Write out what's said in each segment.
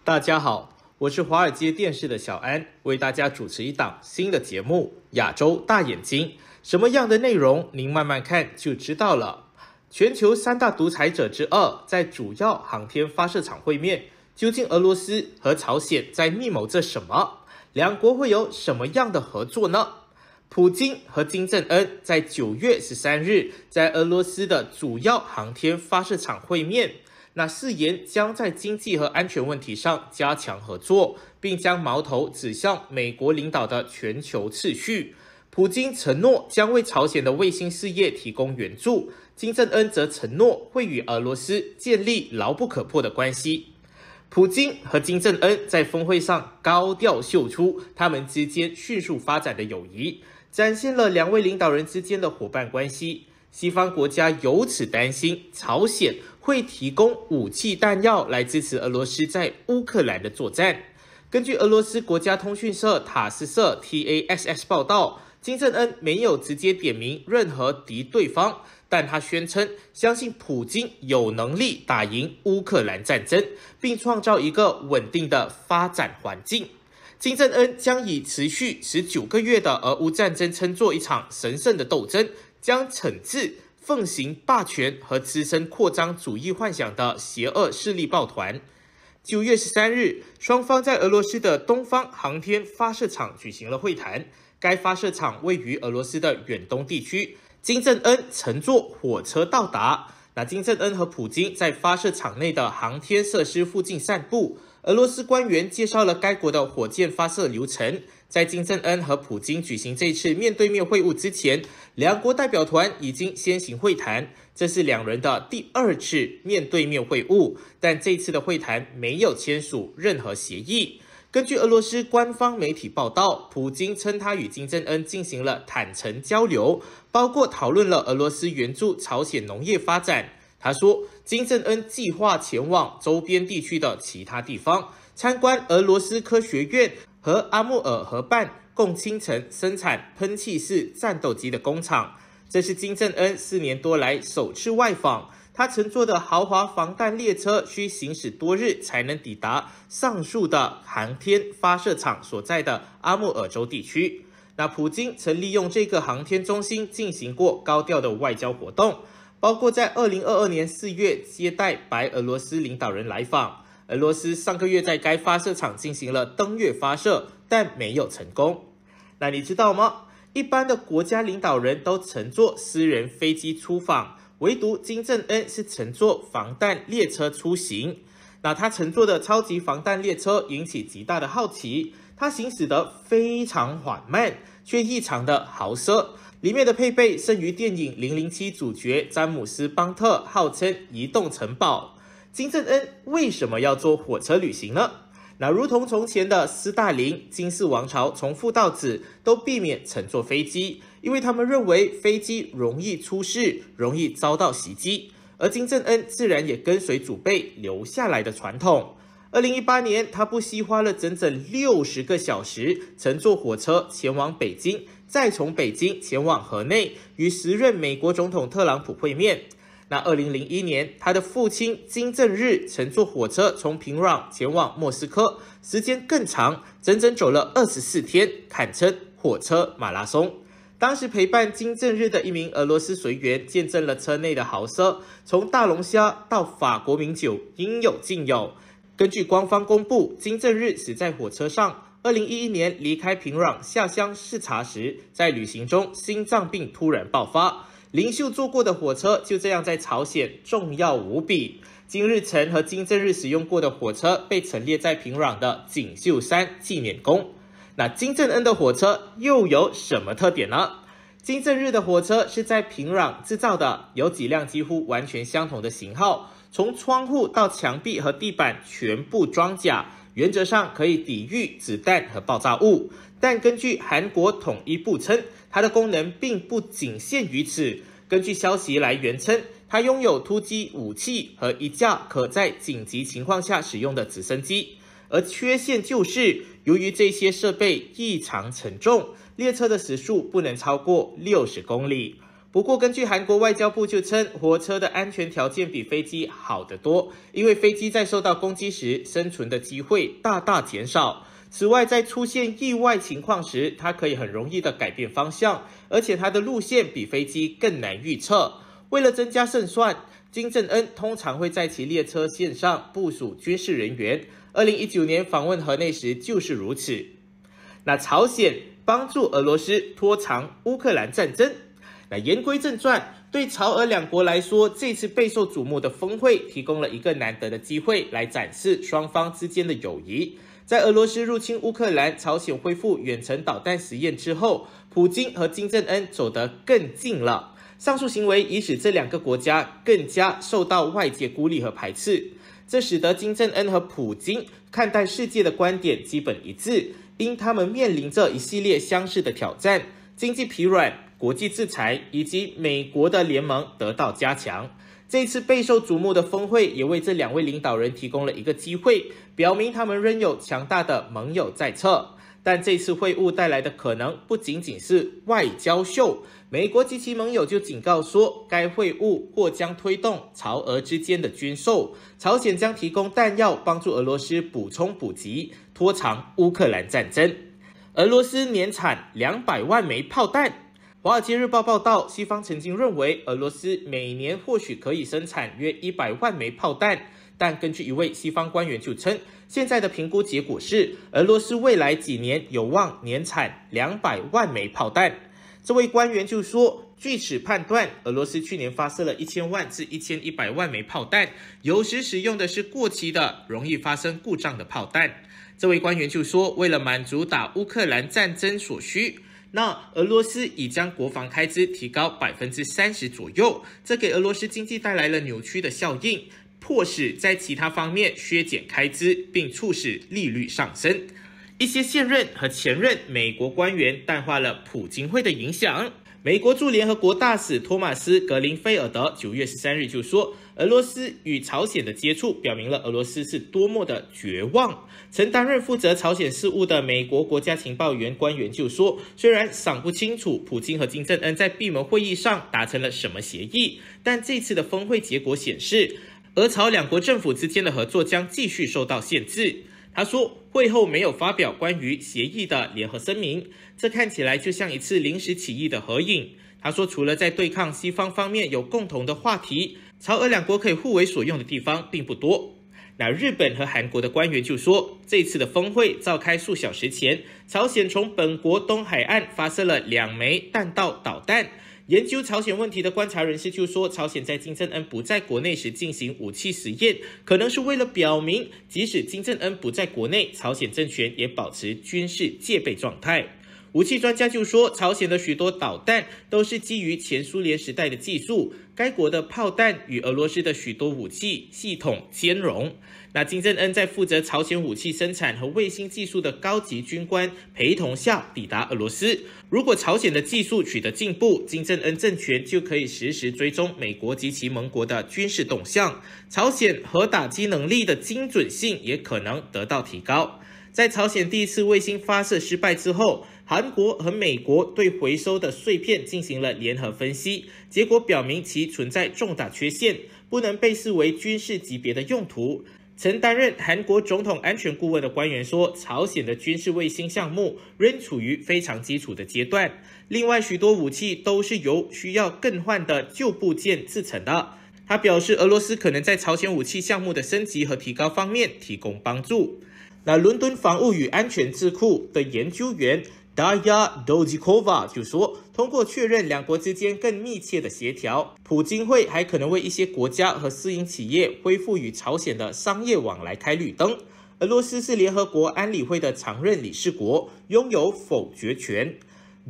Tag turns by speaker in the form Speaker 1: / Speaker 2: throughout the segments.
Speaker 1: 大家好，我是华尔街电视的小安，为大家主持一档新的节目《亚洲大眼睛》。什么样的内容，您慢慢看就知道了。全球三大独裁者之二在主要航天发射场会面，究竟俄罗斯和朝鲜在密谋着什么？两国会有什么样的合作呢？普京和金正恩在9月13日在俄罗斯的主要航天发射场会面，那誓言将在经济和安全问题上加强合作，并将矛头指向美国领导的全球秩序。普京承诺将为朝鲜的卫星事业提供援助，金正恩则承诺会与俄罗斯建立牢不可破的关系。普京和金正恩在峰会上高调秀出他们之间迅速发展的友谊，展现了两位领导人之间的伙伴关系。西方国家由此担心朝鲜会提供武器弹药来支持俄罗斯在乌克兰的作战。根据俄罗斯国家通讯社塔斯社 TASS 报道，金正恩没有直接点名任何敌对方，但他宣称相信普京有能力打赢乌克兰战争，并创造一个稳定的发展环境。金正恩将以持续19个月的俄乌战争称作一场神圣的斗争，将惩治奉行霸权和滋生扩张主义幻想的邪恶势力抱团。9月13日，双方在俄罗斯的东方航天发射场举行了会谈。该发射场位于俄罗斯的远东地区。金正恩乘坐火车到达。金正恩和普京在发射场内的航天设施附近散步。俄罗斯官员介绍了该国的火箭发射流程。在金正恩和普京举行这次面对面会晤之前，两国代表团已经先行会谈，这是两人的第2次面对面会晤，但这次的会谈没有签署任何协议。根据俄罗斯官方媒体报道，普京称他与金正恩进行了坦诚交流，包括讨论了俄罗斯援助朝鲜农业发展。他说，金正恩计划前往周边地区的其他地方，参观俄罗斯科学院和阿穆尔河畔共青层生产喷气式战斗机的工厂。这是金正恩4年多来首次外访。他乘坐的豪华防弹列车需行驶多日才能抵达上述的航天发射场所在的阿穆尔州地区。普京曾利用这个航天中心进行过高调的外交活动，包括在2022年4月接待白俄罗斯领导人来访。俄罗斯上个月在该发射场进行了登月发射，但没有成功。你知道吗？一般的国家领导人都乘坐私人飞机出访，唯独金正恩是乘坐防弹列车出行。他乘坐的超级防弹列车引起极大的好奇，它行驶得非常缓慢，却异常的豪奢。里面的配备胜于电影《007》主角詹姆斯·邦特号称移动城堡。金正恩为什么要坐火车旅行呢？如同从前的斯大林、金氏王朝从父到子都避免乘坐飞机，因为他们认为飞机容易出事，容易遭到袭击。而金正恩自然也跟随祖辈留下来的传统。2018年，他不惜花了整整60个小时乘坐火车前往北京，再从北京前往河内，与时任美国总统特朗普会面。2001年，他的父亲金正日乘坐火车从平壤前往莫斯科，时间更长，整整走了24天，堪称火车马拉松。当时陪伴金正日的一名俄罗斯随员见证了车内的豪奢，从大龙虾到法国名酒，应有尽有。根据官方公布，金正日死在火车上。2011年离开平壤下乡视察时，在旅行中心脏病突然爆发。领袖坐过的火车就这样在朝鲜重要无比。金日成和金正日使用过的火车被陈列在平壤的锦绣山纪念宫。金正恩的火车又有什么特点呢？金正日的火车是在平壤制造的，有几辆几乎完全相同的型号，从窗户到墙壁和地板全部装甲，原则上可以抵御子弹和爆炸物。但根据韩国统一部称，它的功能并不仅限于此。根据消息来源称，它拥有突击武器和一架可在紧急情况下使用的直升机。而缺陷就是由于这些设备异常沉重，列车的时速不能超过60公里。不过根据韩国外交部就称，火车的安全条件比飞机好得多，因为飞机在受到攻击时生存的机会大大减少。此外，在出现意外情况时，它可以很容易的改变方向，而且它的路线比飞机更难预测。为了增加胜算，金正恩通常会在其列车线上部署军事人员。2019年访问河内时就是如此。那朝鲜帮助俄罗斯拖长乌克兰战争。那言归正传，对朝俄两国来说，这次备受瞩目的峰会提供了一个难得的机会，来展示双方之间的友谊。在俄罗斯入侵乌克兰、朝鲜恢复远程导弹实验之后，普京和金正恩走得更近了。上述行为已使这两个国家更加受到外界孤立和排斥，这使得金正恩和普京看待世界的观点基本一致，因他们面临着一系列相似的挑战，经济疲软、国际制裁以及美国的联盟得到加强。这次备受瞩目的峰会也为这两位领导人提供了一个机会，表明他们仍有强大的盟友在侧。但这次会晤带来的可能不仅仅是外交秀，美国及其盟友就警告说，该会晤或将推动朝俄之间的军售，朝鲜将提供弹药帮助俄罗斯补充补给，拖长乌克兰战争。俄罗斯年产200万枚炮弹。华尔街日报报道，西方曾经认为俄罗斯每年或许可以生产约100万枚炮弹，但根据一位西方官员就称，现在的评估结果是俄罗斯未来几年有望年产200万枚炮弹。这位官员就说，据此判断，俄罗斯去年发射了1000万至1100万枚炮弹，有时使用的是过期的、容易发生故障的炮弹。这位官员就说，为了满足打乌克兰战争所需，那俄罗斯已将国防开支提高30%左右，这给俄罗斯经济带来了扭曲的效应，迫使在其他方面削减开支，并促使利率上升。一些现任和前任美国官员淡化了普京会的影响。美国驻联合国大使托马斯·格林菲尔德9月13日就说，俄罗斯与朝鲜的接触表明了俄罗斯是多么的绝望。曾担任负责朝鲜事务的美国国家情报员官员就说，虽然尚不清楚普京和金正恩在闭门会议上达成了什么协议，但这次的峰会结果显示，俄朝两国政府之间的合作将继续受到限制。他说，会后没有发表关于协议的联合声明，这看起来就像一次临时起意的合影。他说，除了在对抗西方方面有共同的话题，朝俄两国可以互为所用的地方并不多。那日本和韩国的官员就说，这次的峰会召开数小时前，朝鲜从本国东海岸发射了2枚弹道导弹。研究朝鲜问题的观察人士就说，朝鲜在金正恩不在国内时进行武器实验，可能是为了表明，即使金正恩不在国内，朝鲜政权也保持军事戒备状态。武器专家就说，朝鲜的许多导弹都是基于前苏联时代的技术，该国的炮弹与俄罗斯的许多武器系统兼容。那金正恩在负责朝鲜武器生产和卫星技术的高级军官陪同下抵达俄罗斯。如果朝鲜的技术取得进步，金正恩政权就可以实时追踪美国及其盟国的军事动向，朝鲜核打击能力的精准性也可能得到提高。在朝鲜第一次卫星发射失败之后，韩国和美国对回收的碎片进行了联合分析，结果表明其存在重大缺陷，不能被视为军事级别的用途。曾担任韩国总统安全顾问的官员说，朝鲜的军事卫星项目仍处于非常基础的阶段。另外，许多武器都是由需要更换的旧部件制成的。他表示，俄罗斯可能在朝鲜武器项目的升级和提高方面提供帮助。那伦敦防务与安全智库的研究员Darya Dojikova 就说，通过确认两国之间更密切的协调，普京会还可能为一些国家和私营企业恢复与朝鲜的商业往来开绿灯。俄罗斯是联合国安理会的常任理事国，拥有否决权。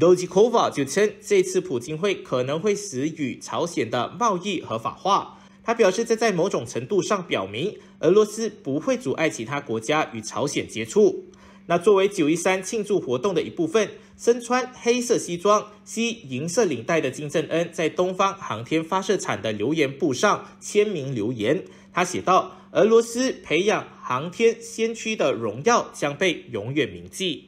Speaker 1: Dojikova 就称，这次普京会可能会使与朝鲜的贸易合法化。他表示，这在某种程度上表明，俄罗斯不会阻碍其他国家与朝鲜接触。那作为913庆祝活动的一部分，身穿黑色西装、系银色领带的金正恩在东方航天发射场的留言簿上签名留言。他写道：“俄罗斯培养航天先驱的荣耀将被永远铭记。”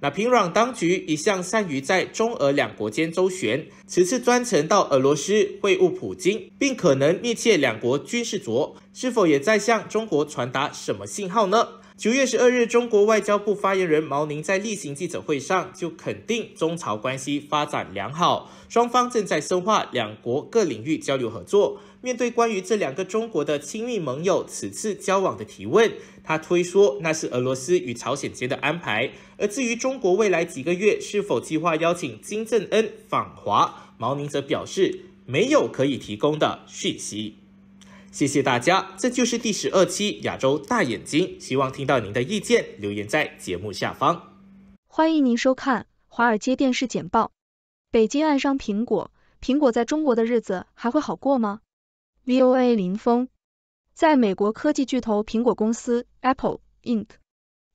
Speaker 1: 那平壤当局一向善于在中俄两国间周旋，此次专程到俄罗斯会晤普京，并可能密切两国军事着，是否也在向中国传达什么信号呢？9月12日，中国外交部发言人毛宁在例行记者会上就肯定中朝关系发展良好，双方正在深化两国各领域交流合作。面对关于这两个中国的亲密盟友此次交往的提问，他推说那是俄罗斯与朝鲜间的安排。而至于中国未来几个月是否计划邀请金正恩访华，毛宁则表示没有可以提供的讯息。谢谢大家，这就是第12期亚洲大眼睛，希望听到您的意见，留言在节目下方。
Speaker 2: 欢迎您收看华尔街电视简报。北京暗伤苹果，苹果在中国的日子还会好过吗？ VOA 林峰。在美国科技巨头苹果公司 Apple Inc.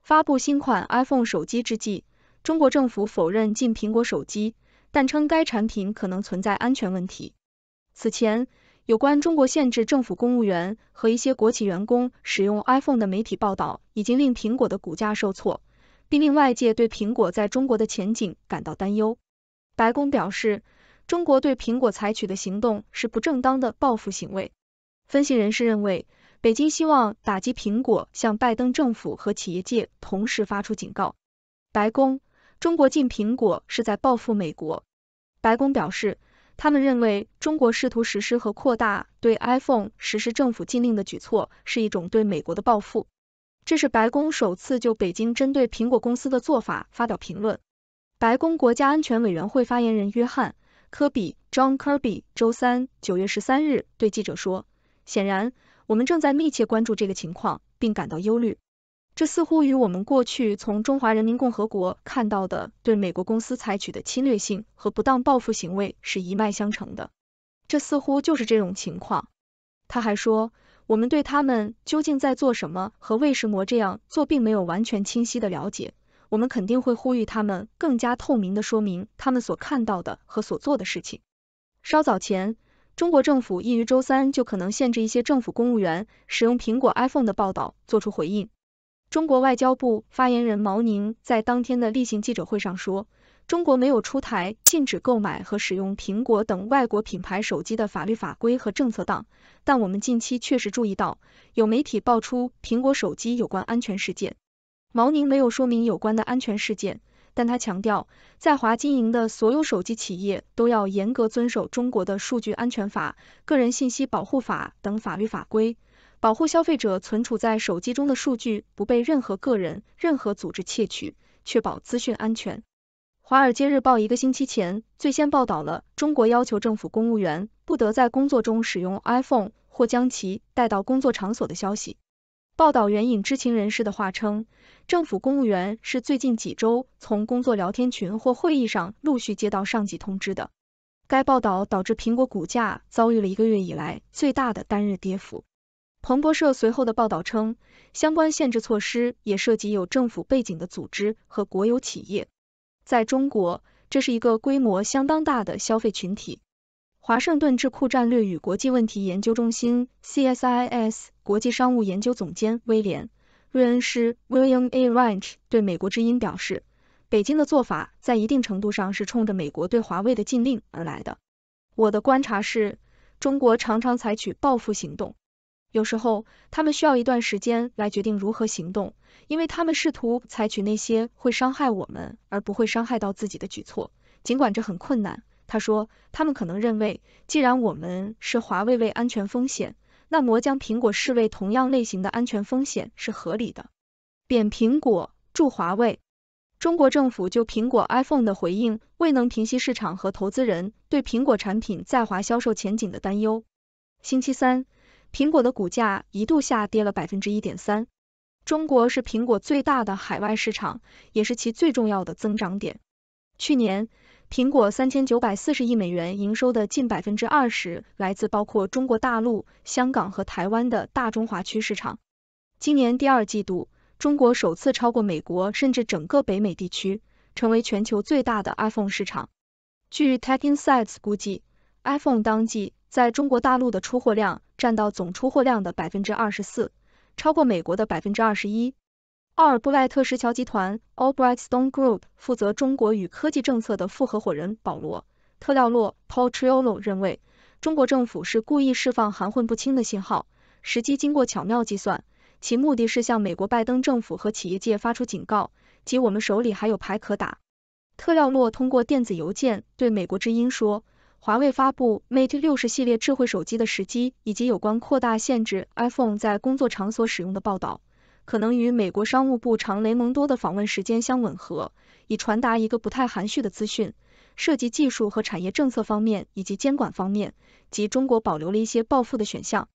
Speaker 2: 发布新款 iPhone 手机之际，中国政府否认禁苹果手机，但称该产品可能存在安全问题。此前，有关中国限制政府公务员和一些国企员工使用 iPhone 的媒体报道，已经令苹果的股价受挫，并令外界对苹果在中国的前景感到担忧。白宫表示，中国对苹果采取的行动是不正当的报复行为。分析人士认为，北京希望打击苹果，向拜登政府和企业界同时发出警告。白宫，中国禁苹果是在报复美国。白宫表示，他们认为中国试图实施和扩大对 iPhone 实施政府禁令的举措是一种对美国的报复。这是白宫首次就北京针对苹果公司的做法发表评论。白宫国家安全委员会发言人约翰·科比 （John Kirby） 周三9月13日对记者说，显然，我们正在密切关注这个情况，并感到忧虑。这似乎与我们过去从中华人民共和国看到的对美国公司采取的侵略性和不当报复行为是一脉相承的。这似乎就是这种情况。他还说，我们对他们究竟在做什么和为什么这样做并没有完全清晰的了解。我们肯定会呼吁他们更加透明地说明他们所看到的和所做的事情。稍早前，中国政府亦于周三就可能限制一些政府公务员使用苹果 iPhone 的报道作出回应。中国外交部发言人毛宁在当天的例行记者会上说，中国没有出台禁止购买和使用苹果等外国品牌手机的法律法规和政策档，但我们近期确实注意到，有媒体爆出苹果手机有关安全事件。毛宁没有说明有关的安全事件，但他强调，在华经营的所有手机企业都要严格遵守中国的数据安全法、个人信息保护法等法律法规，保护消费者存储在手机中的数据不被任何个人、任何组织窃取，确保资讯安全。华尔街日报1个星期前最先报道了中国要求政府公务员不得在工作中使用 iPhone 或将其带到工作场所的消息。报道援引知情人士的话称，政府公务员是最近几周从工作聊天群或会议上陆续接到上级通知的。该报道导致苹果股价遭遇了1个月以来最大的单日跌幅。彭博社随后的报道称，相关限制措施也涉及有政府背景的组织和国有企业。在中国，这是一个规模相当大的消费群体。华盛顿智库战略与国际问题研究中心 CSIS 国际商务研究总监威廉·瑞恩斯 William A. Ranch 对美国之音表示，北京的做法在一定程度上是冲着美国对华为的禁令而来的。我的观察是，中国常常采取报复行动。有时候，他们需要一段时间来决定如何行动，因为他们试图采取那些会伤害我们而不会伤害到自己的举措，尽管这很困难。他说，他们可能认为，既然我们视华为为安全风险，那么将苹果视为同样类型的安全风险是合理的。贬苹果，助华为。中国政府就苹果 iPhone 的回应未能平息市场和投资人对苹果产品在华销售前景的担忧。星期三，苹果的股价一度下跌了 1.3%。中国是苹果最大的海外市场，也是其最重要的增长点。去年，苹果3940亿美元营收的近 20% 来自包括中国大陆、香港和台湾的大中华区市场。今年第2季度，中国首次超过美国甚至整个北美地区，成为全球最大的 iPhone 市场。据 Tech Insights 估计， iPhone 当季在中国大陆的出货量占到总出货量的 24%， 超过美国的 21%。奥尔布赖特石桥集团 Albright Stone Group 负责中国与科技政策的副合伙人保罗·特廖洛 Paul Triolo 认为，中国政府是故意释放含混不清的信号，时机经过巧妙计算，其目的是向美国拜登政府和企业界发出警告，即我们手里还有牌可打。特廖洛通过电子邮件对美国之音说，华为发布 Mate 60系列智慧手机的时机以及有关扩大限制 iPhone 在工作场所使用的报道，可能与美国商务部长雷蒙多的访问时间相吻合，以传达一个不太含蓄的资讯，涉及技术和产业政策方面以及监管方面，即中国保留了一些报复的选项。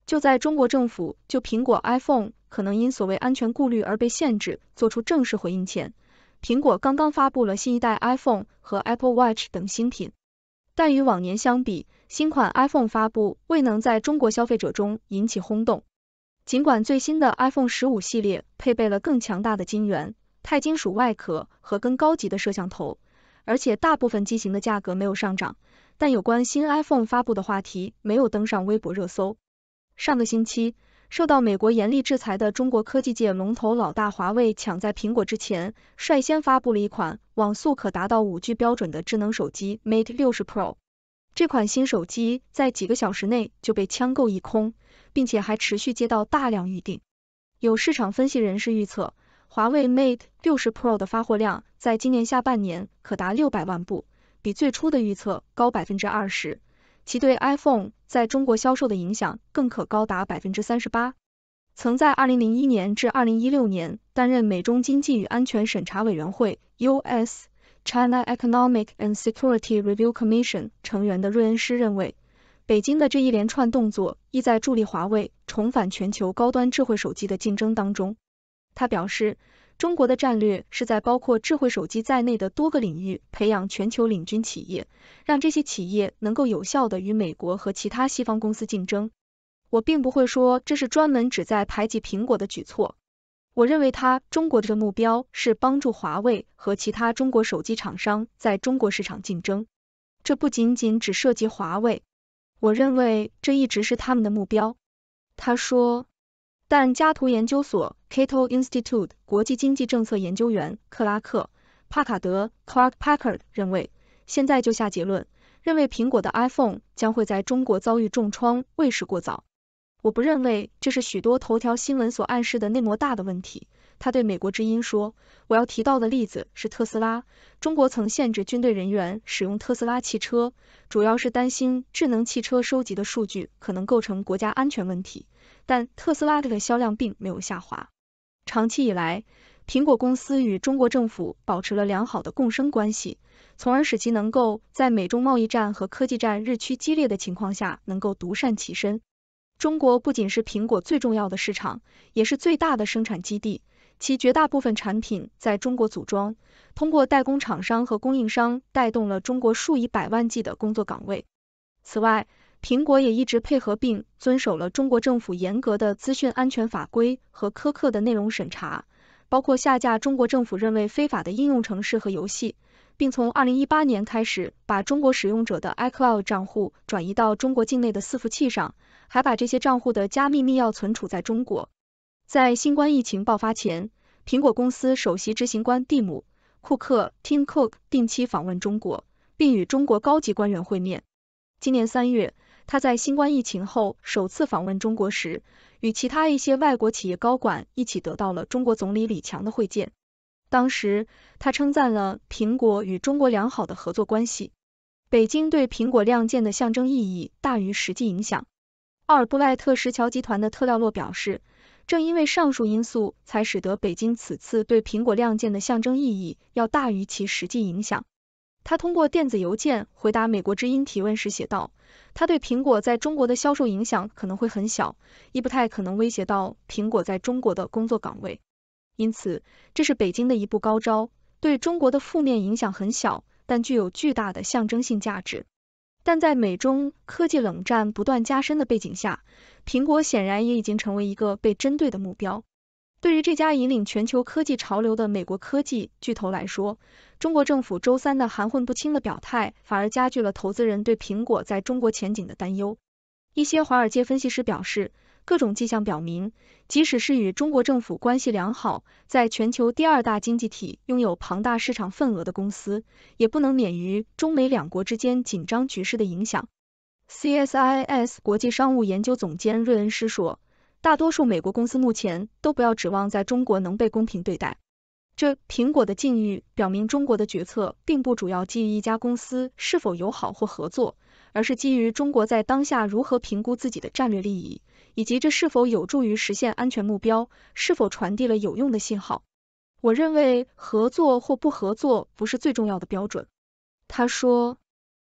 Speaker 2: 就在中国政府就苹果 iPhone 可能因所谓安全顾虑而被限制做出正式回应前，苹果刚刚发布了新一代 iPhone 和 Apple Watch 等新品。但与往年相比，新款 iPhone 发布未能在中国消费者中引起轰动。尽管最新的 iPhone 15系列配备了更强大的晶圆、钛金属外壳和更高级的摄像头，而且大部分机型的价格没有上涨，但有关新 iPhone 发布的话题没有登上微博热搜。上个星期，受到美国严厉制裁的中国科技界龙头老大华为抢在苹果之前，率先发布了一款网速可达到 5G 标准的智能手机 Mate 60 Pro。这款新手机在几个小时内就被抢购一空，并且还持续接到大量预订。有市场分析人士预测，华为 Mate 60 Pro 的发货量在今年下半年可达600万部，比最初的预测高 20%， 其对 iPhone 在中国销售的影响更可高达 38%。曾在2001年至2016年担任美中经济与安全审查委员会 US China Economic and Security Review Commission 成员的瑞恩施认为，北京的这一连串动作意在助力华为重返全球高端智慧手机的竞争当中。他表示，中国的战略是在包括智慧手机在内的多个领域培养全球领军企业，让这些企业能够有效地与美国和其他西方公司竞争。我并不会说这是专门旨在排挤苹果的举措。我认为中国的目标是帮助华为和其他中国手机厂商在中国市场竞争。这不仅仅只涉及华为，我认为这一直是他们的目标。他说，但加图研究所 Cato Institute 国际经济政策研究员克拉克·帕卡德 Clark Packard 认为，现在就下结论，认为苹果的 iPhone 将会在中国遭遇重创为时过早。我不认为这是许多头条新闻所暗示的那么大的问题。他对美国之音说，我要提到的例子是特斯拉，中国曾限制军队人员使用特斯拉汽车，主要是担心智能汽车收集的数据可能构成国家安全问题，但特斯拉的销量并没有下滑。长期以来，苹果公司与中国政府保持了良好的共生关系，从而使其能够在美中贸易战和科技战日趋激烈的情况下能够独善其身。中国不仅是苹果最重要的市场，也是最大的生产基地，其绝大部分产品在中国组装，通过代工厂商和供应商带动了中国数以百万计的工作岗位。此外，苹果也一直配合并遵守了中国政府严格的资讯安全法规和苛刻的内容审查，包括下架中国政府认为非法的应用程式和游戏，并从2018年开始把中国使用者的 iCloud 账户转移到中国境内的伺服器上，还把这些账户的加密密钥存储在中国。在新冠疫情爆发前，苹果公司首席执行官蒂姆·库克 Tim Cook 定期访问中国，并与中国高级官员会面。今年3月，他在新冠疫情后首次访问中国时，与其他一些外国企业高管一起得到了中国总理李强的会见。当时，他称赞了苹果与中国良好的合作关系。北京对苹果亮剑的象征意义大于实际影响。奥尔布赖特石桥集团的特廖洛表示，正因为上述因素，才使得北京此次对苹果亮剑的象征意义要大于其实际影响。他通过电子邮件回答美国之音提问时写道，他对苹果在中国的销售影响可能会很小，亦不太可能威胁到苹果在中国的工作岗位。因此，这是北京的一步高招，对中国的负面影响很小，但具有巨大的象征性价值。但在美中科技冷战不断加深的背景下，苹果显然也已经成为一个被针对的目标。对于这家引领全球科技潮流的美国科技巨头来说，中国政府周三的含混不清的表态，反而加剧了投资人对苹果在中国前景的担忧。一些华尔街分析师表示，各种迹象表明，即使是与中国政府关系良好，在全球第2大经济体拥有庞大市场份额的公司，也不能免于中美两国之间紧张局势的影响。CSIS 国际商务研究总监瑞恩斯说，大多数美国公司目前都不要指望在中国能被公平对待。这苹果的境遇表明，中国的决策并不主要基于一家公司是否友好或合作，而是基于中国在当下如何评估自己的战略利益，以及这是否有助于实现安全目标，是否传递了有用的信号。我认为合作或不合作不是最重要的标准。他说，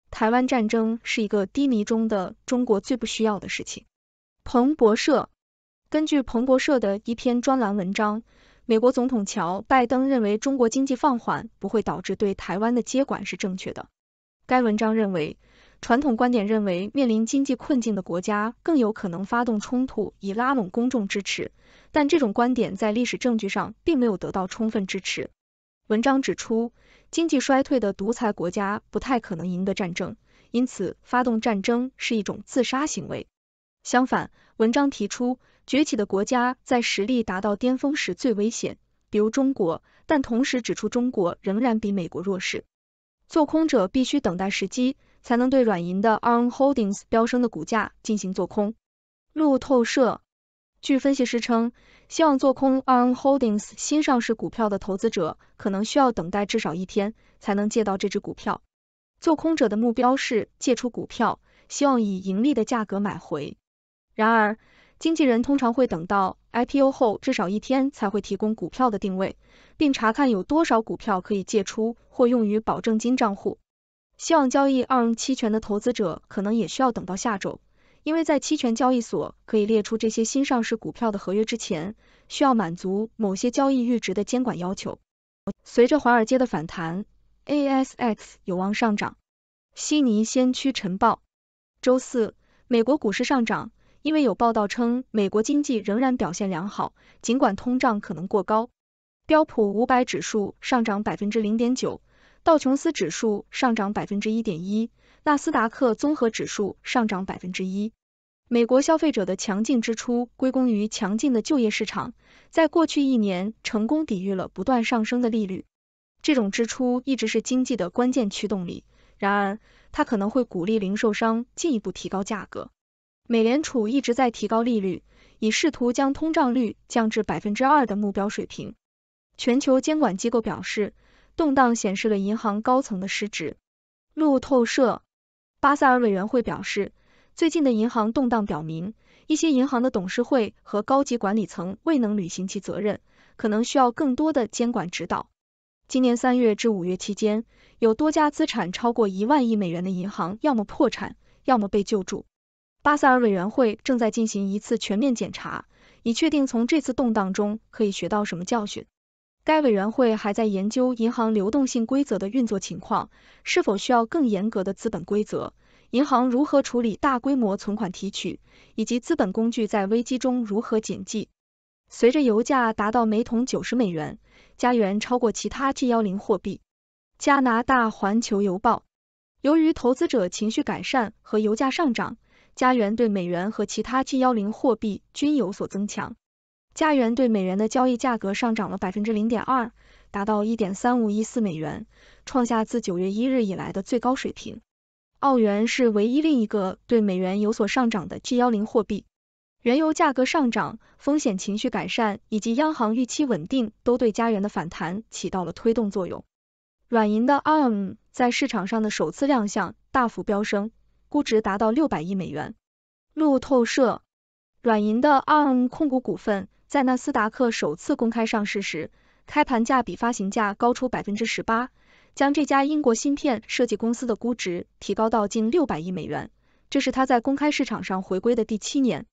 Speaker 2: 台湾战争是一个低迷中的中国最不需要的事情。彭博社，根据彭博社的一篇专栏文章，美国总统乔·拜登认为中国经济放缓不会导致对台湾的接管是正确的。该文章认为，传统观点认为面临经济困境的国家更有可能发动冲突以拉拢公众支持，但这种观点在历史证据上并没有得到充分支持。文章指出，经济衰退的独裁国家不太可能赢得战争，因此发动战争是一种自杀行为。相反，文章提出，崛起的国家在实力达到巅峰时最危险，比如中国，但同时指出中国仍然比美国弱势。做空者必须等待时机，才能对软银的 Arm Holdings 飙升的股价进行做空。路透社，据分析师称，希望做空 Arm Holdings 新上市股票的投资者可能需要等待至少1天才能借到这只股票。做空者的目标是借出股票，希望以盈利的价格买回。然而，经纪人通常会等到 IPO 后至少1天才会提供股票的定位，并查看有多少股票可以借出或用于保证金账户。希望交易 ARM 期权的投资者可能也需要等到下周，因为在期权交易所可以列出这些新上市股票的合约之前，需要满足某些交易阈值的监管要求。随着华尔街的反弹， ASX 有望上涨。悉尼先驱晨报，周四，美国股市上涨，因为有报道称美国经济仍然表现良好，尽管通胀可能过高。标普500指数上涨 0.9%， 道琼斯指数上涨 1.1%， 纳斯达克综合指数上涨 1%。美国消费者的强劲支出归功于强劲的就业市场，在过去1年成功抵御了不断上升的利率。这种支出一直是经济的关键驱动力，然而它可能会鼓励零售商进一步提高价格。美联储一直在提高利率，以试图将通胀率降至 2% 的目标水平。全球监管机构表示，动荡显示了银行高层的失职。路透社，巴塞尔委员会表示，最近的银行动荡表明，一些银行的董事会和高级管理层未能履行其责任，可能需要更多的监管指导。今年3月至5月期间，有多家资产超过1万亿美元的银行要么破产，要么被救助。巴塞尔委员会正在进行一次全面检查，以确定从这次动荡中可以学到什么教训。该委员会还在研究银行流动性规则的运作情况，是否需要更严格的资本规则，银行如何处理大规模存款提取，以及资本工具在危机中如何减记。随着油价达到每桶90美元，加元超过其他 G10 货币。加拿大环球邮报，由于投资者情绪改善和油价上涨，加元对美元和其他 G10 货币均有所增强。加元对美元的交易价格上涨了 0.2%， 达到 1.3514 美元，创下自9月1日以来的最高水平。澳元是唯一另一个对美元有所上涨的 G10 货币。原油价格上涨、风险情绪改善以及央行预期稳定都对加元的反弹起到了推动作用。软银的 Arm 在市场上的首次亮相大幅飙升，估值达到600亿美元。路透社，软银的 Arm 控股股份在纳斯达克首次公开上市时，开盘价比发行价高出 18%， 将这家英国芯片设计公司的估值提高到近600亿美元，这是它在公开市场上回归的第7年。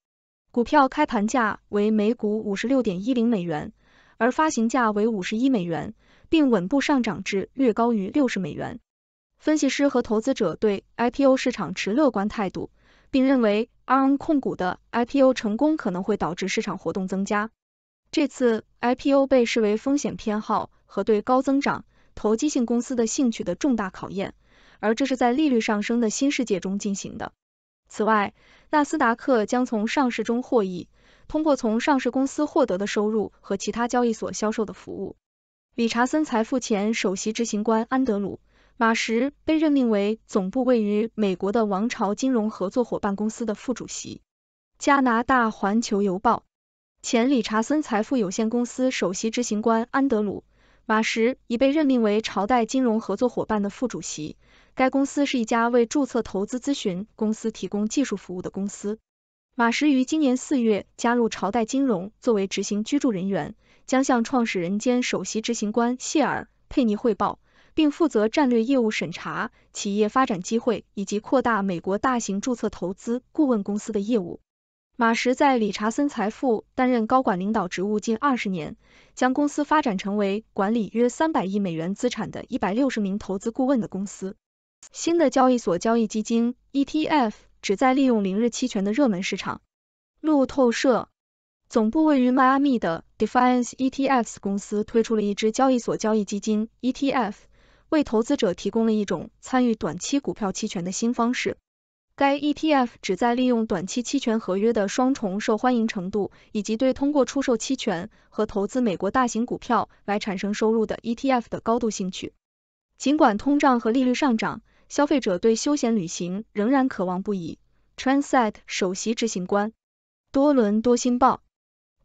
Speaker 2: 股票开盘价为每股 56.10 美元，而发行价为51美元，并稳步上涨至略高于60美元。分析师和投资者对 IPO 市场持乐观态度，并认为 Arm 控股的 IPO 成功可能会导致市场活动增加。这次 IPO 被视为风险偏好和对高增长、投机性公司的兴趣的重大考验，而这是在利率上升的新世界中进行的。此外，纳斯达克将从上市中获益，通过从上市公司获得的收入和其他交易所销售的服务。理查森财富前首席执行官安德鲁·马什被任命为总部位于美国的王朝金融合作伙伴公司的副主席。加拿大环球邮报前理查森财富有限公司首席执行官安德鲁·马什已被任命为朝代金融合作伙伴的副主席。该公司是一家为注册投资咨询公司提供技术服务的公司。马什于今年4月加入朝代金融，作为执行居住人员，将向创始人兼首席执行官谢尔·佩尼汇报，并负责战略业务审查、企业发展机会以及扩大美国大型注册投资顾问公司的业务。马什在理查森财富担任高管领导职务近20年，将公司发展成为管理约300亿美元资产的160名投资顾问的公司。新的交易所交易基金 ETF 旨在利用0日期权的热门市场。路透社总部位于迈阿密的 Defiance ETFs 公司推出了一支交易所交易基金 ETF， 为投资者提供了一种参与短期股票期权的新方式。该 ETF 旨在利用短期期权合约的双重受欢迎程度，以及对通过出售期权和投资美国大型股票来产生收入的 ETF 的高度兴趣。尽管通胀和利率上涨，消费者对休闲旅行仍然渴望不已。Transat 首席执行官多伦多新报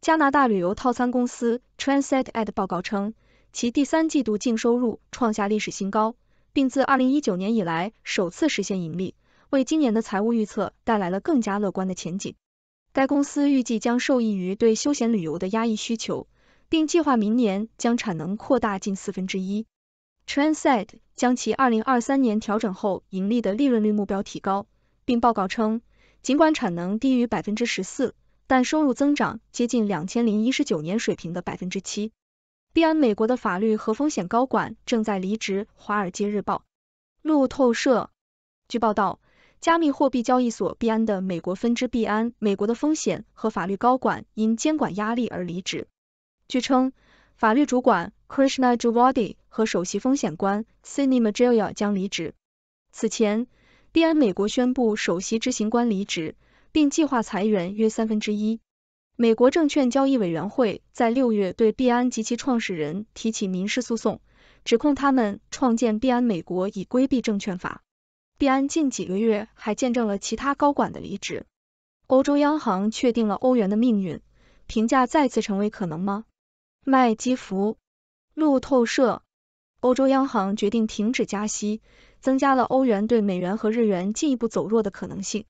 Speaker 2: 加拿大旅游套餐公司 Transat 报告称，其第3季度净收入创下历史新高，并自2019年以来首次实现盈利，为今年的财务预测带来了更加乐观的前景。该公司预计将受益于对休闲旅游的压抑需求，并计划明年将产能扩大近1/4。Transat 将其2023年调整后盈利的利润率目标提高，并报告称，尽管产能低于 14%， 但收入增长接近2019年水平的 7%。币安美国的法律和风险高管正在离职。华尔街日报路透社据报道，加密货币交易所币安的美国分支币安美国的风险和法律高管因监管压力而离职。据称，法律主管 Krishna Javadi 和首席风险官 Sydney Magelia 将离职。此前，币安美国宣布首席执行官离职，并计划裁员约1/3。美国证券交易委员会在6月对币安及其创始人提起民事诉讼，指控他们创建币安美国以规避证券法。币安近几个月还见证了其他高管的离职。欧洲央行确定了欧元的命运，评价再次成为可能吗？麦基弗路透社欧洲央行决定停止加息，增加了欧元对美元和日元进一步走弱的可能性。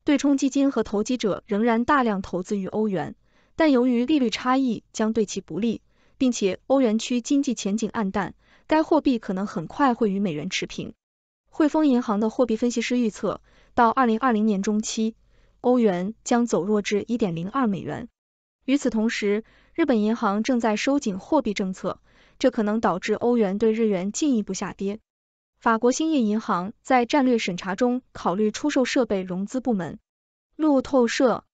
Speaker 2: 对冲基金和投机者仍然大量投资于欧元，但由于利率差异将对其不利，并且欧元区经济前景暗淡，该货币可能很快会与美元持平。汇丰银行的货币分析师预测，到2020年中期，欧元将走弱至 1.02 美元。与此同时，日本银行正在收紧货币政策，这可能导致欧元对日元进一步下跌。法国兴业银行在战略审查中考虑出售设备融资部门。路透社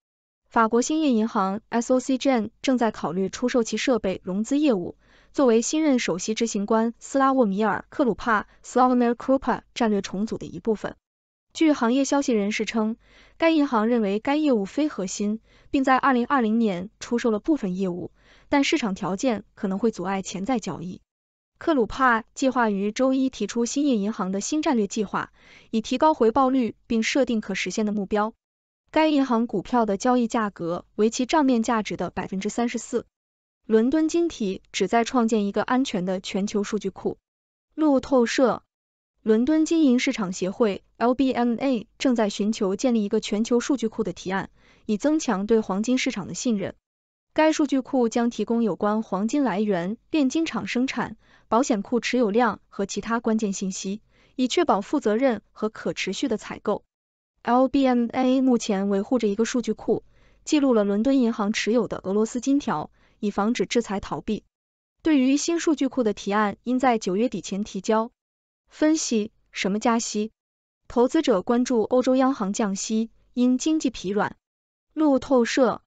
Speaker 2: 法国兴业银行 SOCGen 正在考虑出售其设备融资业务，作为新任首席执行官斯拉沃米尔·克鲁帕 Slavomir Krupa 战略重组的一部分。据行业消息人士称，该银行认为该业务非核心，并在2020年出售了部分业务，但市场条件可能会阻碍潜在交易。克鲁帕计划于周一提出兴业银行的新战略计划，以提高回报率并设定可实现的目标。该银行股票的交易价格为其账面价值的 34%。伦敦晶体旨在创建一个安全的全球数据库。路透社伦敦金银市场协会 LBMA 正在寻求建立一个全球数据库的提案，以增强对黄金市场的信任。该数据库将提供有关黄金来源、炼金厂生产、保险库持有量和其他关键信息，以确保负责任和可持续的采购。LBMA 目前维护着一个数据库，记录了伦敦银行持有的俄罗斯金条，以防止制裁逃避。对于新数据库的提案应在9月底前提交。分析：什么加息？投资者关注欧洲央行降息，因经济疲软。路透社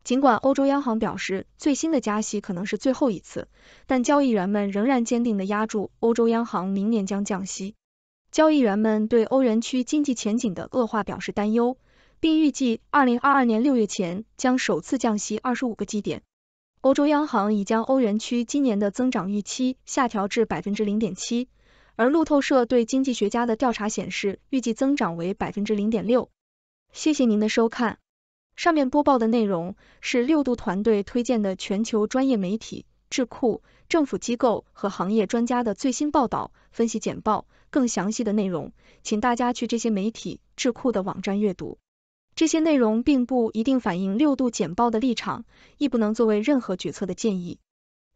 Speaker 2: 尽管欧洲央行表示最新的加息可能是最后一次，但交易员们仍然坚定地押注欧洲央行明年将降息。交易员们对欧元区经济前景的恶化表示担忧，并预计2022年6月前将首次降息25个基点。欧洲央行已将欧元区今年的增长预期下调至 0.7%， 而路透社对经济学家的调查显示，预计增长为 0.6%。谢谢您的收看。上面播报的内容是6度团队推荐的全球专业媒体、智库、政府机构和行业专家的最新报道、分析简报。更详细的内容，请大家去这些媒体、智库的网站阅读。这些内容并不一定反映6度简报的立场，亦不能作为任何决策的建议。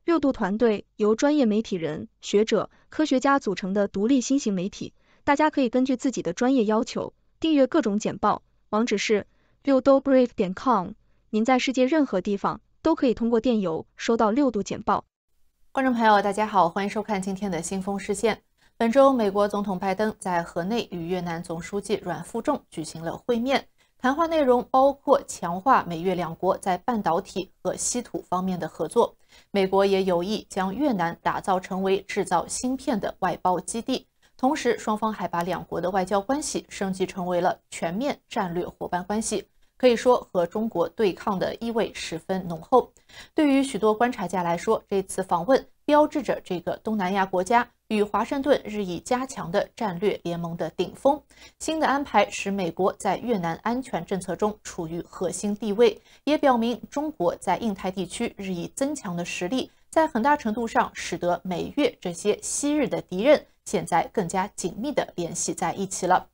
Speaker 2: 6度团队由专业媒体人、学者、科学家组成的独立新型媒体，大家可以根据自己的专业要求订阅各种简报，网址是6dobrief.com。您在世界任何地方都可以通过电邮收到6度简报。
Speaker 3: 观众朋友，大家好，欢迎收看今天的辛枫视线。本周，美国总统拜登在河内与越南总书记阮富仲举行了会面，谈话内容包括强化美越两国在半导体和稀土方面的合作。美国也有意将越南打造成为制造芯片的外包基地，同时双方还把两国的外交关系升级成为了全面战略伙伴关系。可以说和中国对抗的意味十分浓厚。对于许多观察家来说，这次访问标志着这个东南亚国家与华盛顿日益加强的战略联盟的顶峰。新的安排使美国在越南安全政策中处于核心地位，也表明中国在印太地区日益增强的实力，在很大程度上使得美越这些昔日的敌人现在更加紧密地联系在一起了。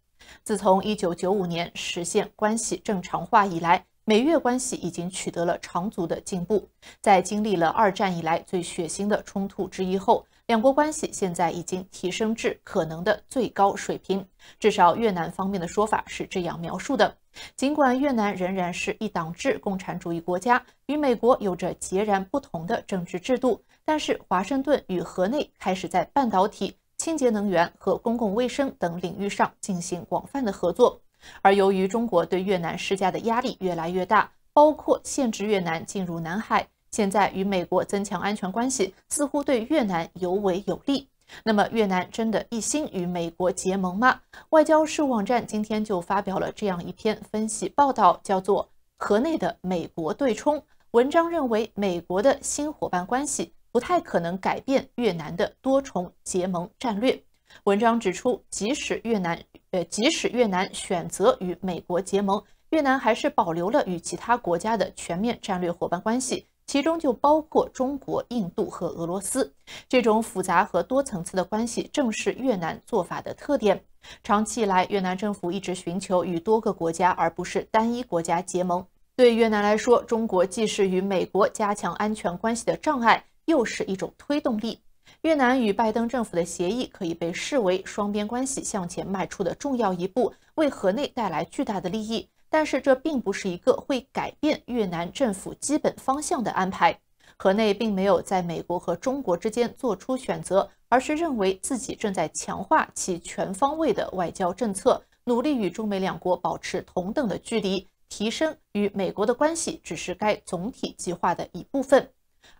Speaker 3: 自从1995年实现关系正常化以来，美越关系已经取得了长足的进步。在经历了2战以来最血腥的冲突之一后，两国关系现在已经提升至可能的最高水平。至少越南方面的说法是这样描述的。尽管越南仍然是一党制共产主义国家，与美国有着截然不同的政治制度，但是华盛顿与河内开始在半导体、清洁能源和公共卫生等领域上进行广泛的合作。而由于中国对越南施加的压力越来越大，包括限制越南进入南海，现在与美国增强安全关系似乎对越南尤为有利。那么越南真的一心与美国结盟吗？外交事务网站今天就发表了这样一篇分析报道，叫做《河内的美国对冲》。文章认为，美国的新伙伴关系不太可能改变越南的多重结盟战略。文章指出，即使越南选择与美国结盟，越南还是保留了与其他国家的全面战略伙伴关系，其中就包括中国、印度和俄罗斯。这种复杂和多层次的关系正是越南做法的特点。长期以来，越南政府一直寻求与多个国家而不是单一国家结盟。对越南来说，中国既是与美国加强安全关系的障碍，又是一种推动力。越南与拜登政府的协议可以被视为双边关系向前迈出的重要一步，为河内带来巨大的利益。但是这并不是一个会改变越南政府基本方向的安排。河内并没有在美国和中国之间做出选择，而是认为自己正在强化其全方位的外交政策，努力与中美两国保持同等的距离，提升与美国的关系只是该总体计划的一部分。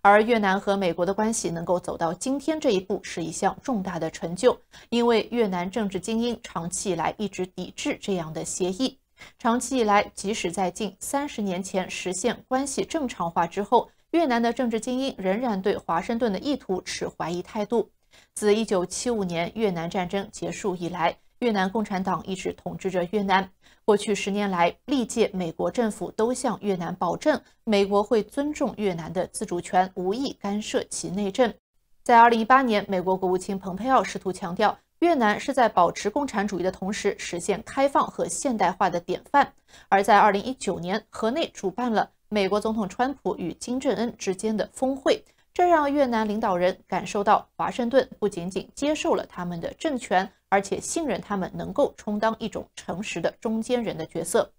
Speaker 3: 而越南和美国的关系能够走到今天这一步是一项重大的成就，因为越南政治精英长期以来一直抵制这样的协议。长期以来，即使在近30年前实现关系正常化之后，越南的政治精英仍然对华盛顿的意图持怀疑态度。自1975年越南战争结束以来，越南共产党一直统治着越南。过去10年来，历届美国政府都向越南保证，美国会尊重越南的自主权，无意干涉其内政。在2018年，美国国务卿蓬佩奥试图强调，越南是在保持共产主义的同时实现开放和现代化的典范。而在2019年，河内主办了美国总统川普与金正恩之间的峰会，这让越南领导人感受到华盛顿不仅仅接受了他们的政权，而且信任他们能够充当一种诚实的中间人的角色。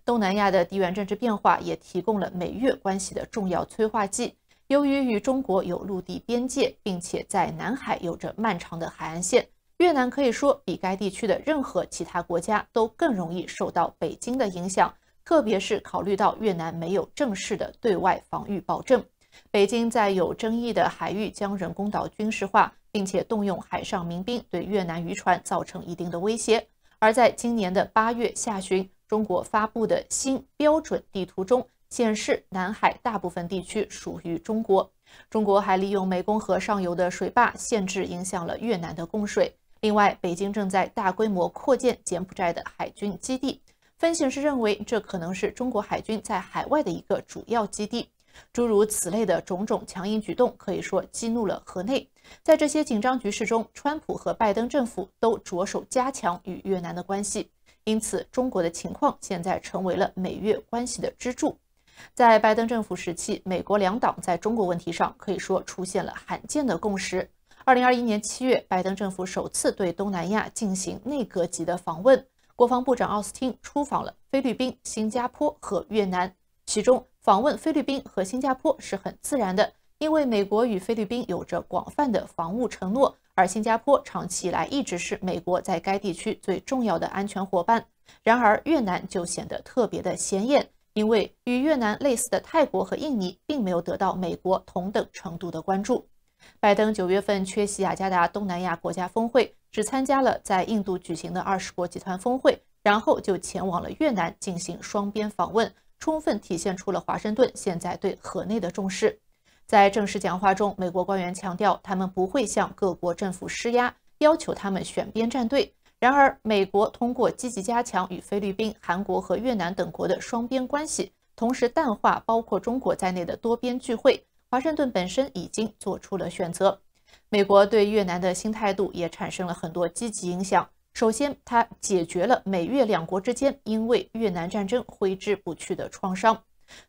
Speaker 3: 东南亚的地缘政治变化也提供了美越关系的重要催化剂。由于与中国有陆地边界，并且在南海有着漫长的海岸线，越南可以说比该地区的任何其他国家都更容易受到北京的影响，特别是考虑到越南没有正式的对外防御保证。北京在有争议的海域将人工岛军事化，并且动用海上民兵对越南渔船造成一定的威胁。而在今年的8月下旬，中国发布的新标准地图中显示，南海大部分地区属于中国。中国还利用湄公河上游的水坝限制影响了越南的供水。另外，北京正在大规模扩建柬埔寨的海军基地，分析师认为这可能是中国海军在海外的一个主要基地。诸如此类的种种强硬举动，可以说激怒了河内。在这些紧张局势中，川普和拜登政府都着手加强与越南的关系，因此中国的情况现在成为了美越关系的支柱。在拜登政府时期，美国两党在中国问题上可以说出现了罕见的共识。2021年7月，拜登政府首次对东南亚进行内阁级的访问，国防部长奥斯汀出访了菲律宾、新加坡和越南。其中，访问菲律宾和新加坡是很自然的，因为美国与菲律宾有着广泛的防务承诺，而新加坡长期以来一直是美国在该地区最重要的安全伙伴。然而，越南就显得特别的显眼，因为与越南类似的泰国和印尼并没有得到美国同等程度的关注。拜登9月份缺席雅加达东南亚国家峰会，只参加了在印度举行的20国集团峰会，然后就前往了越南进行双边访问，充分体现出了华盛顿现在对河内的重视。在正式讲话中，美国官员强调，他们不会向各国政府施压，要求他们选边站队。然而，美国通过积极加强与菲律宾、韩国和越南等国的双边关系，同时淡化包括中国在内的多边聚会，华盛顿本身已经做出了选择。美国对越南的新态度也产生了很多积极影响。首先，它解决了美越两国之间因为越南战争挥之不去的创伤。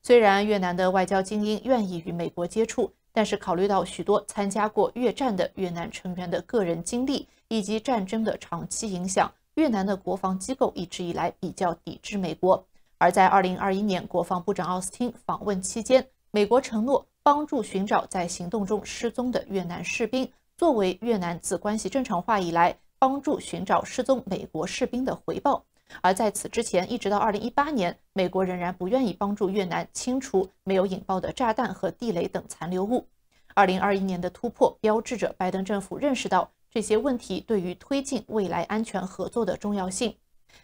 Speaker 3: 虽然越南的外交精英愿意与美国接触，但是考虑到许多参加过越战的越南成员的个人经历以及战争的长期影响，越南的国防机构一直以来比较抵制美国。而在2021年国防部长奥斯汀访问期间，美国承诺帮助寻找在行动中失踪的越南士兵，作为越南自关系正常化以来帮助寻找失踪美国士兵的回报。而在此之前，一直到2018年，美国仍然不愿意帮助越南清除没有引爆的炸弹和地雷等残留物。2021年的突破标志着拜登政府认识到这些问题对于推进未来安全合作的重要性。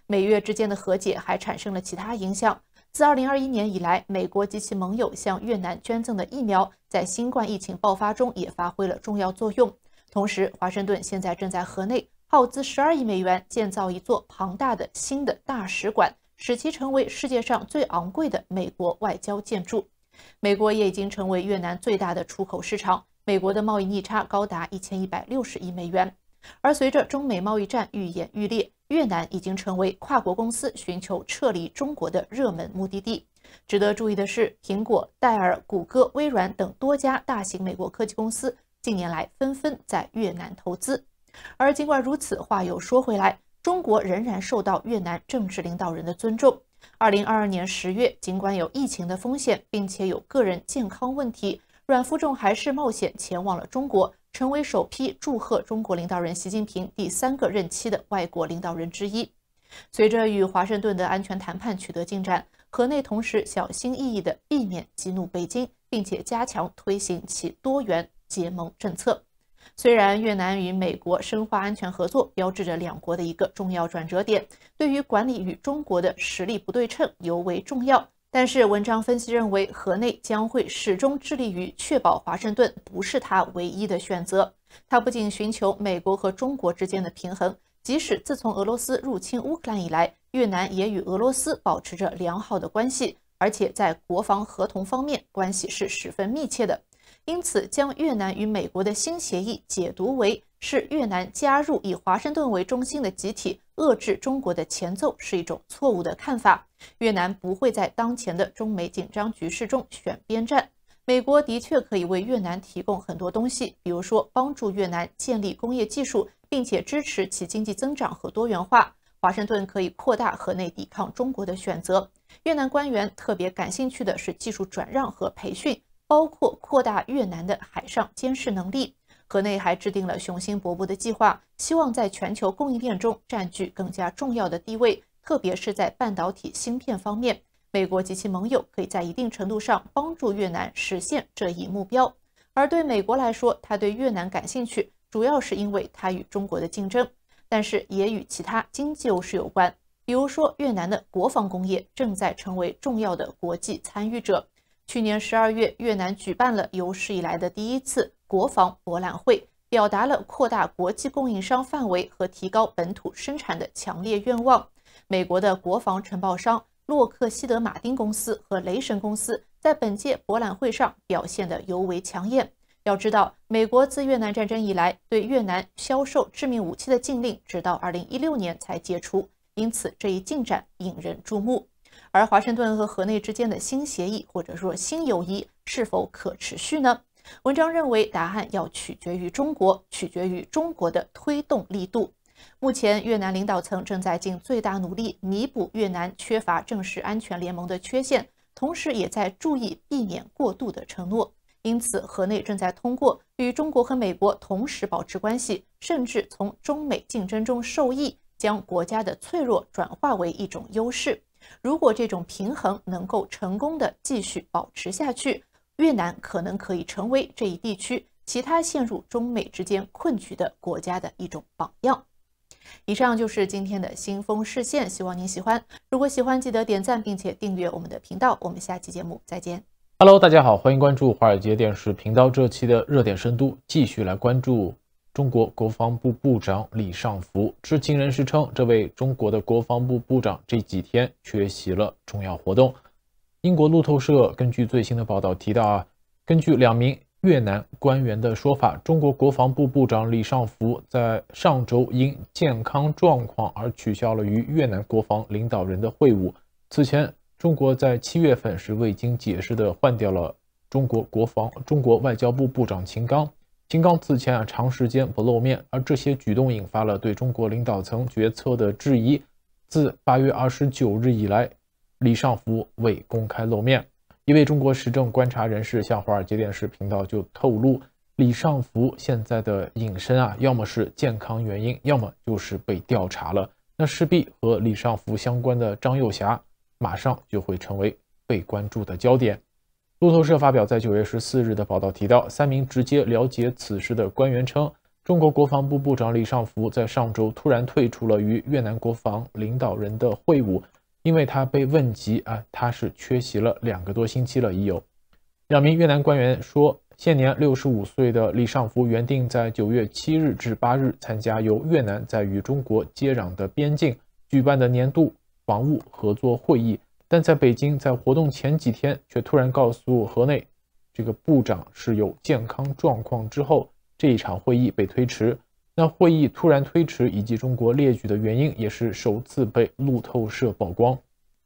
Speaker 3: 美越之间的和解还产生了其他影响。自2021年以来，美国及其盟友向越南捐赠的疫苗在新冠疫情爆发中也发挥了重要作用。同时，华盛顿现在正在河内耗资12亿美元建造一座庞大的新的大使馆，使其成为世界上最昂贵的美国外交建筑。美国也已经成为越南最大的出口市场，美国的贸易逆差高达1160亿美元。而随着中美贸易战愈演愈烈，越南已经成为跨国公司寻求撤离中国的热门目的地。值得注意的是，苹果、戴尔、谷歌、微软等多家大型美国科技公司近年来纷纷在越南投资。而尽管如此，话又说回来，中国仍然受到越南政治领导人的尊重。2022年10月，尽管有疫情的风险，并且有个人健康问题，阮富仲还是冒险前往了中国，成为首批祝贺中国领导人习近平第3个任期的外国领导人之一。随着与华盛顿的安全谈判取得进展，河内同时小心翼翼地避免激怒北京，并且加强推行其多元结盟政策。虽然越南与美国深化安全合作标志着两国的一个重要转折点，对于管理与中国的实力不对称尤为重要，但是文章分析认为，河内将会始终致力于确保华盛顿不是他唯一的选择。他不仅寻求美国和中国之间的平衡，即使自从俄罗斯入侵乌克兰以来，越南也与俄罗斯保持着良好的关系，而且在国防合同方面关系是十分密切的。因此，将越南与美国的新协议解读为是越南加入以华盛顿为中心的集体遏制中国的前奏，是一种错误的看法。越南不会在当前的中美紧张局势中选边站。美国的确可以为越南提供很多东西，比如说帮助越南建立工业技术，并且支持其经济增长和多元化。华盛顿可以扩大河内抵抗中国的选择。越南官员特别感兴趣的是技术转让和培训，包括扩大越南的海上监视能力。河内还制定了雄心勃勃的计划，希望在全球供应链中占据更加重要的地位，特别是在半导体芯片方面。美国及其盟友可以在一定程度上帮助越南实现这一目标。而对美国来说，他对越南感兴趣，主要是因为它与中国的竞争，但是也与其他经济优势有关。比如说，越南的国防工业正在成为重要的国际参与者。去年12月，越南举办了有史以来的第一次国防博览会，表达了扩大国际供应商范围和提高本土生产的强烈愿望。美国的国防承包商洛克希德马丁公司和雷神公司在本届博览会上表现得尤为抢眼。要知道，美国自越南战争以来对越南销售致命武器的禁令直到2016年才解除，因此这一进展引人注目。而华盛顿和河内之间的新协议或者说新友谊是否可持续呢？文章认为答案要取决于中国，取决于中国的推动力度。目前越南领导层正在尽最大努力弥补越南缺乏正式安全联盟的缺陷，同时也在注意避免过度的承诺。因此，河内正在通过与中国和美国同时保持关系，甚至从中美竞争中受益，将国家的脆弱转化为一种优势。如果这种平衡能够成功地继续保持下去，越南可能可以成为这一地区其他陷入中美之间困局的国家的一种榜样。以上就是今天的新风视线，希望您喜欢。如果喜欢，记得点赞并且订阅我们的频道。我们下期节目再见。
Speaker 4: Hello， 大家好，欢迎关注华尔街电视频道。这期的热点深度继续来关注中国国防部部长李尚福。知情人士称，这位中国的国防部部长这几天缺席了重要活动。英国路透社根据最新的报道提到根据2名越南官员的说法，中国国防部部长李尚福在上周因健康状况而取消了与越南国防领导人的会晤。此前，中国在7月份是未经解释的换掉了中国外交部部长秦刚。秦刚此前长时间不露面，而这些举动引发了对中国领导层决策的质疑。自8月29日以来，李尚福未公开露面。一位中国时政观察人士向华尔街电视频道就透露，李尚福现在的隐身要么是健康原因，要么就是被调查了。那势必和李尚福相关的张又侠马上就会成为被关注的焦点。路透社发表在9月14日的报道提到，3名直接了解此事的官员称，中国国防部部长李尚福在上周突然退出了与越南国防领导人的会晤，因为他被问及他是缺席了2个多星期了已有。2名越南官员说，现年65岁的李尚福原定在9月7日至8日参加由越南在与中国接壤的边境举办的年度防务合作会议，但在北京在活动前几天却突然告诉河内这个部长是有健康状况之后，这一场会议被推迟。那会议突然推迟以及中国列举的原因也是首次被路透社曝光。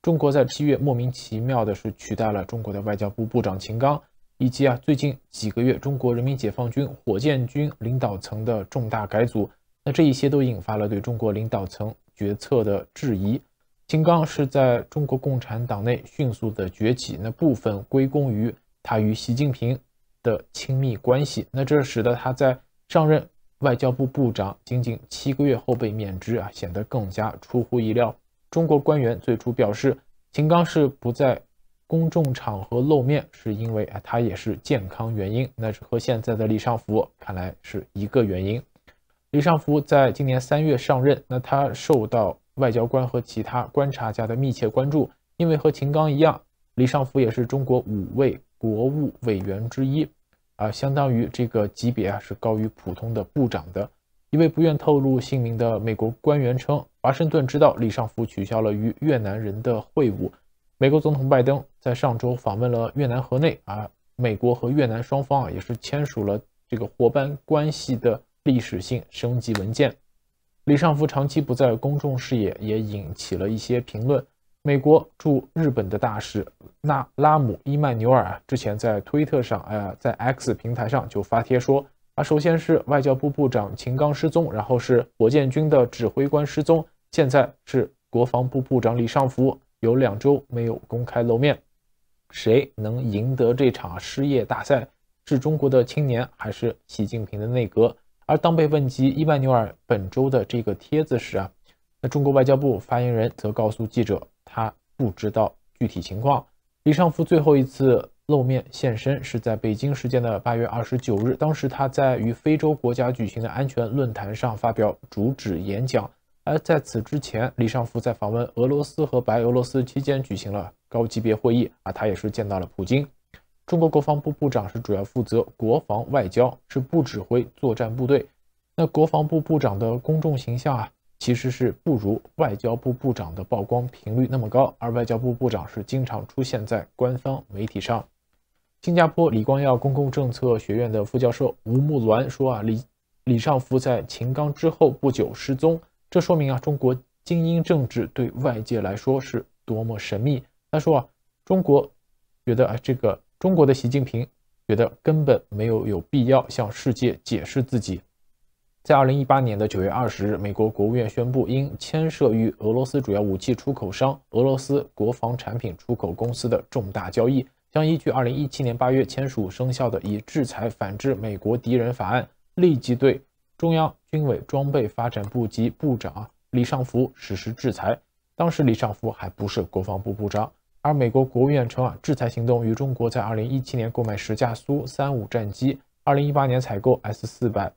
Speaker 4: 中国在7月莫名其妙的是取代了中国的外交部部长秦刚，以及最近几个月中国人民解放军火箭军领导层的重大改组，那这一些都引发了对中国领导层决策的质疑。秦刚是在中国共产党内迅速的崛起，那部分归功于他与习近平的亲密关系，那这使得他在上任外交部部长仅仅7个月后被免职显得更加出乎意料。中国官员最初表示，秦刚是不在公众场合露面，是因为他也是健康原因，那和现在的李尚福看来是一个原因。李尚福在今年3月上任，那他受到外交官和其他观察家的密切关注，因为和秦刚一样，李尚福也是中国5位国务委员之一，相当于这个级别是高于普通的部长的。一位不愿透露姓名的美国官员称，华盛顿知道李尚福取消了与越南人的会晤。美国总统拜登在上周访问了越南河内，美国和越南双方也是签署了这个伙伴关系的历史性升级文件。李尚福长期不在公众视野，也引起了一些评论。美国驻日本的大使拉姆伊曼纽尔之前在推特上在 X 平台上就发帖说，首先是外交部部长秦刚失踪，然后是火箭军的指挥官失踪，现在是国防部部长李尚福有2周没有公开露面。谁能赢得这场失业大赛？是中国的青年，还是习近平的内阁？而当被问及伊曼纽尔本周的这个帖子时那中国外交部发言人则告诉记者，他不知道具体情况。李尚福最后一次露面现身是在北京时间的8月29日，当时他在与非洲国家举行的安全论坛上发表主旨演讲。而在此之前，李尚福在访问俄罗斯和白俄罗斯期间举行了高级别会议，他也是见到了普京。中国国防部部长是主要负责国防外交，是部指挥作战部队。那国防部部长的公众形象其实是不如外交部部长的曝光频率那么高，而外交部部长是经常出现在官方媒体上。新加坡李光耀公共政策学院的副教授吴木銮说李尚福在秦刚之后不久失踪，这说明中国精英政治对外界来说是多么神秘。他说中国觉得中国的习近平觉得根本没有必要向世界解释自己。在2018年的9月20日，美国国务院宣布，因牵涉与俄罗斯主要武器出口商俄罗斯国防产品出口公司的重大交易，将依据2017年8月签署生效的以制裁反制美国敌人法案，立即对中央军委装备发展部及部长李尚福实施制裁。当时李尚福还不是国防部部长。而美国国务院称制裁行动与中国在2017年购买10架苏35战机，2018年采购 S400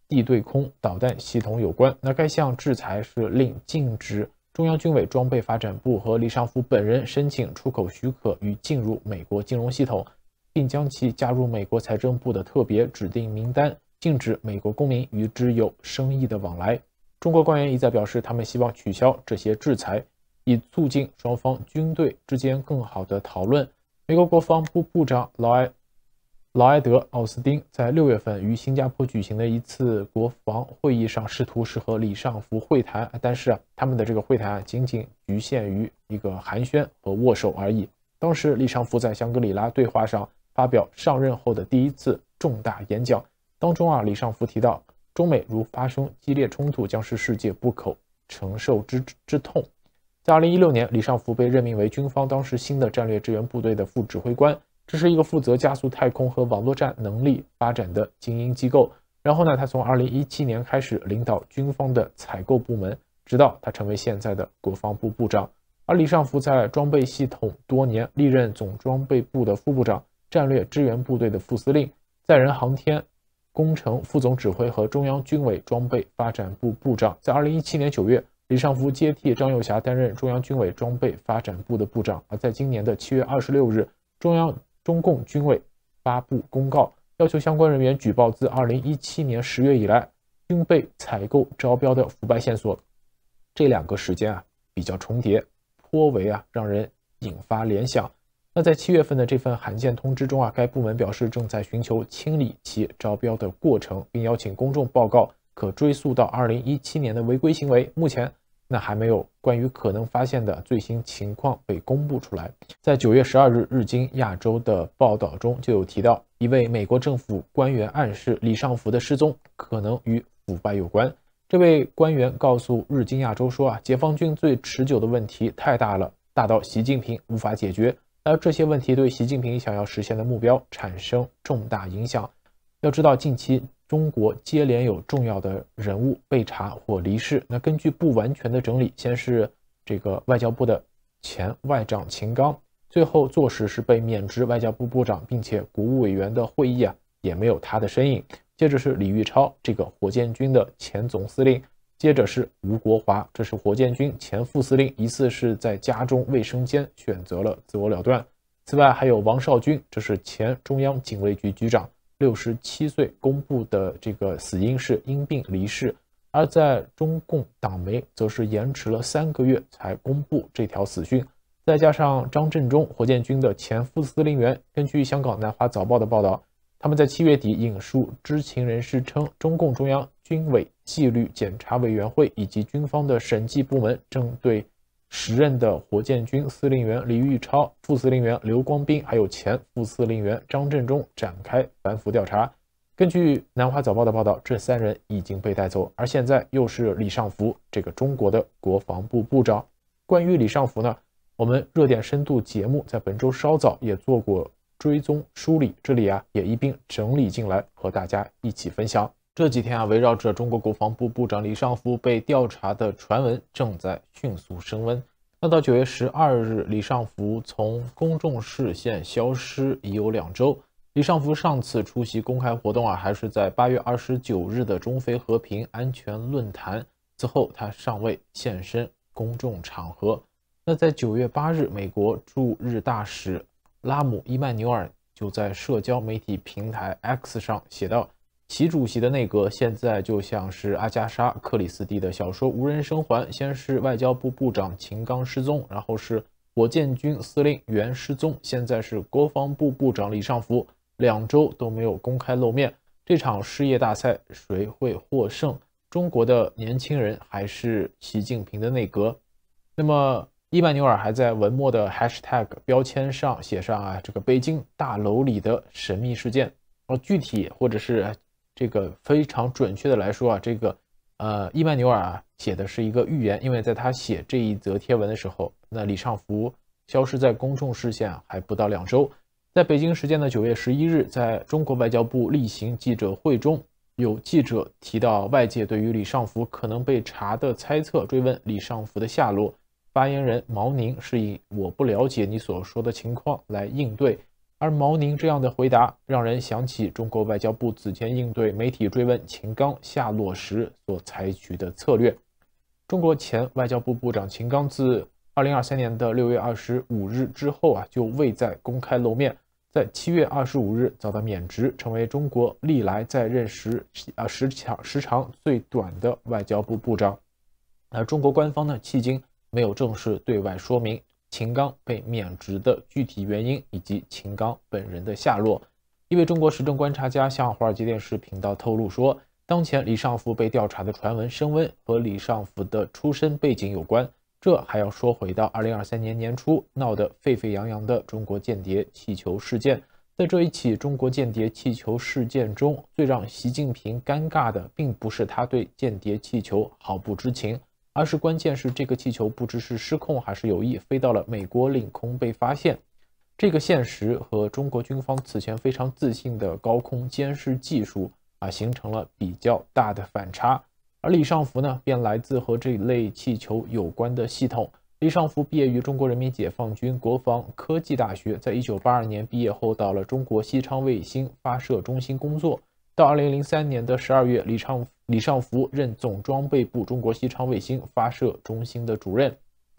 Speaker 4: 地对空导弹系统有关。那该项制裁是令禁止中央军委装备发展部和李尚福本人申请出口许可与进入美国金融系统，并将其加入美国财政部的特别指定名单，禁止美国公民与之有生意的往来。中国官员一再表示，他们希望取消这些制裁，以促进双方军队之间更好的讨论。美国国防部部长劳埃德·奥斯汀在6月份于新加坡举行的一次国防会议上，试图是和李尚福会谈，但是他们的这个会谈仅仅局限于一个寒暄和握手而已。当时李尚福在香格里拉对话上发表上任后的第一次重大演讲，当中李尚福提到，中美如发生激烈冲突，将是世界不可承受之痛。在2016年，李尚福被任命为军方当时新的战略支援部队的副指挥官，这是一个负责加速太空和网络战能力发展的精英机构。然后他从2017年开始领导军方的采购部门，直到他成为现在的国防部部长。而李尚福在装备系统多年，历任总装备部的副部长、战略支援部队的副司令、载人航天工程副总指挥和中央军委装备发展部部长。在2017年9月，李尚福接替张又侠担任中央军委装备发展部的部长。而在今年的7月26日，中共军委发布公告，要求相关人员举报自2017年10月以来军备采购招标的腐败线索。这两个时间比较重叠，颇为让人引发联想。那在7月份的这份函件通知中该部门表示正在寻求清理其招标的过程，并邀请公众报告可追溯到2017年的违规行为。目前还没有关于可能发现的最新情况被公布出来。在9月12日日经亚洲的报道中就有提到，一位美国政府官员暗示李尚福的失踪可能与腐败有关。这位官员告诉日经亚洲说解放军最持久的问题太大了，大到习近平无法解决，而这些问题对习近平想要实现的目标产生重大影响。要知道，近期中国接连有重要的人物被查或离世。那根据不完全的整理，先是这个外交部的前外长秦刚，最后坐实是被免职外交部部长，并且国务委员的会议也没有他的身影。接着是李玉超，这个火箭军的前总司令。接着是吴国华，这是火箭军前副司令，疑似是在家中卫生间选择了自我了断。此外还有王少军，这是前中央警卫局局长，67岁，公布的这个死因是因病离世。而在中共党媒则是延迟了3个月才公布这条死讯。再加上张振中，火箭军的前副司令员，根据香港南华早报的报道，他们在7月底引述知情人士称，中共中央军委纪律检查委员会以及军方的审计部门正对时任的火箭军司令员李玉超、副司令员刘光斌还有前副司令员张振中展开反腐调查。根据南华早报的报道，这3人已经被带走，而现在又是李尚福，这个中国的国防部部长。关于李尚福呢，我们热点深度节目在本周稍早也做过追踪梳理，这里也一并整理进来和大家一起分享。这几天围绕着中国国防部部长李尚福被调查的传闻正在迅速升温。那到9月12日，李尚福从公众视线消失已有2周。李尚福上次出席公开活动还是在8月29日的中非和平安全论坛，此后他尚未现身公众场合。那在9月8日，美国驻日大使拉姆·伊曼纽尔就在社交媒体平台 X 上写道，习主席的内阁现在就像是阿加莎·克里斯蒂的小说《无人生还》，先是外交部部长秦刚失踪，然后是火箭军司令员失踪，现在是国防部部长李尚福，2周都没有公开露面。这场事业大赛谁会获胜？中国的年轻人还是习近平的内阁？那么伊曼纽尔还在文末的 hashtag 标签上写上这个北京大楼里的神秘事件。具体或者是这个非常准确的来说这个伊曼纽尔写的是一个预言，因为在他写这一则贴文的时候，那李尚福消失在公众视线还不到2周。在北京时间的9月11日，在中国外交部例行记者会中，有记者提到外界对于李尚福可能被查的猜测，追问李尚福的下落。发言人毛宁是以我不了解你所说的情况来应对，而毛宁这样的回答让人想起中国外交部此前应对媒体追问秦刚下落时所采取的策略。中国前外交部部长秦刚自2023年的6月25日之后就未再公开露面，在7月25日遭到免职，成为中国历来在任时长最短的外交部部长。中国官方呢迄今没有正式对外说明秦刚被免职的具体原因以及秦刚本人的下落。一位中国时政观察家向华尔街电视频道透露说，当前李尚福被调查的传闻升温和李尚福的出身背景有关，这还要说回到2023年年初闹得沸沸扬扬的中国间谍气球事件。在这一起中国间谍气球事件中，最让习近平尴尬的并不是他对间谍气球毫不知情，而是关键是这个气球不知是失控还是有意飞到了美国领空被发现。这个现实和中国军方此前非常自信的高空监视技术形成了比较大的反差。而李尚福呢，便来自和这类气球有关的系统。李尚福毕业于中国人民解放军国防科技大学，在1982年毕业后到了中国西昌卫星发射中心工作。到2003年的12月，李尚福任总装备部中国西昌卫星发射中心的主任，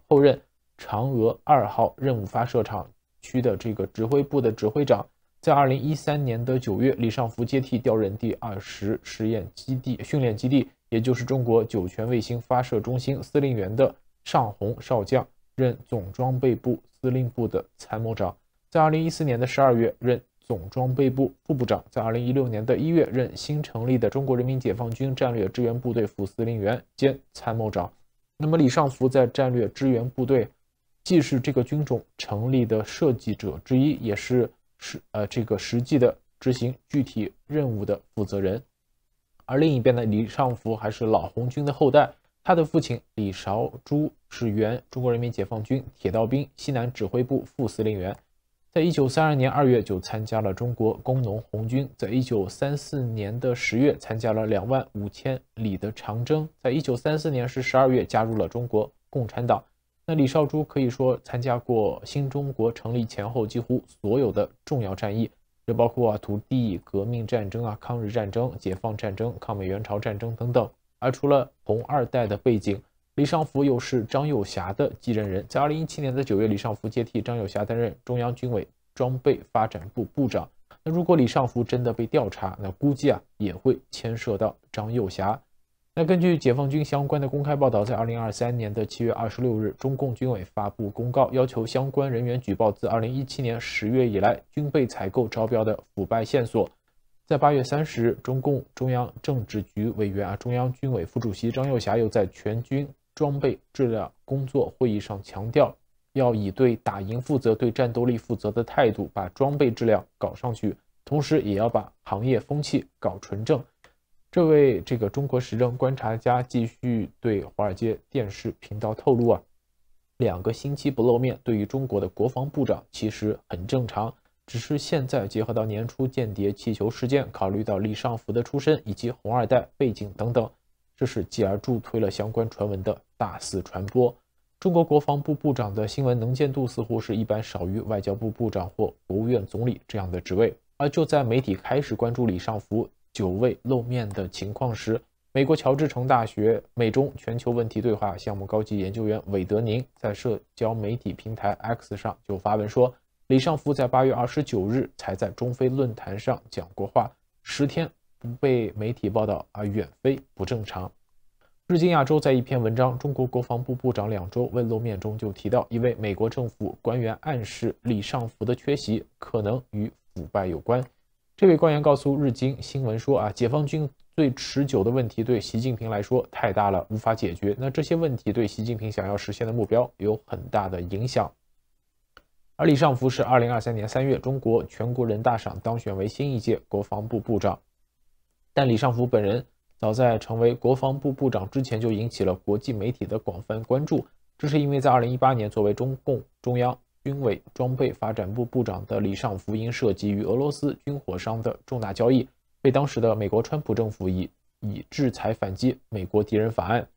Speaker 4: 后任嫦娥2号任务发射场区的这个指挥部的指挥长。在2013年的9月，李尚福接替调任第20实验基地训练基地，也就是中国酒泉卫星发射中心司令员的尚红少将，任总装备部司令部的参谋长。在2014年的12月，任总装备部副部长。在2016年的1月，任新成立的中国人民解放军战略支援部队副司令员兼参谋长。那么李尚福在战略支援部队既是这个军种成立的设计者之一，也是这个实际的执行具体任务的负责人。而另一边呢，李尚福还是老红军的后代，他的父亲李绍珠是原中国人民解放军铁道兵西南指挥部副司令员，在1932年2月就参加了中国工农红军，在1934年的10月参加了25000里的长征，在1934年12月加入了中国共产党。那李绍珠可以说参加过新中国成立前后几乎所有的重要战役，这包括土地革命战争抗日战争、解放战争、抗美援朝战争等等。而除了红二代的背景，李尚福又是张又侠的继任人。在2017年的9月，李尚福接替张又侠担任中央军委装备发展部部长。那如果李尚福真的被调查，那估计也会牵涉到张又侠。那根据解放军相关的公开报道，在2023年的7月26日，中共军委发布公告，要求相关人员举报自2017年10月以来军备采购招标的腐败线索。在8月30日，中共中央政治局委员中央军委副主席张又侠又在全军装备质量工作会议上强调，要以对打赢负责、对战斗力负责的态度把装备质量搞上去，同时也要把行业风气搞纯正。这位中国时政观察家继续对华尔街电视频道透露2个星期不露面对于中国的国防部长其实很正常，只是现在结合到年初间谍气球事件，考虑到李尚福的出身以及红二代背景等等，这是继而助推了相关传闻的大肆传播。中国国防部部长的新闻能见度似乎是一般少于外交部部长或国务院总理这样的职位。而就在媒体开始关注李尚福久未露面的情况时，美国乔治城大学美中全球问题对话项目高级研究员韦德宁在社交媒体平台 X 上就发文说，李尚福在8月29日才在中非论坛上讲过话，10天不被媒体报道远非不正常。日经亚洲在一篇文章《中国国防部部长2周未露面》中就提到，一位美国政府官员暗示李尚福的缺席可能与腐败有关。这位官员告诉日经新闻说，解放军最持久的问题对习近平来说太大了，无法解决。那这些问题对习近平想要实现的目标有很大的影响。而李尚福是2023年3月中国全国人大上当选为新一届国防部部长，但李尚福本人早在成为国防部部长之前就引起了国际媒体的广泛关注，这是因为在2018年作为中共中央军委装备发展部部长的李尚福因涉及与俄罗斯军火商的重大交易，被当时的美国川普政府以制裁反击美国敌人法案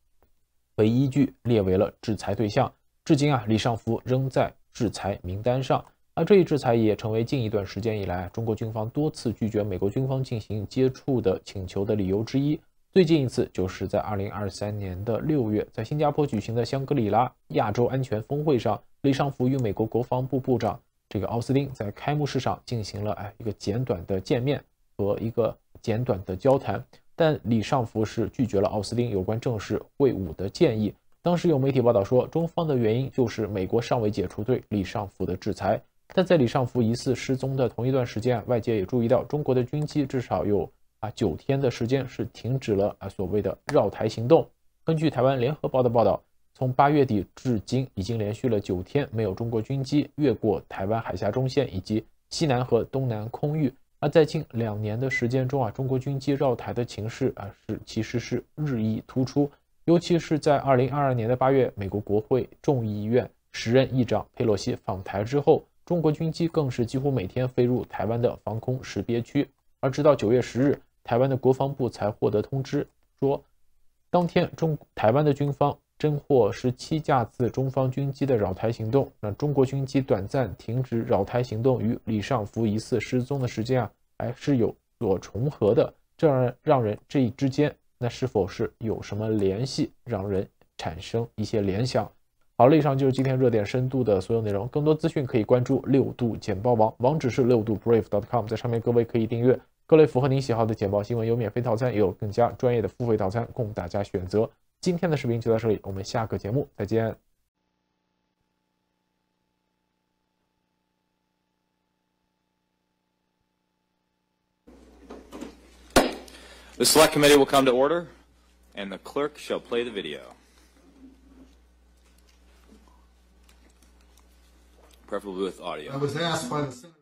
Speaker 4: 为依据列为了制裁对象。至今李尚福仍在制裁名单上，而这一制裁也成为近一段时间以来中国军方多次拒绝美国军方进行接触的请求的理由之一。最近一次就是在2023年的6月，在新加坡举行的香格里拉亚洲安全峰会上，李尚福与美国国防部部长奥斯汀在开幕式上进行了一个简短的见面和一个简短的交谈，但李尚福是拒绝了奥斯汀有关正式会晤的建议。当时有媒体报道说，中方的原因就是美国尚未解除对李尚福的制裁。但在李尚福疑似失踪的同一段时间，外界也注意到中国的军机至少有9天的时间是停止了所谓的绕台行动。根据台湾联合报的报道，从8月底至今已经连续了9天没有中国军机越过台湾海峡中线以及西南和东南空域。而在近2年的时间中中国军机绕台的情势其实是日益突出，尤其是在2022年的8月，美国国会众议院时任议长佩洛西访台之后，中国军机更是几乎每天飞入台湾的防空识别区。而直到9月10日，台湾的国防部才获得通知说，当天台湾的军方侦获17架次中方军机的扰台行动。那中国军机短暂停止扰台行动与李尚福疑似失踪的时间是有所重合的，这让人这之间那是否是有什么联系，让人产生一些联想。好了，以上就是今天热点深度的所有内容。更多资讯可以关注6度简报网，网址是6度brief.com， 在上面各位可以订阅各类符合您喜好的简报新闻，有免费套餐，也有更加专业的付费套餐供大家选择。今天的视频就到这里，我们下个节目再见。
Speaker 5: The Select Committee will come to order, and the clerk shall play the video. Preferably with audio.
Speaker 6: I was asked by the Senator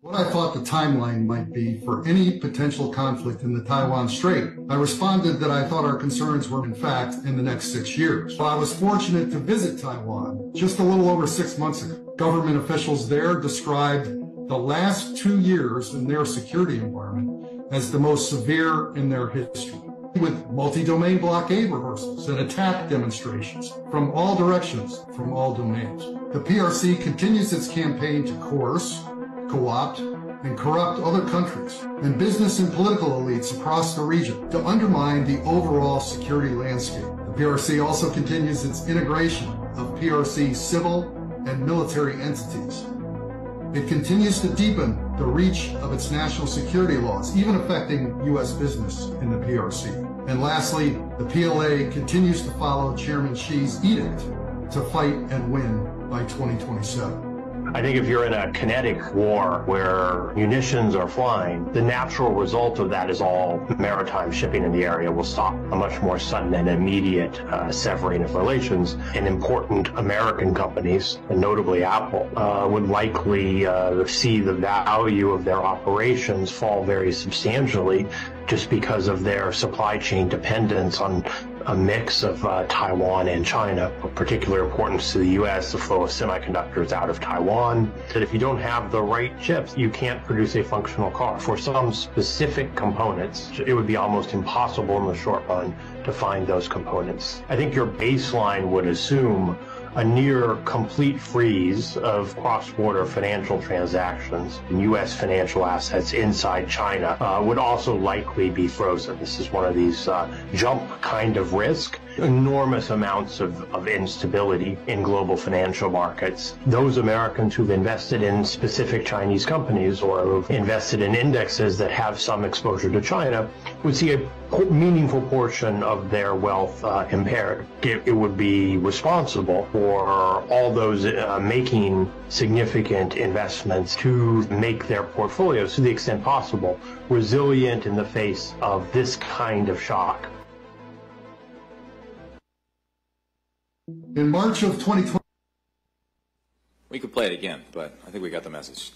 Speaker 6: what I thought the timeline might be for any potential conflict in the Taiwan Strait. I responded that I thought our concerns were, in fact, in the next 6 years. Well, I was fortunate to visit Taiwan just a little over 6 months ago. Government officials there described the last 2 years in their security environment as the most severe in their history, with multi-domain blockade rehearsals and attack demonstrations from all directions, from all domains. The PRC continues its campaign to coerce, co-opt, and corrupt other countries and business and political elites across the region to undermine the overall security landscape. The PRC also continues its integration of PRC civil and military entities. It continues to deepen the reach of its national security laws, even affecting U.S. business in the PRC. And lastly, the PLA continues to follow Chairman Xi's edict to fight and win by 2027.
Speaker 7: I think if you're in a kinetic war where munitions are flying, the natural result of that is all maritime shipping in the area will stop. A much more sudden and immediate severing of relations. And important American companies, and notably Apple, would likely see the value of their operations fall very substantially just because of their supply chain dependence on a mix of Taiwan and China, of particular importance to the U.S., the flow of semiconductors out of Taiwan, that if you don't have the right chips, you can't produce a functional car. For some specific components, it would be almost impossible in the short run to find those components. I think your baseline would assume a near complete freeze of cross-border financial transactions and U.S. financial assets inside China would also likely be frozen. This is one of these jump kind of risk. Enormous amounts of instability in global financial markets. Those Americans who've invested in specific Chinese companies or who've invested in indexes that have some exposure to China would see a meaningful portion of their wealth impaired. It would be responsible for all those making significant investments to make their portfolios, to the extent possible, resilient in the face of this kind of shock.
Speaker 6: In March of 2020,
Speaker 5: we could play it again, but I think we got the message.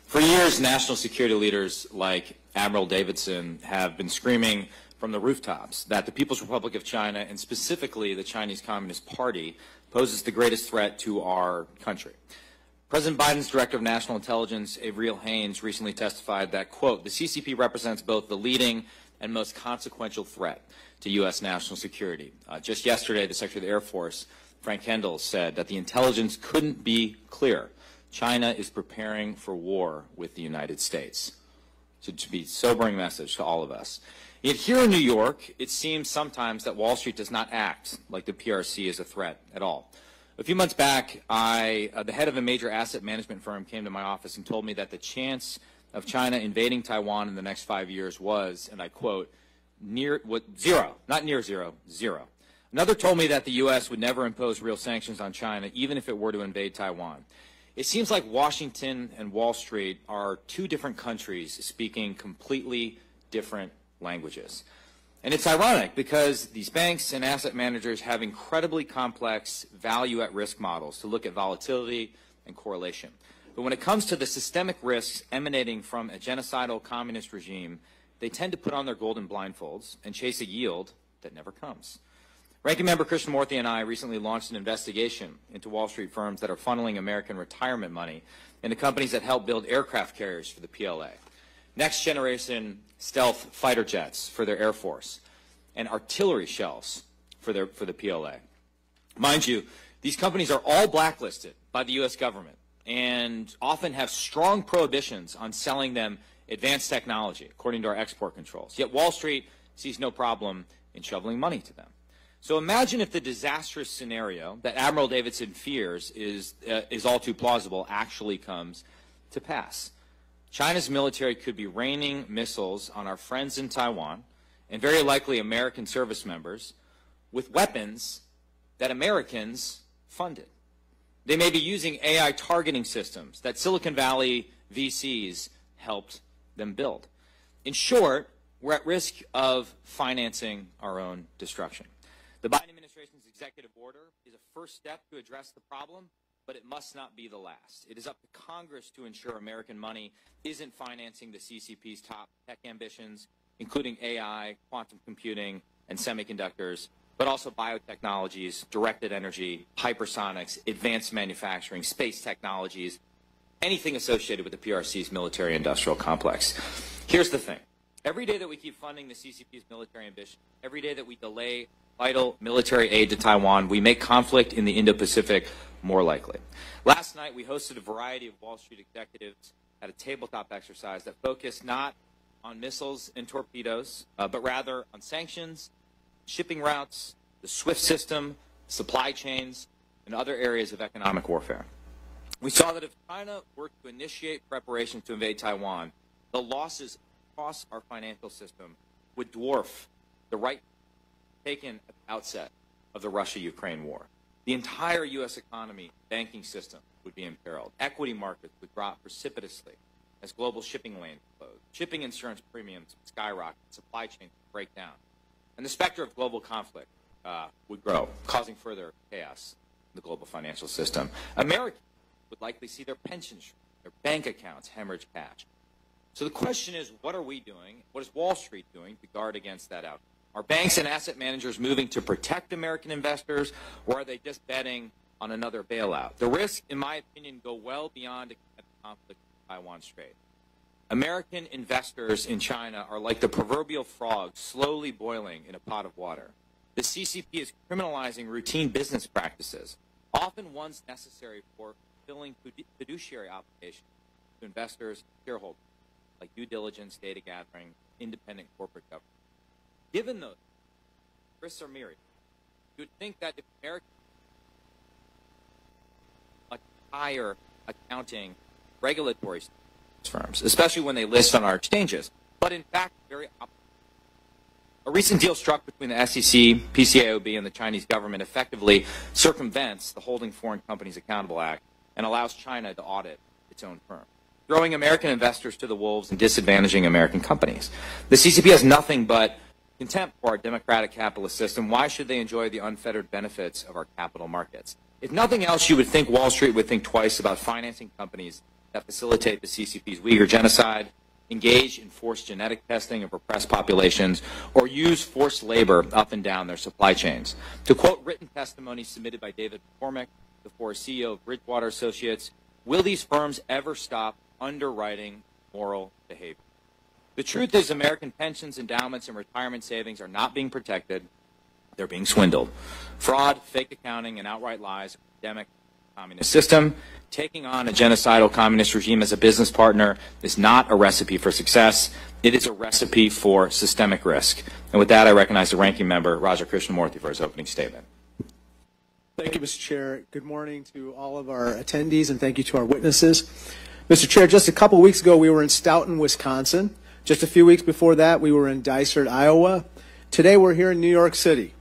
Speaker 5: For years, national security leaders like Admiral Davidson have been screaming from the rooftops that the People's Republic of China, and specifically the Chinese Communist Party, poses the greatest threat to our country. President Biden's Director of National Intelligence, Avril Haines, recently testified that, quote, the CCP represents both the leading and most consequential threat to U.S. national security. Just yesterday, the Secretary of the Air Force, Frank Kendall, said that the intelligence couldn't be clearer. China is preparing for war with the United States. So to be a sobering message to all of us. Yet here in New York, it seems sometimes that Wall Street does not act like the PRC is a threat at all. A few months back, the head of a major asset management firm came to my office and told me that the chance of China invading Taiwan in the next 5 years was, and I quote, zero, not near zero, zero. Another told me that the U.S. would never impose real sanctions on China, even if it were to invade Taiwan. It seems like Washington and Wall Street are two different countries speaking completely different languages. And it's ironic because these banks and asset managers have incredibly complex value-at-risk models to look at volatility and correlation. But when it comes to the systemic risks emanating from a genocidal communist regime, they tend to put on their golden blindfolds and chase a yield that never comes. Ranking Member Krishnamurthy and I recently launched an investigation into Wall Street firms that are funneling American retirement money into companies that help build aircraft carriers for the PLA, next-generation stealth fighter jets for their Air Force, and artillery shells for the PLA. Mind you, these companies are all blacklisted by the U.S. government and often have strong prohibitions on selling them advanced technology, according to our export controls. Yet Wall Street sees no problem in shoveling money to them. So imagine if the disastrous scenario that Admiral Davidson fears is all too plausible actually comes to pass. China's military could be raining missiles on our friends in Taiwan and very likely American service members with weapons that Americans funded. They may be using AI targeting systems that Silicon Valley VCs helped them build. In short, we're at risk of financing our own destruction. The Biden administration's executive order is a first step to address the problem, but it must not be the last. It is up to Congress to ensure American money isn't financing the CCP's top tech ambitions, including AI, quantum computing, and semiconductors, but also biotechnologies, directed energy, hypersonics, advanced manufacturing, space technologies, anything associated with the PRC's military-industrial complex. Here's the thing. Every day that we keep funding the CCP's military ambition, every day that we delay vital military aid to Taiwan, we make conflict in the Indo-Pacific more likely. Last night, we hosted a variety of Wall Street executives at a tabletop exercise that focused not on missiles and torpedoes, but rather on sanctions, shipping routes, the SWIFT system, supply chains, and other areas of economic warfare. We saw that if China were to initiate preparations to invade Taiwan, the losses across our financial system would dwarf the right taken at the outset of the Russia-Ukraine war. The entire U.S. economy, banking system would be imperiled. Equity markets would drop precipitously as global shipping lanes closed. Shipping insurance premiums would skyrocket, supply chains would break down. And the specter of global conflict would grow, causing further chaos in the global financial system. Americans would likely see their pensions shrink, their bank accounts hemorrhage cash. So the question is, what are we doing? What is Wall Street doing to guard against that outcome? Are banks and asset managers moving to protect American investors, or are they just betting on another bailout? The risks, in my opinion, go well beyond a conflict in Taiwan Strait. American investors in China are like the proverbial frog slowly boiling in a pot of water. The CCP is criminalizing routine business practices, often ones necessary for fulfilling fiduciary obligations to investors and shareholders, like due diligence, data gathering, independent corporate governance. Given those risks are myriad, you would think that if American much higher accounting regulatory firms, especially when they list on our exchanges, but in fact, very opposite. A recent deal struck between the SEC, PCAOB, and the Chinese government effectively circumvents the Holding Foreign Companies Accountable Act and allows China to audit its own firm, throwing American investors to the wolves and disadvantaging American companies. The CCP has nothing but contempt for our democratic capitalist system. Why should they enjoy the unfettered benefits of our capital markets? If nothing else, you would think Wall Street would think twice about financing companies that facilitate the CCP's Uyghur genocide, engage in forced genetic testing of repressed populations, or use forced labor up and down their supply chains. To quote written testimony submitted by David McCormick, the former CEO of Bridgewater Associates, will these firms ever stop underwriting moral behavior? The truth is American pensions, endowments, and retirement savings are not being protected. They're being swindled. Fraud, fake accounting, and outright lies are endemic communist system. Taking on a genocidal communist regime as a business partner is not a recipe for success. It is a recipe for systemic risk. And with that, I recognize the ranking member, Raja Krishnamurthy, for his opening statement.
Speaker 8: Thank you, Mr. Chair. Good morning to all of our attendees, and thank you to our witnesses. Mr. Chair, just a couple weeks ago, we were in Stoughton, Wisconsin. Just a few weeks before that, we were in Dysart, Iowa. Today, we're here in New York City.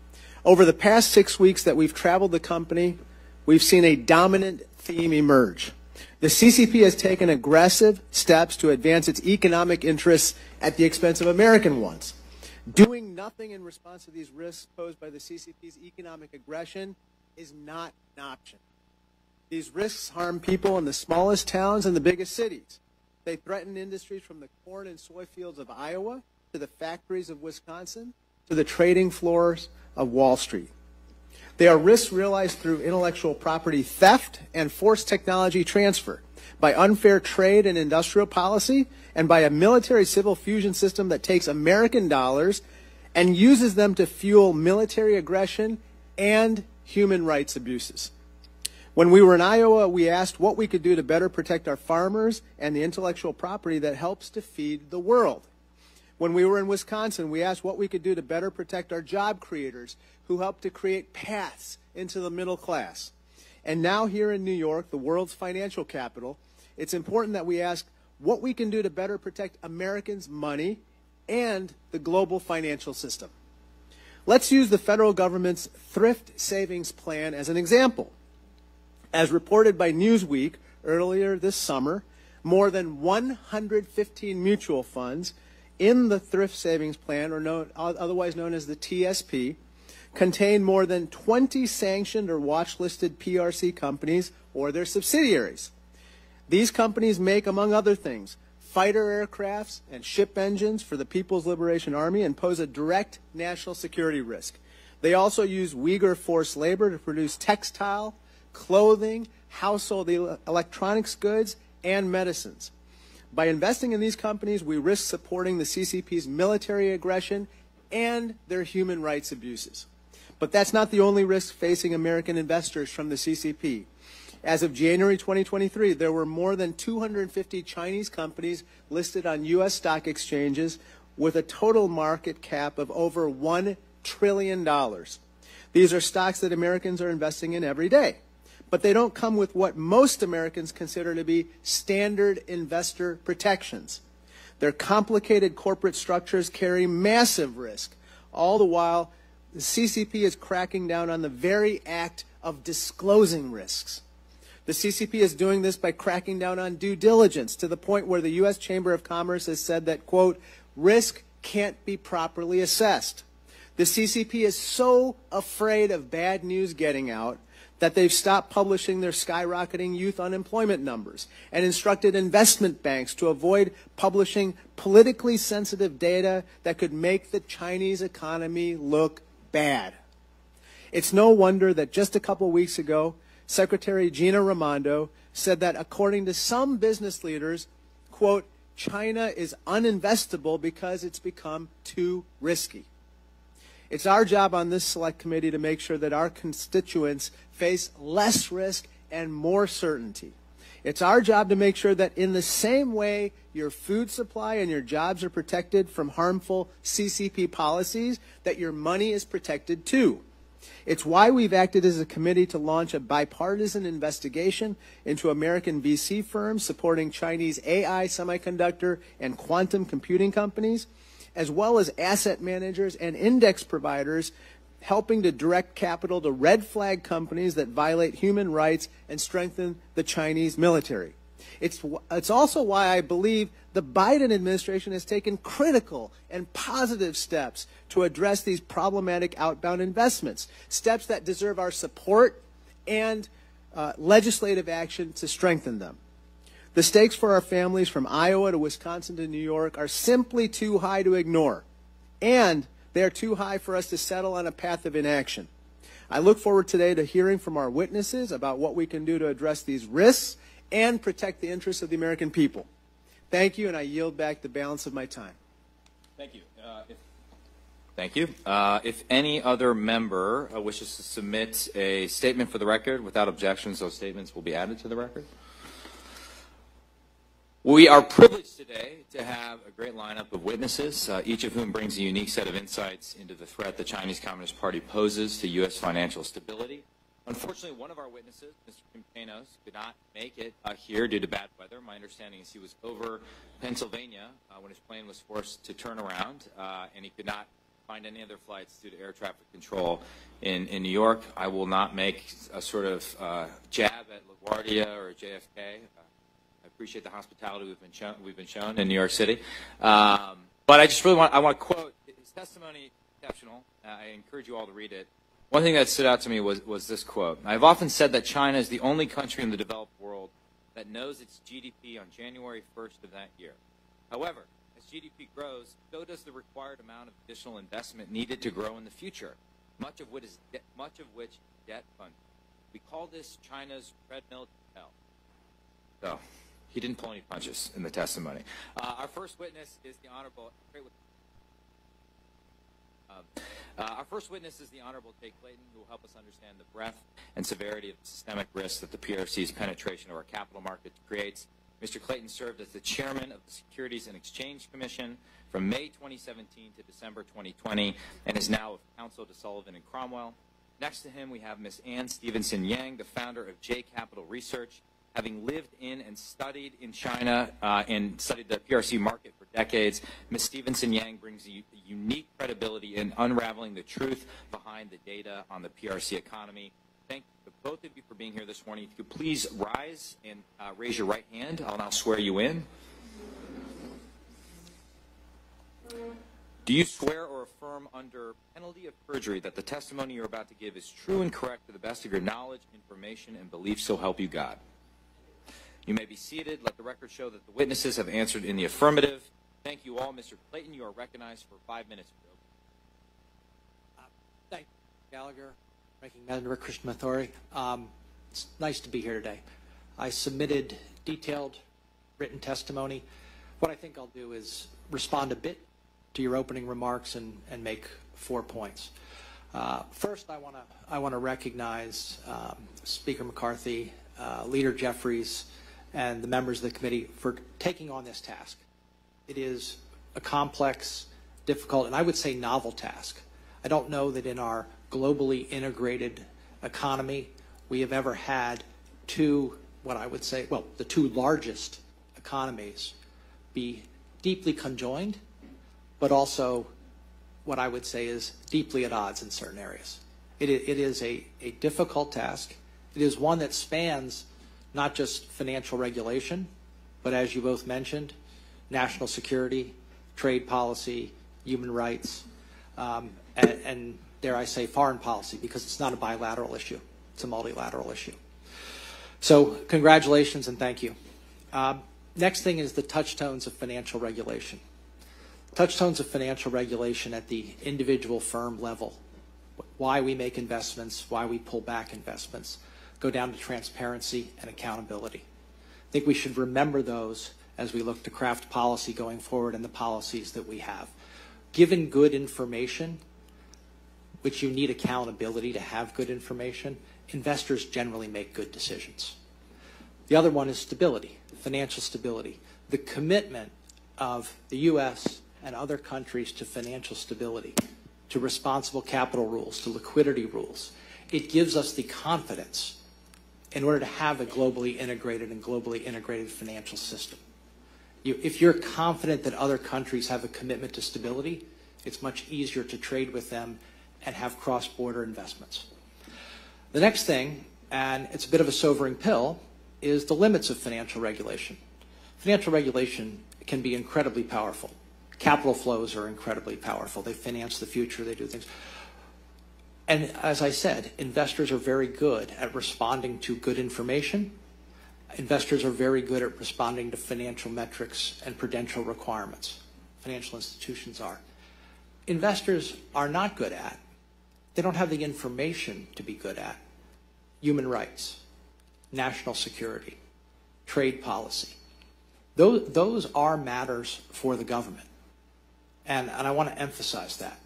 Speaker 8: Over the past 6 weeks that we've traveled the company, we've seen a dominant theme emerge. The CCP has taken aggressive steps to advance its economic interests at the expense of American ones. Doing nothing in response to these risks posed by the CCP's economic aggression is not an option. These risks harm people in the smallest towns and the biggest cities. They threaten industries from the corn and soy fields of Iowa to the factories of Wisconsin to the trading floors of Wall Street. They are risks realized through intellectual property theft and forced technology transfer, by unfair trade and industrial policy, and by a military-civil fusion system that takes American dollars and uses them to fuel military aggression and human rights abuses. When we were in Iowa, we asked what we could do to better protect our farmers and the intellectual property that helps to feed the world. When we were in Wisconsin, we asked what we could do to better protect our job creators who help to create paths into the middle class. And now here in New York, the world's financial capital, it's important that we ask what we can do to better protect Americans' money and the global financial system. Let's use the federal government's thrift savings plan as an example. As reported by Newsweek earlier this summer, more than 115 mutual funds in the thrift savings plan, or otherwise known as the TSP, contain more than 20 sanctioned or watch-listed PRC companies or their subsidiaries. These companies make, among other things, fighter aircrafts and ship engines for the People's Liberation Army and pose a direct national security risk. They also use Uyghur forced labor to produce textile, clothing, household electronics goods, and medicines. By investing in these companies, we risk supporting the CCP's military aggression and their human rights abuses. But that's not the only risk facing American investors from the CCP. As of January 2023, there were more than 250 Chinese companies listed on U.S. stock exchanges with a total market cap of over $1 trillion. These are stocks that Americans are investing in every day. But they don't come with what most Americans consider to be standard investor protections. Their complicated corporate structures carry massive risk. All the while, the CCP is cracking down on the very act of disclosing risks. The CCP is doing this by cracking down on due diligence to the point where the U.S. Chamber of Commerce has said that, quote, risk can't be properly assessed. The CCP is so afraid of bad news getting out that they've stopped publishing their skyrocketing youth unemployment numbers and instructed investment banks to avoid publishing politically sensitive data that could make the Chinese economy look bad. It's no wonder that just a couple weeks ago, Secretary Gina Raimondo said that according to some business leaders, quote, China is uninvestable because it's become too risky. It's our job on this select committee to make sure that our constituents face less risk and more certainty. It's our job to make sure that in the same way your food supply and your jobs are protected from harmful CCP policies, that your money is protected too. It's why we've acted as a committee to launch a bipartisan investigation into American VC firms supporting Chinese AI, semiconductor, and quantum computing companies, as well as asset managers and index providers helping to direct capital to red flag companies that violate human rights and strengthen the Chinese military. It's also why I believe the Biden administration has taken critical and positive steps to address these problematic outbound investments, steps that deserve our support and legislative action to strengthen them. The stakes for our families from Iowa to Wisconsin to New York are simply too high to ignore, and they are too high for us to settle on a path of inaction. I look forward today to hearing from our witnesses about what we can do to address these risks and protect the interests of the American people. Thank you, and I yield back the balance of my time.
Speaker 5: Thank you. Thank you. If any other member wishes to submit a statement for the record, without objections, those statements will be added to the record. We are privileged today to have a great lineup of witnesses, each of whom brings a unique set of insights into the threat the Chinese Communist Party poses to U.S. financial stability. Unfortunately, one of our witnesses, Mr. Kim could not make it here due to bad weather. My understanding is he was over Pennsylvania when his plane was forced to turn around, and he could not find any other flights due to air traffic control in New York. I will not make a sort of jab at LaGuardia or JFK. I appreciate the hospitality we've been shown in New York City. But I just really want to quote his testimony, exceptional. I encourage you all to read it. One thing that stood out to me was this quote. I've often said that China is the only country in the developed world that knows its GDP on January 1st of that year. However, as GDP grows, so does the required amount of additional investment needed to grow in the future, much of which is debt funded. We call this China's treadmill to hell. So he didn't pull any punches in the testimony. Our first witness is the Honorable Jay Clayton, who will help us understand the breadth and severity of the systemic risks that the PRC's penetration of our capital market creates. Mr. Clayton served as the chairman of the Securities and Exchange Commission from May 2017 to December 2020 and is now of counsel to Sullivan and Cromwell. Next to him, we have Ms. Ann Stevenson Yang, the founder of J Capital Research. Having lived in and studied in China and studied the PRC market for decades, Ms. Stevenson Yang brings a unique credibility in unraveling the truth behind the data on the PRC economy. Thank both of you for being here this morning. If you could please rise and raise your right hand, I'll now swear you in. Do you swear or affirm under penalty of perjury that the testimony you're about to give is true and correct to the best of your knowledge, information, and belief, so help you God? You may be seated. Let the record show that the witnesses have answered in the affirmative. Thank you all. Mr. Clayton, you are recognized for 5 minutes.
Speaker 9: Thank you, Gallagher, Ranking Member Krishnamurthy. It's nice to be here today. I submitted detailed written testimony. What I think I'll do is respond a bit to your opening remarks and make 4 points. First, I want to recognize Speaker McCarthy, Leader Jeffries, and the members of the committee for taking on this task. It is a complex, difficult, and I would say novel task. I don't know that in our globally integrated economy we have ever had two, what I would say, well, the two largest economies be deeply conjoined, but also what I would say is deeply at odds in certain areas. It is a difficult task. It is one that spans not just financial regulation, but as you both mentioned, national security, trade policy, human rights, and dare I say foreign policy, because it's not a bilateral issue. It's a multilateral issue. So congratulations and thank you. Next thing is the touchstones of financial regulation. Touchstones of financial regulation at the individual firm level. Why we make investments, why we pull back investments, go down to transparency and accountability. I think we should remember those as we look to craft policy going forward and the policies that we have. Given good information, which you need accountability to have good information, investors generally make good decisions. The other one is stability, financial stability. The commitment of the U.S. and other countries to financial stability, to responsible capital rules, to liquidity rules. It gives us the confidence in order to have a globally integrated financial system. If you're confident that other countries have a commitment to stability, it's much easier to trade with them and have cross-border investments. The next thing, and it's a bit of a sobering pill, is the limits of financial regulation. Financial regulation can be incredibly powerful. Capital flows are incredibly powerful. They finance the future, they do things. And as I said, investors are very good at responding to good information. Investors are very good at responding to financial metrics and prudential requirements. Financial institutions are. Investors are not good at, they don't have the information to be good at, human rights, national security, trade policy. Those are matters for the government. And I want to emphasize that.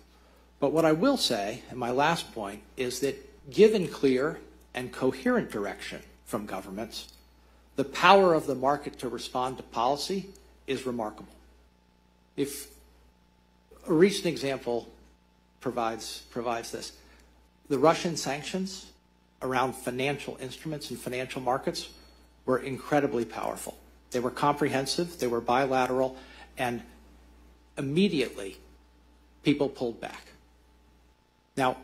Speaker 9: But what I will say, and my last point, is that given clear and coherent direction from governments, the power of the market to respond to policy is remarkable. If a recent example provides this, the Russian sanctions around financial instruments and financial markets were incredibly powerful. They were comprehensive, they were bilateral, and immediately people pulled back. Now,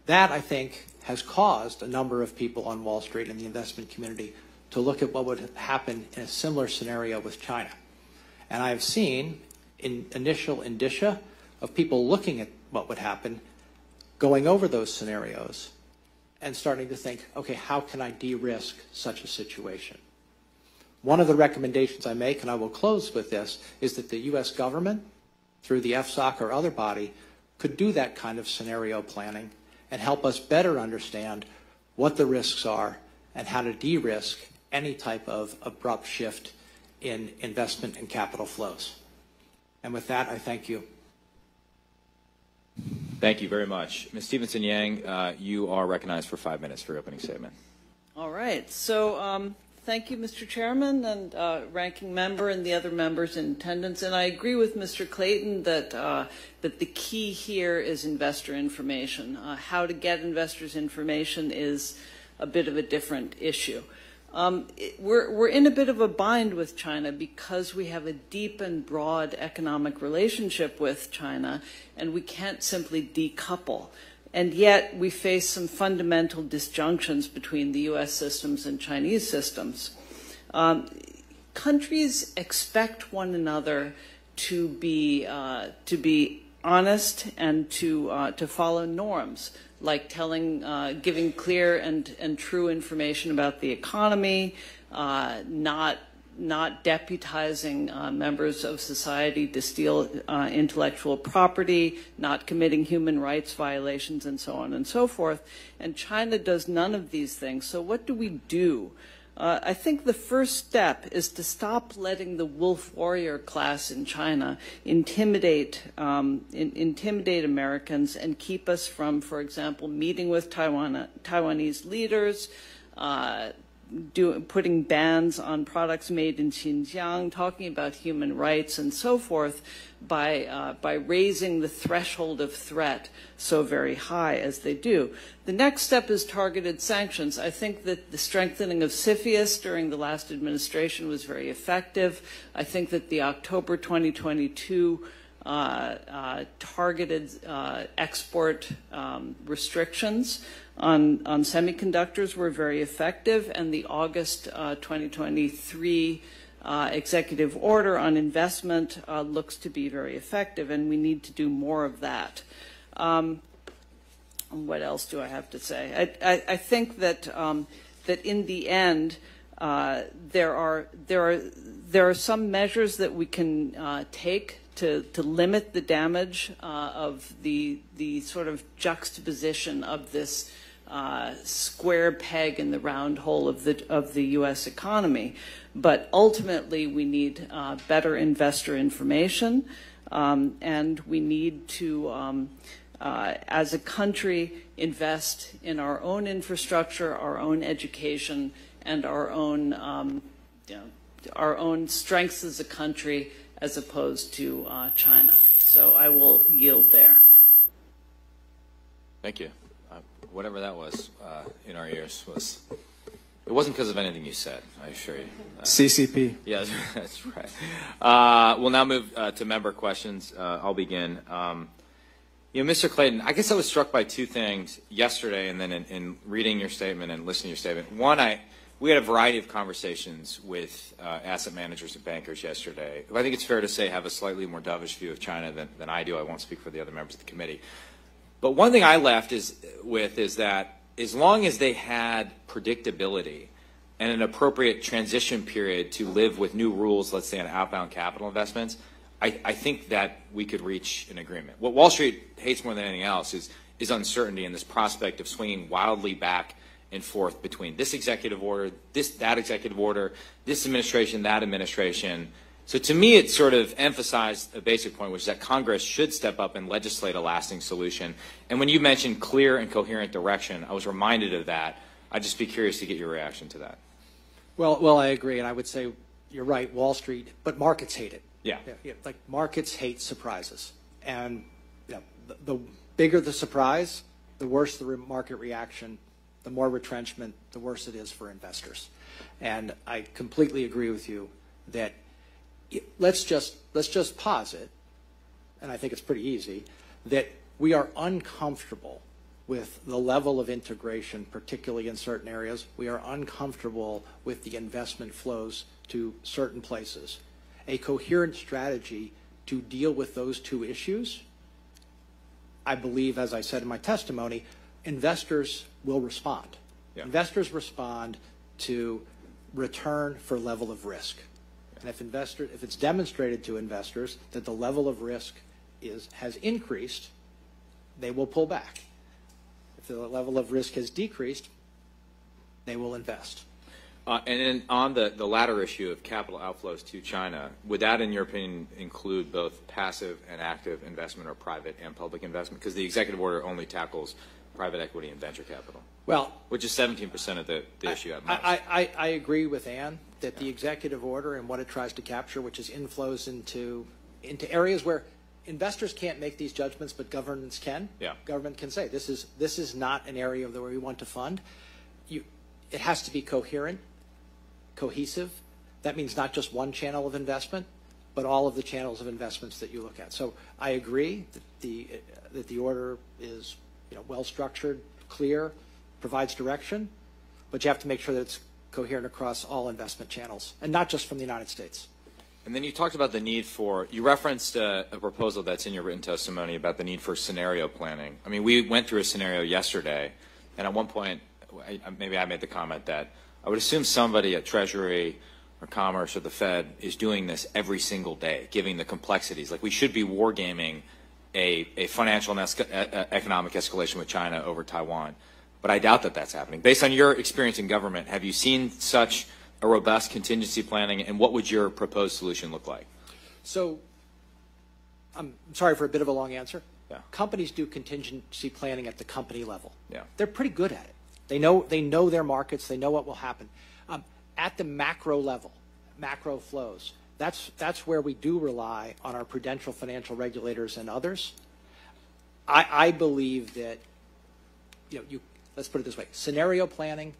Speaker 9: that, I think, has caused a number of people on Wall Street and the investment community to look at what would happen in a similar scenario with China. And I have seen initial indicia of people looking at what would happen, going over those scenarios, and starting to think, okay, how can I de-risk such a situation? One of the recommendations I make, and I will close with this, is that the U.S. government, through the FSOC or other body, could do that kind of scenario planning and help us better understand what the risks are and how to de-risk any type of abrupt shift in investment and capital flows. And with that, I thank you.
Speaker 5: Thank you very much. Ms. Stevenson-Yang, you are recognized for 5 minutes for your opening statement.
Speaker 10: All right. So thank you, Mr. Chairman and Ranking Member and the other members in attendance. And I agree with Mr. Clayton that that the key here is investor information. How to get investors' information is a bit of a different issue. We're in a bit of a bind with China because we have a deep and broad economic relationship with China, and we can't simply decouple. And yet we face some fundamental disjunctions between the U.S. systems and Chinese systems. Countries expect one another to be honest and to follow norms, like giving clear and true information about the economy, not deputizing members of society to steal intellectual property, not committing human rights violations, and so on and so forth. And China does none of these things. So what do we do? I think the first step is to stop letting the wolf warrior class in China intimidate Americans and keep us from, for example, meeting with Taiwanese leaders, putting bans on products made in Xinjiang, talking about human rights and so forth, by raising the threshold of threat so very high as they do. The next step is targeted sanctions. I think that the strengthening of CFIUS during the last administration was very effective. I think that the October 2022 targeted export restrictions on semiconductors were very effective, and the August 2023 executive order on investment looks to be very effective, and we need to do more of that. what else do I have to say? I think that that in the end, there are some measures that we can take to limit the damage of the sort of juxtaposition of this square peg in the round hole of the U.S. economy. But ultimately, we need better investor information, and we need to, as a country, invest in our own infrastructure, our own education, and our own strengths as a country, as opposed to China. So I will yield there.
Speaker 5: Thank you. Whatever that was in our ears was, it wasn't because of anything you said, I assure you.
Speaker 8: CCP.
Speaker 5: Yeah, that's right. We'll now move to member questions. I'll begin. Mr. Clayton, I guess I was struck by two things yesterday and then in reading your statement and listening to your statement. One, we had a variety of conversations with asset managers and bankers yesterday, who I think it's fair to say have a slightly more dovish view of China than I do. I won't speak for the other members of the committee. But one thing I left is that as long as they had predictability and an appropriate transition period to live with new rules, let's say on outbound capital investments, I think that we could reach an agreement. What Wall Street hates more than anything else is uncertainty and this prospect of swinging wildly back and forth between this executive order, that executive order, this administration, that administration. So to me, it sort of emphasized a basic point, which is that Congress should step up and legislate a lasting solution. And when you mentioned clear and coherent direction, I was reminded of that. I'd just be curious to get your reaction to that.
Speaker 9: Well, I agree, and I would say you're right, Wall Street, but markets hate it.
Speaker 5: Yeah.
Speaker 9: Like markets hate surprises, and the bigger the surprise, the worse the market reaction, the more retrenchment, the worse it is for investors. And I completely agree with you that let's just posit, and I think it's pretty easy, that we are uncomfortable with the level of integration, particularly in certain areas. We are uncomfortable with the investment flows to certain places. A coherent strategy to deal with those two issues, I believe, as I said in my testimony, investors will respond. Yeah. Investors respond to return for level of risk. And if it's demonstrated to investors that the level of risk has increased, they will pull back. If the level of risk has decreased, they will invest.
Speaker 5: And then on the latter issue of capital outflows to China, would that, in your opinion, include both passive and active investment or private and public investment? Because the executive order only tackles private equity and venture capital. Well, which is 17% of the issue at most.
Speaker 9: I agree with Ann that the executive order and what it tries to capture, which is inflows into areas where investors can't make these judgments, but governments can. Yeah. Government can say this is not an area where we want to fund. It has to be coherent, cohesive. That means not just one channel of investment, but all of the channels of investments that you look at. So I agree that the order is well structured, clear, provides direction, but you have to make sure that it's coherent across all investment channels, and not just from the United States.
Speaker 5: And then you talked about the need for, you referenced a proposal that's in your written testimony about the need for scenario planning. I mean, we went through a scenario yesterday, and at one point, maybe I made the comment that I would assume somebody at Treasury or Commerce or the Fed is doing this every single day, giving the complexities. Like we should be wargaming a financial and economic escalation with China over Taiwan. But I doubt that that's happening. Based on your experience in government, have you seen such a robust contingency planning, and what would your proposed solution look like? So
Speaker 9: I'm sorry for a bit of a long answer. Yeah. Companies do contingency planning at the company level. Yeah. They're pretty good at it. They know their markets. They know what will happen. At the macro level, macro flows, that's where we do rely on our prudential financial regulators and others. I believe that let's put it this way: scenario planning,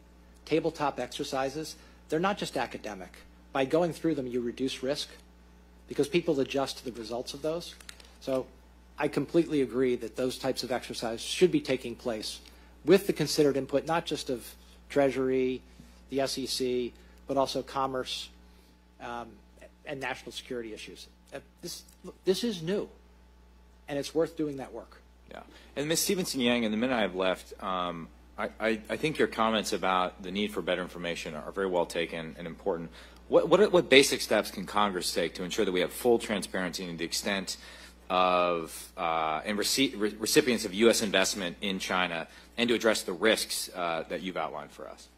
Speaker 9: tabletop exercises, they're not just academic. By going through them, you reduce risk because people adjust to the results of those. So I completely agree that those types of exercises should be taking place with the considered input, not just of Treasury, the SEC, but also Commerce and national security issues. This is new, and it's worth doing that work.
Speaker 5: Yeah. And Ms. Stevenson-Yang, in the minute I have left, I think your comments about the need for better information are very well taken and important. What basic steps can Congress take to ensure that we have full transparency in the extent of and recipients of U.S. investment in China, and to address the risks that you've outlined for us?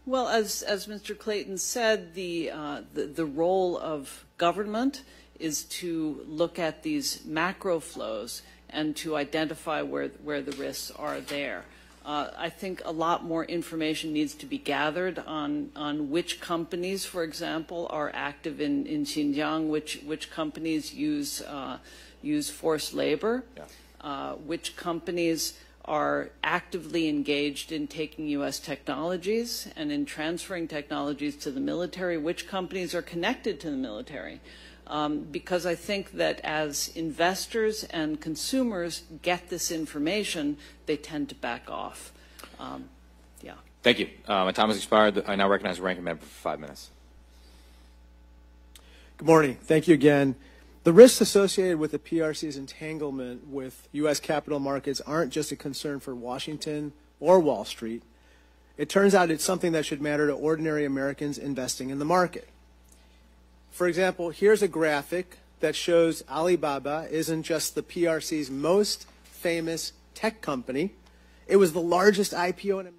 Speaker 10: Well, as Mr. Clayton said, the role of government is to look at these macro flows and to identify where the risks are there. I think a lot more information needs to be gathered on which companies, for example, are active in Xinjiang, which companies use forced labor, which companies are actively engaged in taking U.S. technologies and in transferring technologies to the military, which companies are connected to the military. Because I think that as investors and consumers get this information, they tend to back off. Yeah.
Speaker 5: Thank you. My time has expired. I now recognize the ranking member for 5 minutes.
Speaker 8: Good morning. Thank you again. The risks associated with the PRC's entanglement with U.S. capital markets aren't just a concern for Washington or Wall Street. It turns out it's something that should matter to ordinary Americans investing in the market. For example, here's a graphic that shows Alibaba isn't just the PRC's most famous tech company. It was the largest IPO in America.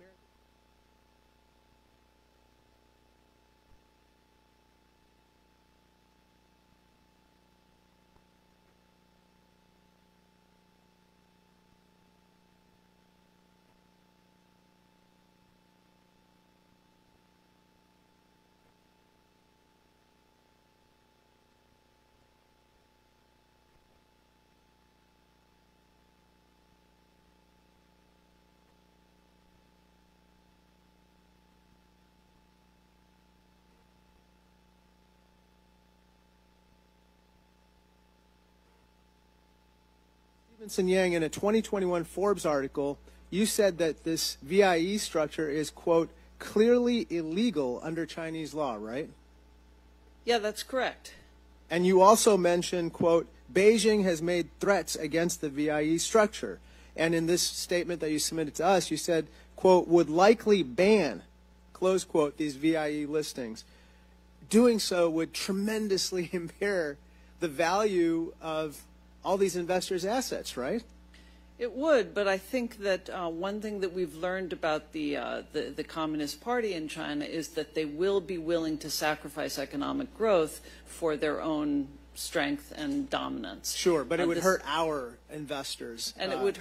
Speaker 8: Stevenson-Yang, in a 2021 Forbes article, you said that this VIE structure is, quote, clearly illegal under Chinese law, right?
Speaker 10: Yeah, that's correct.
Speaker 8: And you also mentioned, quote, Beijing has made threats against the VIE structure. And in this statement that you submitted to us, you said, quote, would likely ban, close quote, these VIE listings. Doing so would tremendously impair the value of all these investors' assets, right?
Speaker 10: It would, but I think that one thing that we've learned about the Communist Party in China is that they will be willing to sacrifice economic growth for their own strength and dominance.
Speaker 8: Sure, but it would hurt our investors.
Speaker 10: And it would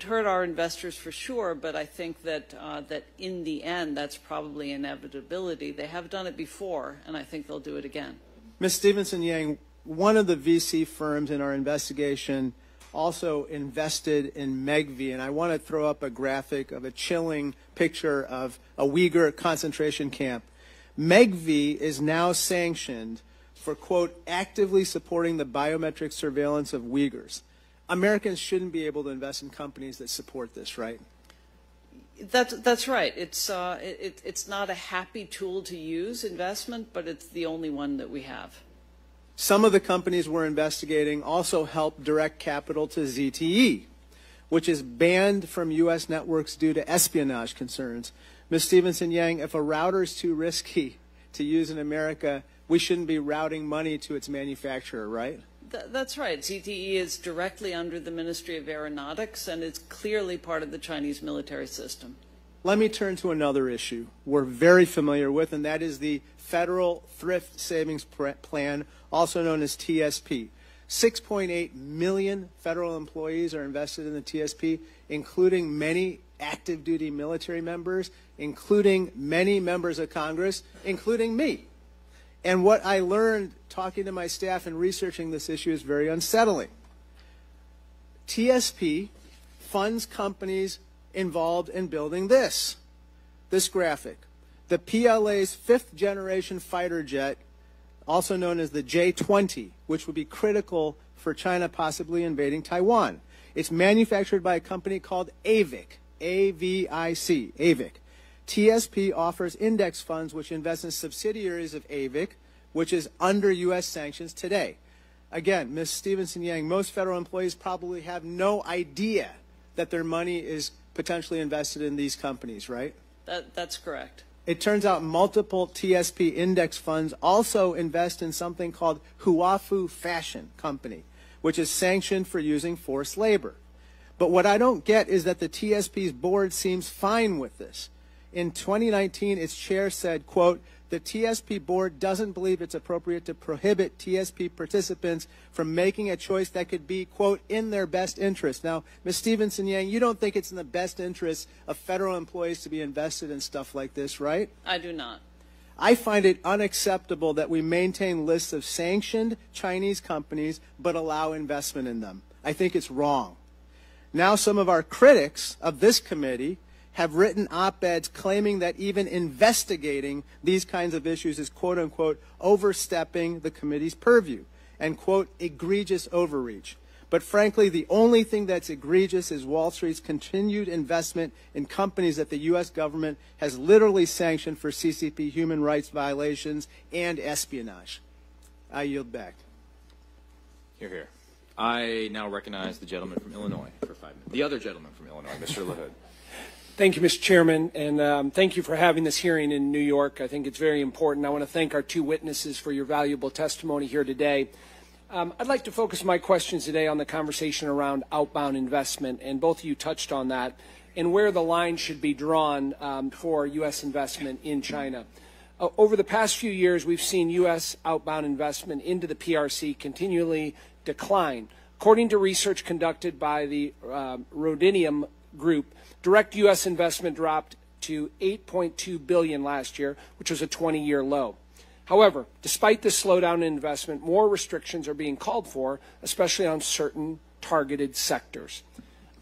Speaker 10: hurt our investors for sure, but I think that that in the end, that's probably an inevitability. They have done it before, and I think they'll do it again.
Speaker 8: Ms. Stevenson-Yang, one of the VC firms in our investigation also invested in MEGV, and I want to throw up a graphic of a chilling picture of a Uyghur concentration camp. MEGV is now sanctioned for, quote, actively supporting the biometric surveillance of Uyghurs. Americans shouldn't be able to invest in companies that support this, right?
Speaker 10: That's right. It's not a happy tool to use, investment, but it's the only one that we have.
Speaker 8: Some of the companies we're investigating also help direct capital to ZTE, which is banned from U.S. networks due to espionage concerns. Ms. Stevenson-Yang, if a router is too risky to use in America, we shouldn't be routing money to its manufacturer, right?
Speaker 10: That's right. ZTE is directly under the Ministry of Aeronautics, and it's clearly part of the Chinese military system.
Speaker 8: Let me turn to another issue we're very familiar with, and that is the Federal Thrift Savings Plan, also known as TSP. 6.8 million federal employees are invested in the TSP, including many active duty military members, including many members of Congress, including me. And what I learned talking to my staff and researching this issue is very unsettling. TSP funds companies involved in building this graphic. The PLA's fifth-generation fighter jet, also known as the J-20, which would be critical for China possibly invading Taiwan. It's manufactured by a company called AVIC, A-V-I-C, AVIC. TSP offers index funds which invest in subsidiaries of AVIC, which is under U.S. sanctions today. Again, Ms. Stevenson-Yang, most federal employees probably have no idea that their money is potentially invested in these companies, right?
Speaker 10: That's correct.
Speaker 8: It turns out multiple TSP index funds also invest in something called Huafu Fashion Company, which is sanctioned for using forced labor. But what I don't get is that the TSP's board seems fine with this. In 2019, its chair said, quote, the TSP board doesn't believe it's appropriate to prohibit TSP participants from making a choice that could be, quote, in their best interest. Now, Ms. Stevenson-Yang, you don't think it's in the best interest of federal employees to be invested in stuff like this, right?
Speaker 10: I do not.
Speaker 8: I find it unacceptable that we maintain lists of sanctioned Chinese companies but allow investment in them. I think it's wrong. Now some of our critics of this committee have written op-eds claiming that even investigating these kinds of issues is, quote-unquote, overstepping the committee's purview and, quote, egregious overreach. But frankly, the only thing that's egregious is Wall Street's continued investment in companies that the U.S. government has literally sanctioned for CCP human rights violations and espionage. I yield back.
Speaker 5: Hear, hear. I now recognize the gentleman from Illinois for 5 minutes. The other gentleman from Illinois, Mr. LaHood.
Speaker 11: Thank you, Mr. Chairman, and thank you for having this hearing in New York. I think it's very important. I want to thank our two witnesses for your valuable testimony here today. I'd like to focus my questions today on the conversation around outbound investment, and both of you touched on that, and where the line should be drawn for U.S. investment in China. Over the past few years, we've seen U.S. outbound investment into the PRC continually decline. According to research conducted by the Rodinium Group, direct U.S. investment dropped to $8.2 billion last year, which was a 20-year low. However, despite this slowdown in investment, more restrictions are being called for, especially on certain targeted sectors.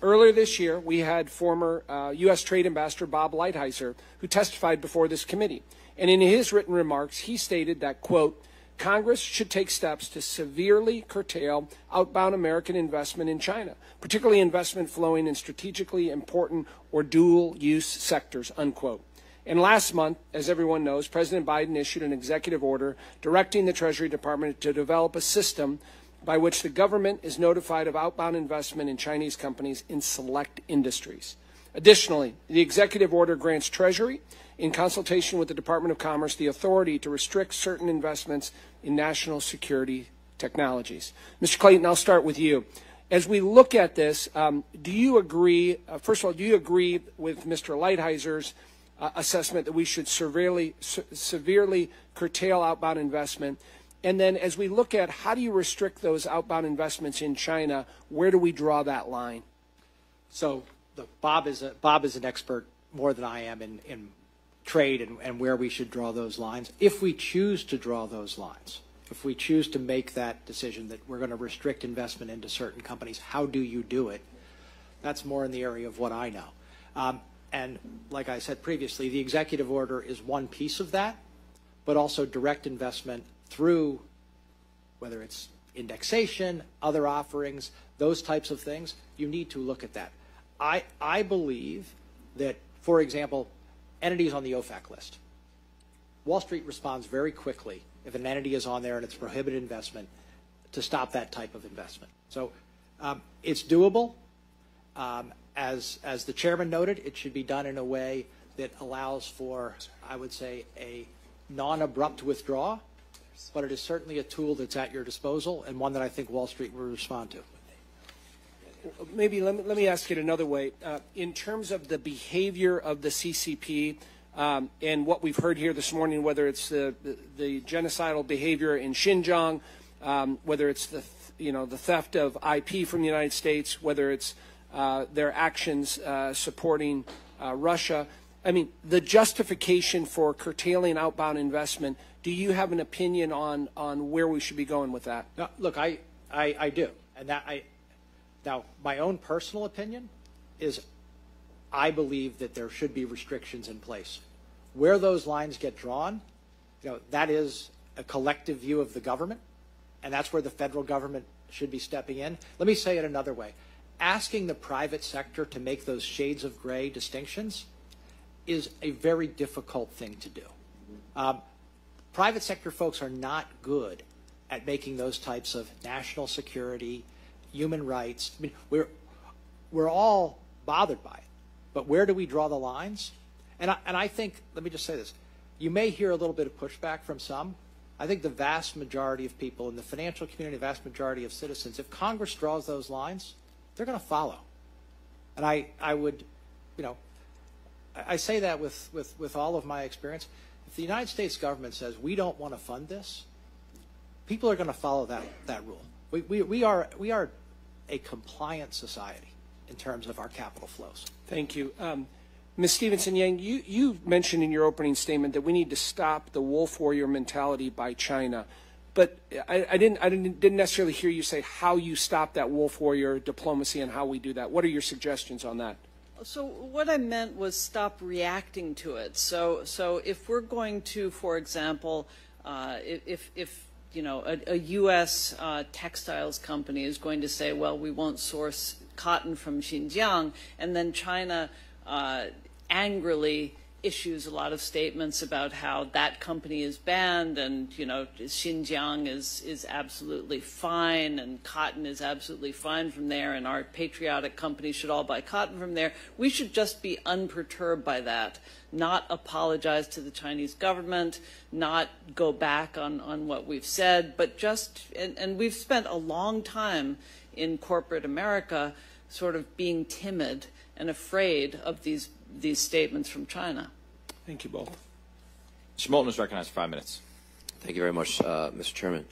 Speaker 11: Earlier this year, we had former U.S. Trade Ambassador Bob Lighthizer, who testified before this committee. And in his written remarks, he stated that, quote, Congress should take steps to severely curtail outbound American investment in China, particularly investment flowing in strategically important or dual-use sectors, unquote. And last month, as everyone knows, President Biden issued an executive order directing the Treasury Department to develop a system by which the government is notified of outbound investment in Chinese companies in select industries. Additionally, the executive order grants Treasury, in consultation with the Department of Commerce, the authority to restrict certain investments in national security technologies. Mr. Clayton, I'll start with you. As we look at this, do you agree, first of all, do you agree with Mr. Lighthizer's assessment that we should severely curtail outbound investment? And then as we look at how do you restrict those outbound investments in China, where do we draw that line?
Speaker 9: So Bob is an expert more than I am in trade and where we should draw those lines. If we choose to draw those lines, if we choose to make that decision that we're going to restrict investment into certain companies, how do you do it? That's more in the area of what I know. And like I said previously, the executive order is one piece of that, but also direct investment through, whether it's indexation, other offerings, those types of things, you need to look at that. I believe that, for example, entities on the OFAC list. Wall Street responds very quickly if an entity is on there and it's prohibited investment to stop that type of investment. So it's doable. As the chairman noted, it should be done in a way that allows for, I would say, a non-abrupt withdrawal, but it is certainly a tool that's at your disposal and one that I think Wall Street will respond to.
Speaker 11: Maybe let me ask it another way. In terms of the behavior of the CCP and what we've heard here this morning, whether it's the genocidal behavior in Xinjiang, whether it's the theft of IP from the United States, whether it's their actions supporting Russia, I mean, the justification for curtailing outbound investment, do you have an opinion on where we should be going with that?
Speaker 9: No, look, I do. And now, my own personal opinion is I believe that there should be restrictions in place. Where those lines get drawn, that is a collective view of the government, and that's where the federal government should be stepping in. Let me say it another way. Asking the private sector to make those shades of gray distinctions is a very difficult thing to do. Private sector folks are not good at making those types of national security, human rights. I mean, we're all bothered by it, but where do we draw the lines? And I think, let me just say this, you may hear a little bit of pushback from some. I think the vast majority of people in the financial community, the vast majority of citizens, if Congress draws those lines, they're going to follow. And I would, you know, I say that with all of my experience. If the United States government says we don't want to fund this, people are going to follow that rule. We are a compliant society in terms of our capital flows.
Speaker 11: Thank you. Ms. Stevenson-Yang, you mentioned in your opening statement that we need to stop the wolf warrior mentality by China. But I didn't necessarily hear you say how you stop that wolf warrior diplomacy and how we do that. What are your suggestions on that?
Speaker 10: So what I meant was stop reacting to it. So if we're going to, for example, if you know a U.S. Textiles company is going to say, well, we won't source cotton from Xinjiang, and then China angrily issues a lot of statements about how that company is banned, and you know Xinjiang is absolutely fine, and cotton is absolutely fine from there, and our patriotic companies should all buy cotton from there. We should just be unperturbed by that, not apologize to the Chinese government, not go back on what we've said, but just and we've spent a long time in corporate America sort of being timid and afraid of these statements from China.
Speaker 11: Thank you both.
Speaker 5: Mr. Moulton is recognized for 5 minutes.
Speaker 12: Thank you very much, Mr. Chairman.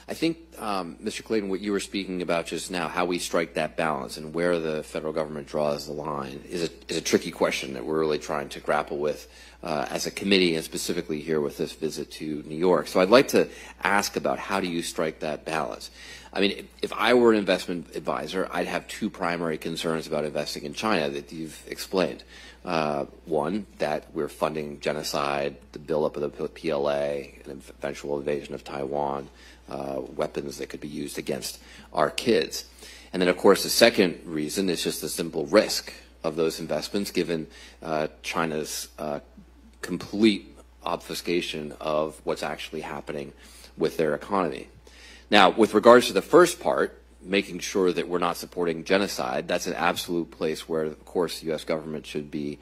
Speaker 12: I think, Mr. Clayton, what you were speaking about just now, how we strike that balance and where the federal government draws the line is a tricky question that we're really trying to grapple with as a committee, and specifically here with this visit to New York. So I'd like to ask about how do you strike that balance? I mean, if I were an investment advisor, I'd have two primary concerns about investing in China that you've explained. One, that we're funding genocide, the buildup of the PLA, an eventual invasion of Taiwan, weapons that could be used against our kids. And then, of course, the second reason is just the simple risk of those investments, given China's complete obfuscation of what's actually happening with their economy. Now, with regards to the first part, making sure that we're not supporting genocide, that's an absolute place where, of course, the U.S. government should be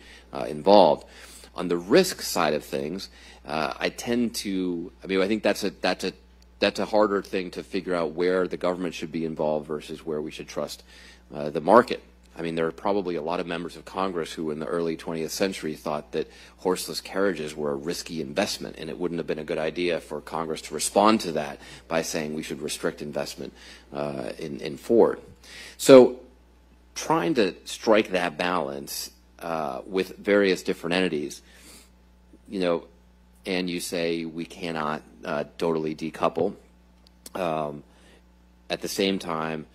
Speaker 12: involved. On the risk side of things, I think that's a harder thing to figure out where the government should be involved versus where we should trust the market. I mean, there are probably a lot of members of Congress who in the early 20th century thought that horseless carriages were a risky investment, and it wouldn't have been a good idea for Congress to respond to that by saying we should restrict investment in Ford. So trying to strike that balance with various different entities, you know, and you say we cannot totally decouple. At the same time,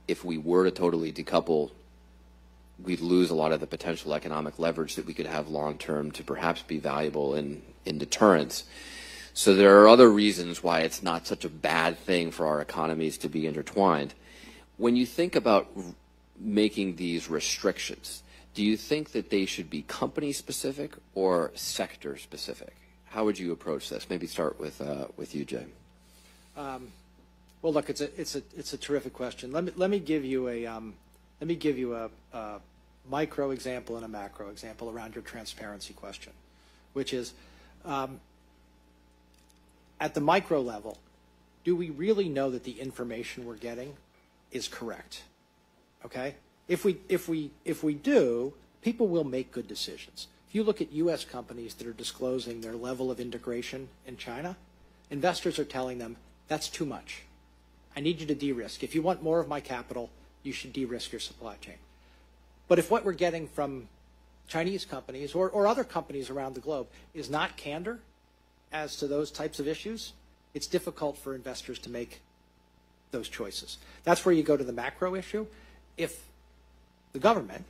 Speaker 12: if we were to totally decouple, we'd lose a lot of the potential economic leverage that we could have long-term to perhaps be valuable in deterrence. So there are other reasons why it's not such a bad thing for our economies to be intertwined. When you think about making these restrictions, do you think that they should be company-specific or sector-specific? How would you approach this? Maybe start with you, Jay.
Speaker 9: Well, look, it's a terrific question. Let me give you a micro example and a macro example around your transparency question, which is at the micro level, do we really know that the information we're getting is correct? Okay? If we do, people will make good decisions. If you look at U.S. companies that are disclosing their level of integration in China, investors are telling them, that's too much. I need you to de-risk. If you want more of my capital, you should de-risk your supply chain. But if what we're getting from Chinese companies or other companies around the globe is not candor as to those types of issues, it's difficult for investors to make those choices. That's where you go to the macro issue. If the government,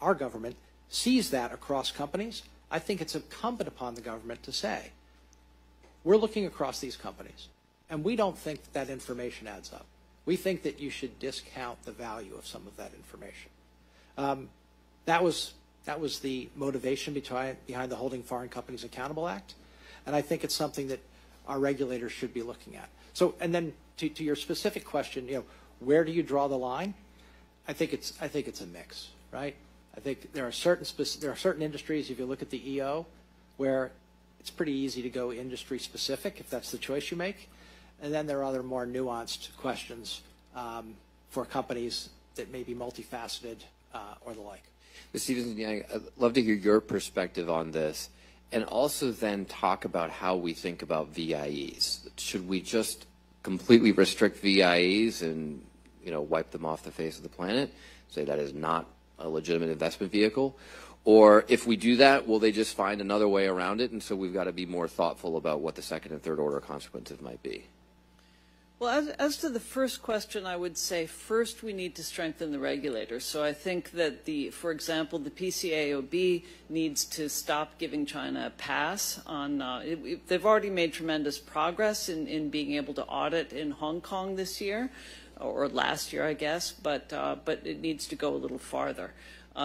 Speaker 9: our government, sees that across companies, I think it's incumbent upon the government to say, we're looking across these companies, and we don't think that information adds up. We think that you should discount the value of some of that information. That was the motivation behind the Holding Foreign Companies Accountable Act, and I think it's something that our regulators should be looking at. So, and then to your specific question, where do you draw the line? I think it's a mix, right? I think there are certain industries, if you look at the EO, where it's pretty easy to go industry specific if that's the choice you make. And then there are other more nuanced questions for companies that may be multifaceted or the like.
Speaker 12: Ms. Stevenson, I'd love to hear your perspective on this, and also then talk about how we think about VIEs. Should we just completely restrict VIEs and wipe them off the face of the planet, say that is not a legitimate investment vehicle? Or if we do that, will they just find another way around it? And so we've got to be more thoughtful about what the second and third order consequences might be.
Speaker 10: Well, as to the first question, I would say first we need to strengthen the regulators. So I think that for example, the PCAOB needs to stop giving China a pass on, they've already made tremendous progress in being able to audit in Hong Kong this year, or last year, I guess, but it needs to go a little farther.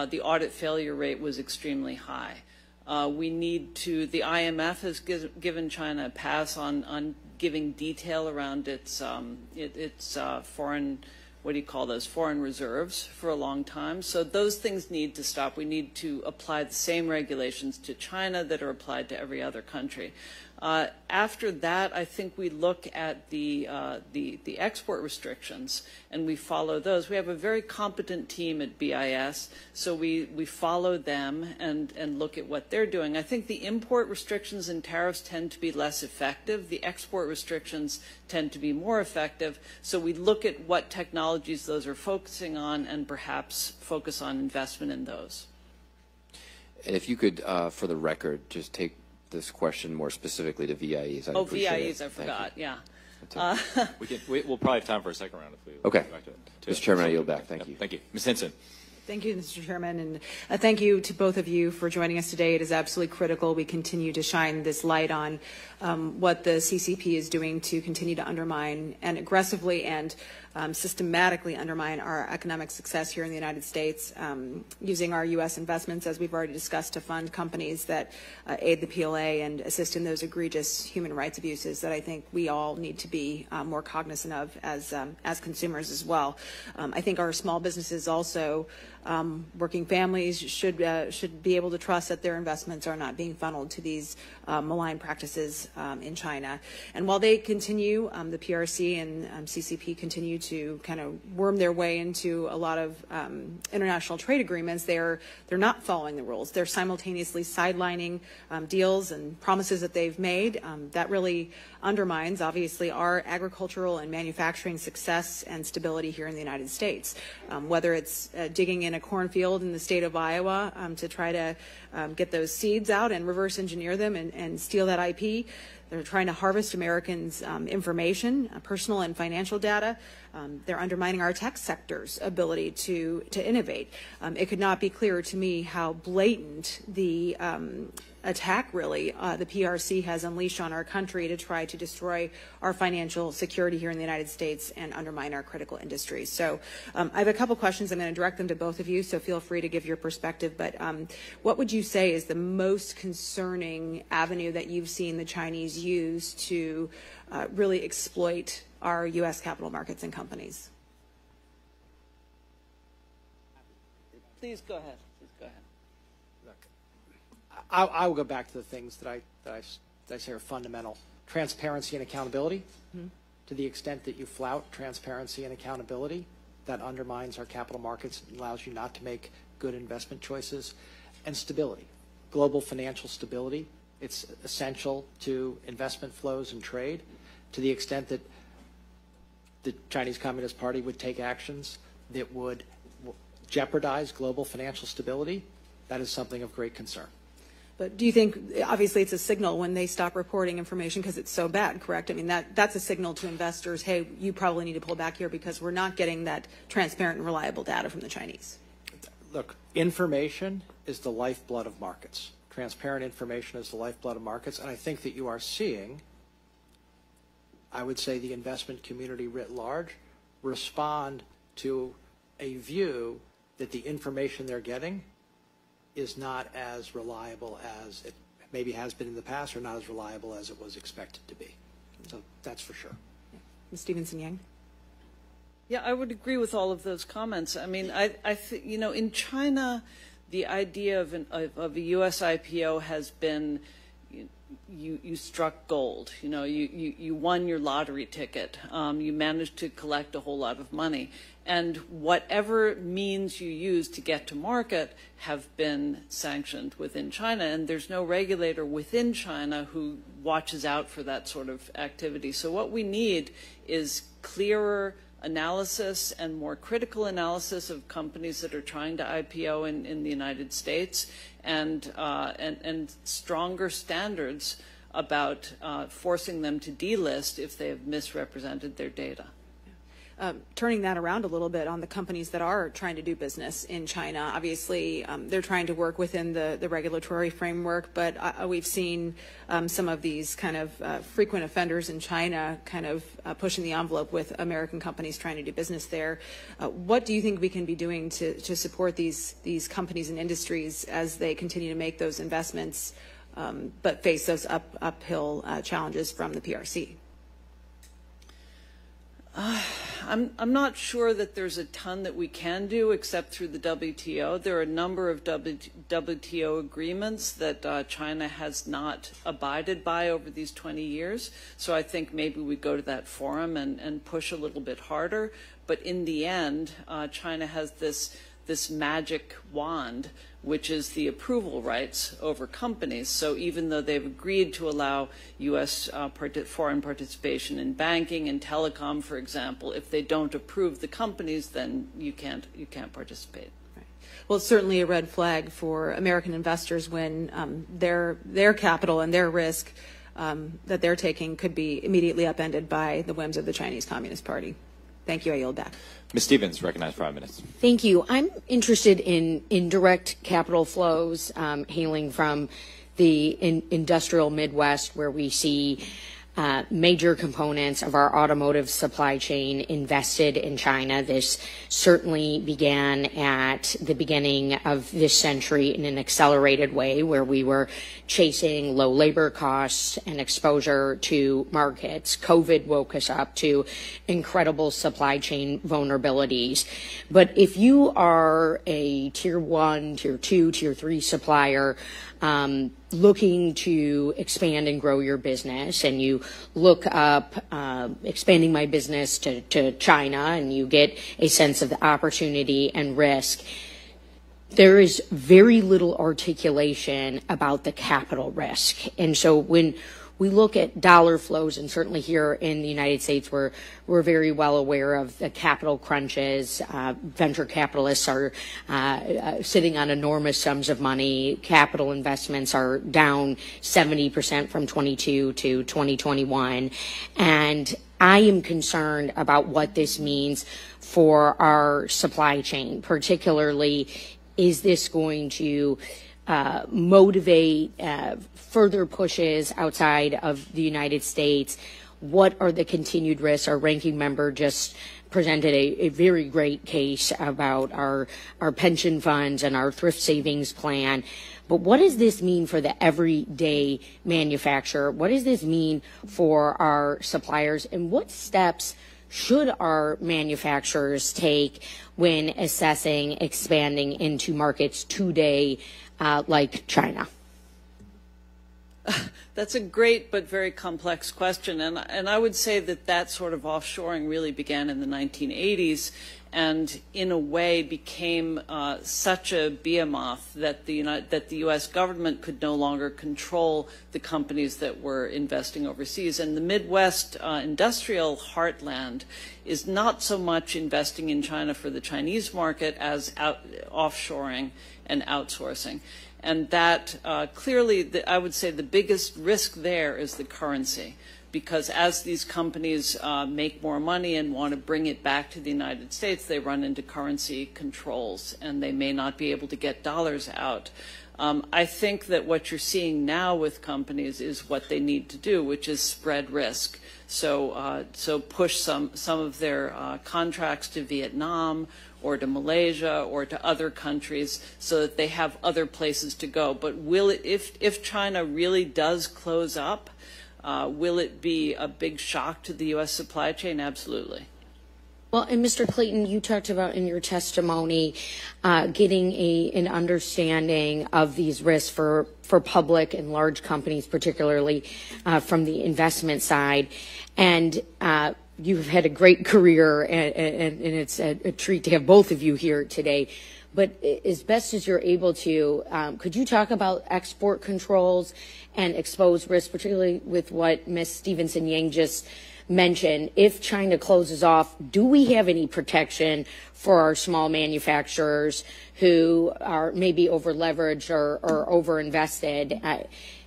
Speaker 10: The audit failure rate was extremely high. The IMF has given China a pass on giving detail around its foreign, what do you call those, foreign reserves for a long time. So those things need to stop. We need to apply the same regulations to China that are applied to every other country. After that, I think we look at the export restrictions and we follow those. We have a very competent team at BIS, so we follow them and look at what they're doing. I think the import restrictions and tariffs tend to be less effective. The export restrictions tend to be more effective. So we look at what technologies those are focusing on and perhaps focus on investment in those.
Speaker 12: And if you could, for the record, just take this question more specifically to VIEs.
Speaker 10: VIEs, I forgot. Yeah.
Speaker 5: We'll probably have time for a second round if we
Speaker 12: okay.
Speaker 5: Go back to it.
Speaker 12: Mr. Chairman, I yield back. Thank you.
Speaker 5: Thank you. Ms. Hinson.
Speaker 13: Thank you, Mr. Chairman, and thank you to both of you for joining us today. It is absolutely critical we continue to shine this light on what the CCP is doing to continue to undermine and aggressively and systematically undermine our economic success here in the United States, using our U.S. investments, as we've already discussed, to fund companies that aid the PLA and assist in those egregious human rights abuses that I think we all need to be more cognizant of as consumers as well. I think our small businesses also, working families should be able to trust that their investments are not being funneled to these malign practices in China. And while they continue, the PRC and CCP continue to kind of worm their way into a lot of international trade agreements, they're not following the rules. They're simultaneously sidelining deals and promises that they've made. That really undermines, obviously, our agricultural and manufacturing success and stability here in the United States. Whether it's digging in a cornfield in the state of Iowa to try to get those seeds out and reverse engineer them and steal that IP. They're trying to harvest Americans' information, personal and financial data. They're undermining our tech sector's ability to innovate. It could not be clearer to me how blatant the attack, really, the PRC has unleashed on our country to try to destroy our financial security here in the United States and undermine our critical industries. So I have a couple questions. I'm going to direct them to both of you, so feel free to give your perspective. But what would you say is the most concerning avenue that you've seen the Chinese use to really exploit our U.S. capital markets and companies?
Speaker 10: Please go ahead.
Speaker 9: I will go back to the things that I say are fundamental. Transparency and accountability. Mm-hmm. To the extent that you flout transparency and accountability, that undermines our capital markets and allows you not to make good investment choices. And stability, global financial stability. It's essential to investment flows and trade. To the extent that the Chinese Communist Party would take actions that would jeopardize global financial stability, that is something of great concern.
Speaker 13: But do you think, obviously it's a signal when they stop reporting information because it's so bad, correct? I mean, that's a signal to investors, hey, you probably need to pull back here because we're not getting that transparent and reliable data from the Chinese.
Speaker 9: Look, information is the lifeblood of markets. Transparent information is the lifeblood of markets. And I think that you are seeing, I would say, the investment community writ large respond to a view that the information they're getting is not as reliable as it maybe has been in the past, or not as reliable as it was expected to be. So that's for sure.
Speaker 13: Ms. Stevenson-Yang?
Speaker 10: Yeah, I would agree with all of those comments. I mean, I think, you know, in China, the idea of a U.S. IPO has been, you struck gold. You know, you won your lottery ticket. You managed to collect a whole lot of money. And whatever means you use to get to market have been sanctioned within China. And there's no regulator within China who watches out for that sort of activity. So what we need is clearer analysis and more critical analysis of companies that are trying to IPO in the United States, and stronger standards about forcing them to delist if they have misrepresented their data.
Speaker 13: Turning that around a little bit on the companies that are trying to do business in China, obviously they're trying to work within the regulatory framework, but we've seen some of these kind of frequent offenders in China kind of pushing the envelope with American companies trying to do business there. What do you think we can be doing to support these companies and industries as they continue to make those investments but face those uphill challenges from the PRC?
Speaker 10: I'm not sure that there's a ton that we can do except through the WTO. There are a number of WTO agreements that China has not abided by over these 20 years. So I think maybe we go to that forum and push a little bit harder. But in the end, China has this magic wand, which is the approval rights over companies. So even though they've agreed to allow U.S. foreign participation in banking and telecom, for example, if they don't approve the companies, then you can't participate.
Speaker 13: Right. Well, it's certainly a red flag for American investors when their capital and their risk that they're taking could be immediately upended by the whims of the Chinese Communist Party. Thank you. I yield back.
Speaker 5: Ms. Stevens, recognized for 5 minutes.
Speaker 14: Thank you. I'm interested in indirect capital flows hailing from the industrial Midwest, where we see major components of our automotive supply chain invested in China. This certainly began at the beginning of this century in an accelerated way, where we were chasing low labor costs and exposure to markets. COVID woke us up to incredible supply chain vulnerabilities. But if you are a tier 1, tier 2, tier 3 supplier, looking to expand and grow your business, and you look up expanding my business to China, and you get a sense of the opportunity and risk, there is very little articulation about the capital risk. And so when we look at dollar flows, and certainly here in the United States, we're very well aware of the capital crunches. Venture capitalists are sitting on enormous sums of money. Capital investments are down 70% from 22 to 2021. And I am concerned about what this means for our supply chain. Particularly, is this going to motivate further pushes outside of the United States? What are the continued risks? Our ranking member just presented a very great case about our pension funds and our thrift savings plan. But what does this mean for the everyday manufacturer? What does this mean for our suppliers? And what steps should our manufacturers take when assessing expanding into markets today like China?
Speaker 10: That's a great but very complex question, and I would say that sort of offshoring really began in the 1980s, and in a way became such a behemoth that the U.S. government could no longer control the companies that were investing overseas. And the Midwest industrial heartland is not so much investing in China for the Chinese market as offshoring and outsourcing. And that clearly, I would say the biggest risk there is the currency, because as these companies make more money and want to bring it back to the United States, they run into currency controls, and they may not be able to get dollars out. I think that what you're seeing now with companies is what they need to do, which is spread risk. So push some of their contracts to Vietnam or to Malaysia or to other countries so that they have other places to go. But if China really does close up, Will it be a big shock to the U.S. supply chain? Absolutely.
Speaker 14: Well, and Mr. Clayton, you talked about in your testimony getting an understanding of these risks for public and large companies, particularly from the investment side. And you've had a great career, and it's a treat to have both of you here today. But as best as you're able to, could you talk about export controls and exposed risk, particularly with what Ms. Stevenson-Yang just mentioned? If China closes off, do we have any protection for our small manufacturers who are maybe over-leveraged or over-invested?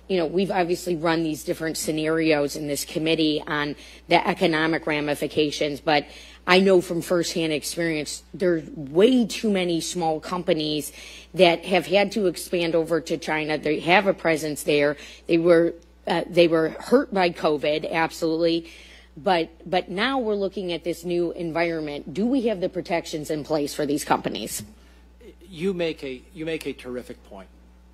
Speaker 14: We've obviously run these different scenarios in this committee on the economic ramifications, but I know from firsthand experience there's way too many small companies that have had to expand over to China. They have a presence there. They were hurt by COVID, absolutely. But now we're looking at this new environment. Do we have the protections in place for these companies?
Speaker 9: You make a terrific point.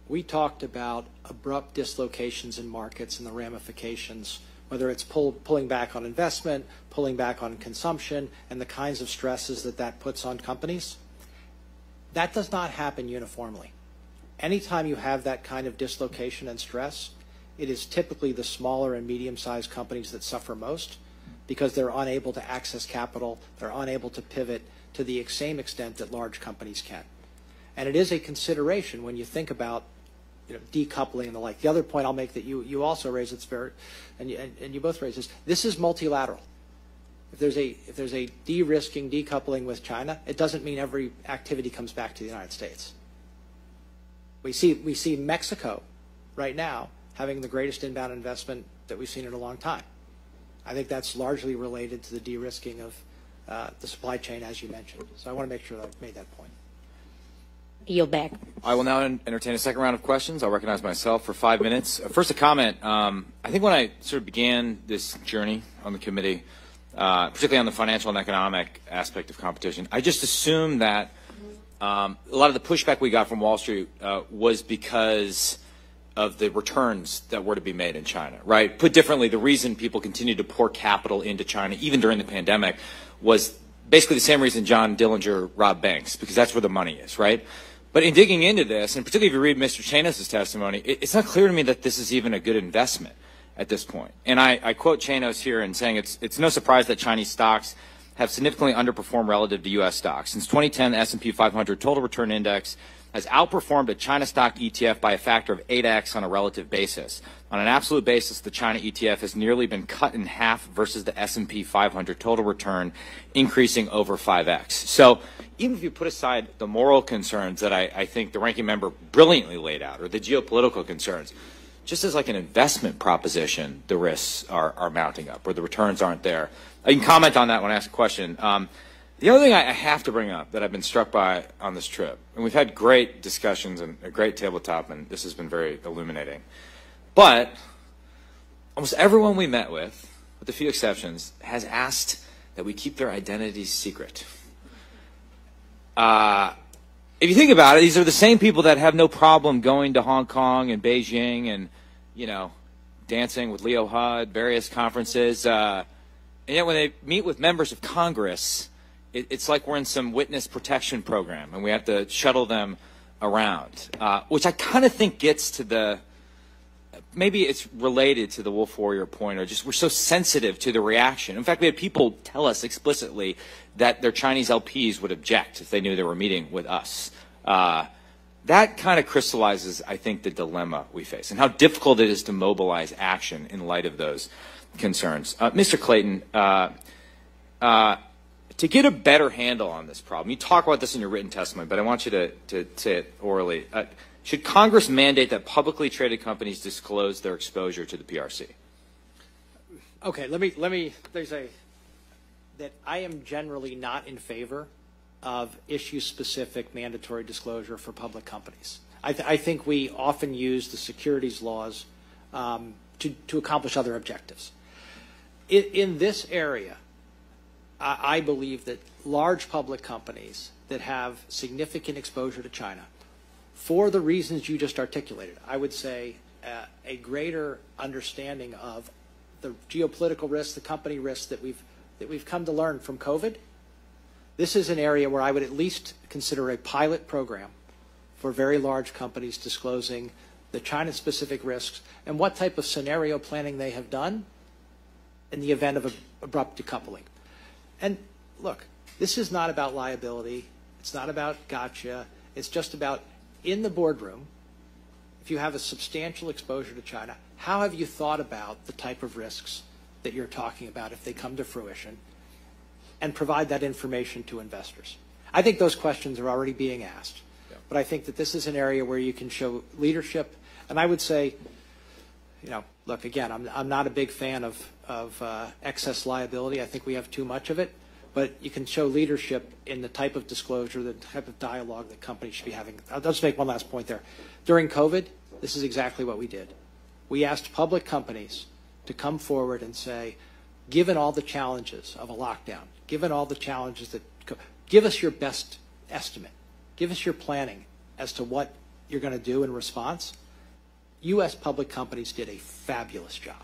Speaker 9: We talked about abrupt dislocations in markets and the ramifications, whether it's pulling back on investment, pulling back on consumption, and the kinds of stresses that puts on companies. That does not happen uniformly. Anytime you have that kind of dislocation and stress, it is typically the smaller and medium-sized companies that suffer most because they're unable to access capital, they're unable to pivot to the same extent that large companies can. And it is a consideration when you think about decoupling and the like. The other point I'll make that you also raised, it's very, and you both raised this is multilateral. If there's a de-risking, decoupling with China, it doesn't mean every activity comes back to the United States. We see Mexico right now having the greatest inbound investment that we've seen in a long time. I think that's largely related to the de-risking of the supply chain, as you mentioned. So I want to make sure that I've made that point.
Speaker 14: Yield back.
Speaker 5: I will now entertain a second round of questions. I'll recognize myself for 5 minutes. First, a comment. I think when I sort of began this journey on the committee, particularly on the financial and economic aspect of competition, I just assumed that a lot of the pushback we got from Wall Street was because of the returns that were to be made in China, right? Put differently, the reason people continued to pour capital into China, even during the pandemic, was basically the same reason John Dillinger robbed banks, because that's where the money is, right? But in digging into this, and particularly if you read Mr. Chanos' testimony, it's not clear to me that this is even a good investment at this point. And I quote Chanos here in saying it's no surprise that Chinese stocks have significantly underperformed relative to U.S. stocks. Since 2010, the S&P 500 Total Return Index has outperformed a China stock ETF by a factor of 8x on a relative basis. On an absolute basis, the China ETF has nearly been cut in half versus the S&P 500 total return, increasing over 5x. So even if you put aside the moral concerns that I think the ranking member brilliantly laid out, or the geopolitical concerns, just as like an investment proposition, the risks are mounting up, or the returns aren't there. You can comment on that when I ask a question. The other thing I have to bring up that I've been struck by on this trip, and we've had great discussions and a great tabletop, and this has been very illuminating, but almost everyone we met with a few exceptions, has asked that we keep their identities secret. If you think about it, these are the same people that have no problem going to Hong Kong and Beijing and, dancing with Leo Hud, various conferences, and yet when they meet with members of Congress, it's like we're in some witness protection program and we have to shuttle them around, which I kind of think gets to the, maybe it's related to the Wolf Warrior point, or just we're so sensitive to the reaction. In fact, we had people tell us explicitly that their Chinese LPs would object if they knew they were meeting with us. That kind of crystallizes, I think, the dilemma we face and how difficult it is to mobilize action in light of those concerns. Mr. Clayton, to get a better handle on this problem, you talk about this in your written testimony, but I want you to say it orally. Should Congress mandate that publicly traded companies disclose their exposure to the PRC?
Speaker 9: Okay, let me say that I am generally not in favor of issue-specific mandatory disclosure for public companies. I think we often use the securities laws to accomplish other objectives. In this area, I believe that large public companies that have significant exposure to China, for the reasons you just articulated, I would say a greater understanding of the geopolitical risks, the company risks that we've come to learn from COVID, this is an area where I would at least consider a pilot program for very large companies disclosing the China-specific risks and what type of scenario planning they have done in the event of abrupt decoupling. And look, this is not about liability. It's not about gotcha. It's just about in the boardroom, if you have a substantial exposure to China, how have you thought about the type of risks that you're talking about if they come to fruition, and provide that information to investors? I think those questions are already being asked, but I think that this is an area where you can show leadership. And I would say, you know, look, again, I'm not a big fan of excess liability. I think we have too much of it. But you can show leadership in the type of disclosure, the type of dialogue that companies should be having. I'll just make one last point there. During COVID, this is exactly what we did. We asked public companies to come forward and say, given all the challenges of a lockdown, given all the challenges that, give us your best estimate. Give us your planning as to what you're going to do in response. U.S. public companies did a fabulous job.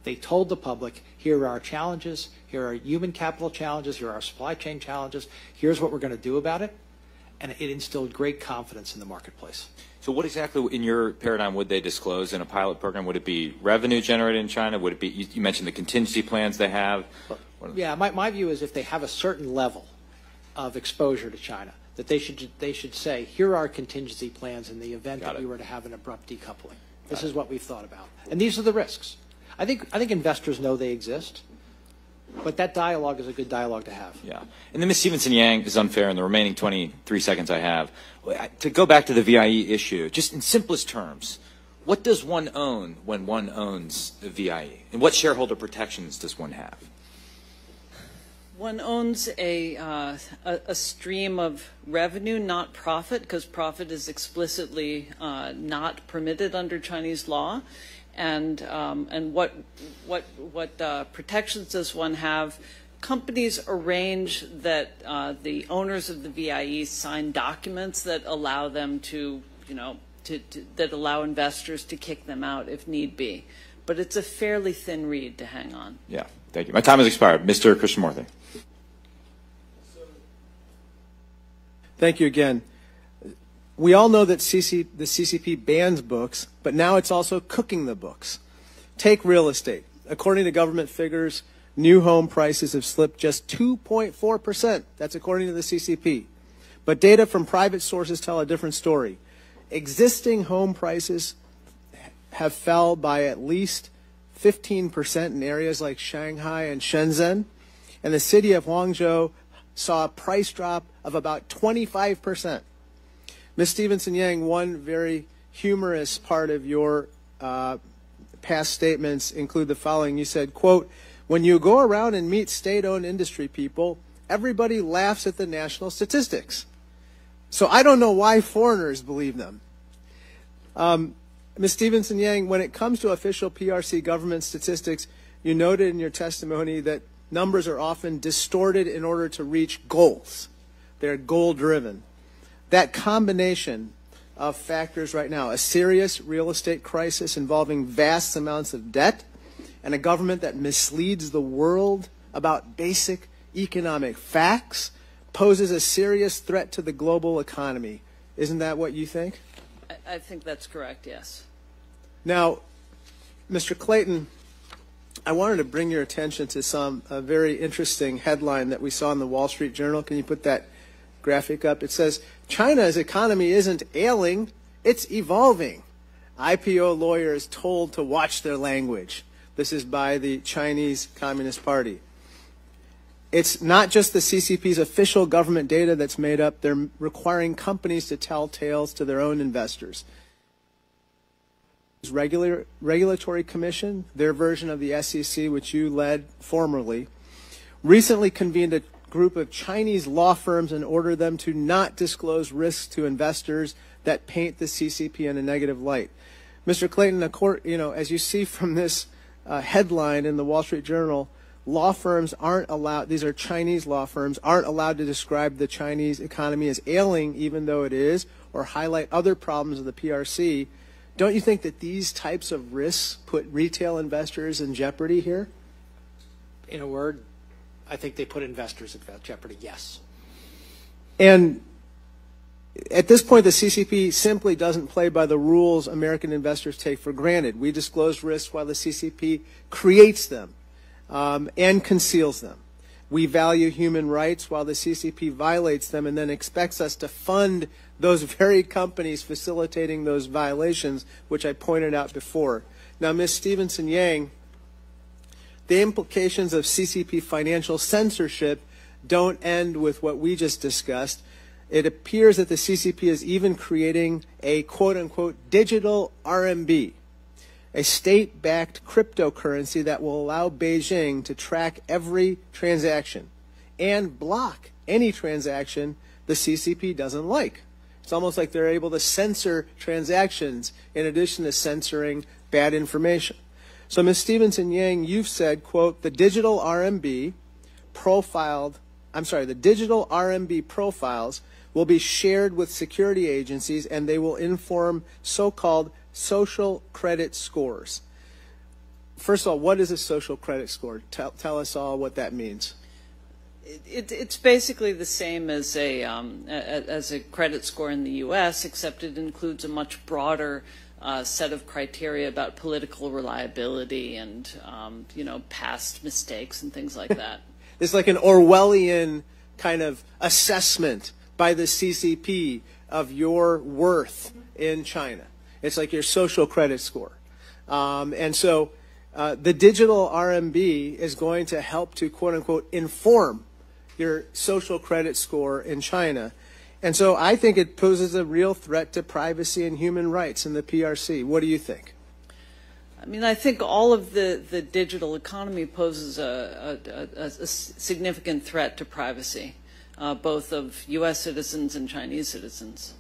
Speaker 9: They told the public, here are our challenges, here are human capital challenges, here are our supply chain challenges, here's what we're going to do about it. And it instilled great confidence in the marketplace.
Speaker 5: So what exactly, in your paradigm, would they disclose in a pilot program? Would it be revenue generated in China? Would it be, you mentioned the contingency plans they have?
Speaker 9: Yeah, my view is if they have a certain level of exposure to China, that they should say, here are our contingency plans in the event that we were to have an abrupt decoupling. This is what we've thought about. And these are the risks. I think investors know they exist, but that dialogue is a good dialogue to have.
Speaker 5: Yeah. And then Ms. Stevenson-Yang is unfair in the remaining 23 seconds I have. To go back to the VIE issue, just in simplest terms, what does one own when one owns the VIE? And what shareholder protections does one have?
Speaker 10: One owns a stream of revenue, not profit, because profit is explicitly not permitted under Chinese law. And what protections does one have? Companies arrange that the owners of the VIE sign documents that allow them to, that allow investors to kick them out if need be. But it's a fairly thin reed to hang on.
Speaker 5: Yeah, thank you. My time has expired. Mr. Krishnamurthy.
Speaker 8: Thank you again. We all know that the CCP bans books, but now it's also cooking the books. Take real estate. According to government figures, new home prices have slipped just 2.4%. That's according to the CCP. But data from private sources tell a different story. Existing home prices have fell by at least 15% in areas like Shanghai and Shenzhen, and the city of Guangzhou saw a price drop of about 25%. Ms. Stevenson-Yang, one very humorous part of your past statements include the following. You said, quote, when you go around and meet state-owned industry people, everybody laughs at the national statistics. So I don't know why foreigners believe them. Ms. Stevenson-Yang, when it comes to official PRC government statistics, you noted in your testimony that numbers are often distorted in order to reach goals. They're goal-driven. That combination of factors right now, a serious real estate crisis involving vast amounts of debt, and a government that misleads the world about basic economic facts, poses a serious threat to the global economy. Isn't that what you think?
Speaker 10: I think that's correct, yes.
Speaker 8: Now, Mr. Clayton, I wanted to bring your attention to a very interesting headline that we saw in the Wall Street Journal. Can you put that graphic up? It says, China's economy isn't ailing, it's evolving. IPO lawyers told to watch their language. This is by the Chinese Communist Party. It's not just the CCP's official government data that's made up. They're requiring companies to tell tales to their own investors. Regulatory Commission, their version of the SEC, which you led formerly, recently convened a group of Chinese law firms and ordered them to not disclose risks to investors that paint the CCP in a negative light. Mr. Clayton, as you see from this headline in the Wall Street Journal, law firms aren't allowed, these are Chinese law firms, aren't allowed to describe the Chinese economy as ailing, even though it is, or highlight other problems of the PRC. Don't you think that these types of risks put retail investors in jeopardy here?
Speaker 9: In a word, I think they put investors at jeopardy, yes.
Speaker 8: And at this point, the CCP simply doesn't play by the rules American investors take for granted. We disclose risks while the CCP creates them and conceals them. We value human rights while the CCP violates them and then expects us to fund those very companies facilitating those violations, which I pointed out before. Now, Ms. Stevenson-Yang, the implications of CCP financial censorship don't end with what we just discussed. It appears that the CCP is even creating a quote-unquote digital RMB, a state-backed cryptocurrency that will allow Beijing to track every transaction and block any transaction the CCP doesn't like. It's almost like they're able to censor transactions in addition to censoring bad information. So, Ms. Stevenson-Yang, you've said, quote, the digital RMB profiles will be shared with security agencies and they will inform so-called social credit scores. First of all, what is a social credit score? Tell us all what that means.
Speaker 10: It's basically the same as a credit score in the U.S., except it includes a much broader set of criteria about political reliability and past mistakes and things like that.
Speaker 8: It's like an Orwellian kind of assessment by the CCP of your worth in China. It's like your social credit score. And so the digital RMB is going to help to, quote unquote, inform your social credit score in China. And so I think it poses a real threat to privacy and human rights in the PRC. What do you think?
Speaker 10: I mean, I think all of the digital economy poses a significant threat to privacy, both of U.S. citizens and Chinese citizens.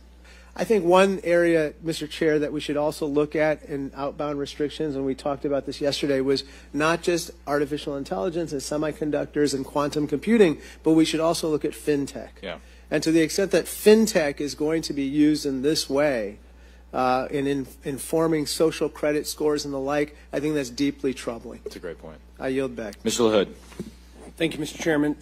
Speaker 8: I think one area, Mr. Chair, that we should also look at in outbound restrictions, and we talked about this yesterday, was not just artificial intelligence and semiconductors and quantum computing, but we should also look at fintech.
Speaker 4: Yeah.
Speaker 8: And to the extent that fintech is going to be used in this way, in informing social credit scores and the like, I think that's deeply troubling.
Speaker 4: That's a great point.
Speaker 8: I yield back.
Speaker 4: Mr. LaHood.
Speaker 11: Thank you, Mr. Chairman.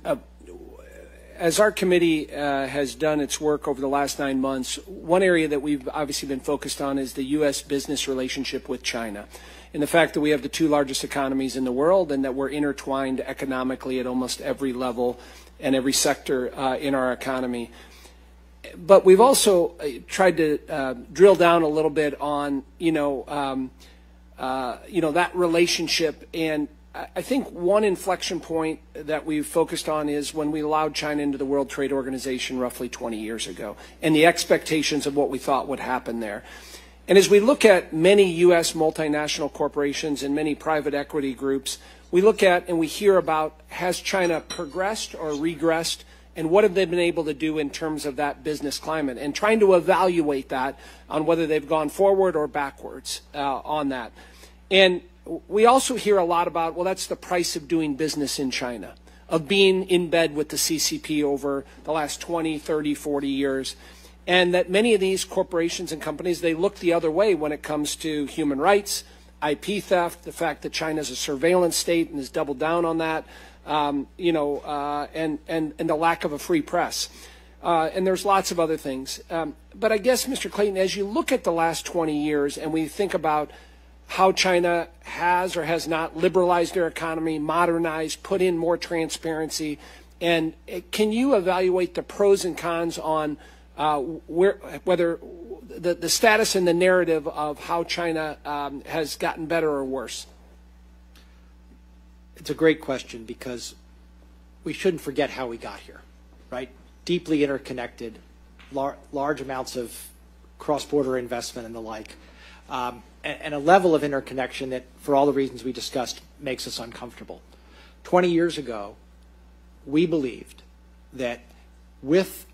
Speaker 11: As our committee has done its work over the last 9 months, one area that we've obviously been focused on is the U.S. business relationship with China, and the fact that we have the two largest economies in the world and that we're intertwined economically at almost every level and every sector in our economy. But we've also tried to drill down a little bit on, that relationship. And I think one inflection point that we've focused on is when we allowed China into the World Trade Organization roughly 20 years ago, and the expectations of what we thought would happen there. And as we look at many U.S. multinational corporations and many private equity groups, we look at and we hear about, has China progressed or regressed, and what have they been able to do in terms of that business climate, and trying to evaluate that on whether they've gone forward or backwards on that. And we also hear a lot about, well, that's the price of doing business in China, of being in bed with the CCP over the last 20, 30, 40 years, and that many of these corporations and companies, they look the other way when it comes to human rights, IP theft, the fact that China's a surveillance state and has doubled down on that, and the lack of a free press. And there's lots of other things. But I guess, Mr. Clayton, as you look at the last 20 years and we think about how China has or has not liberalized their economy, modernized, put in more transparency, and can you evaluate the pros and cons on whether the status and the narrative of how China has gotten better or worse?
Speaker 9: It's a great question because we shouldn't forget how we got here, right? Deeply interconnected, large amounts of cross-border investment and the like. And a level of interconnection that, for all the reasons we discussed, makes us uncomfortable. 20 years ago, we believed that with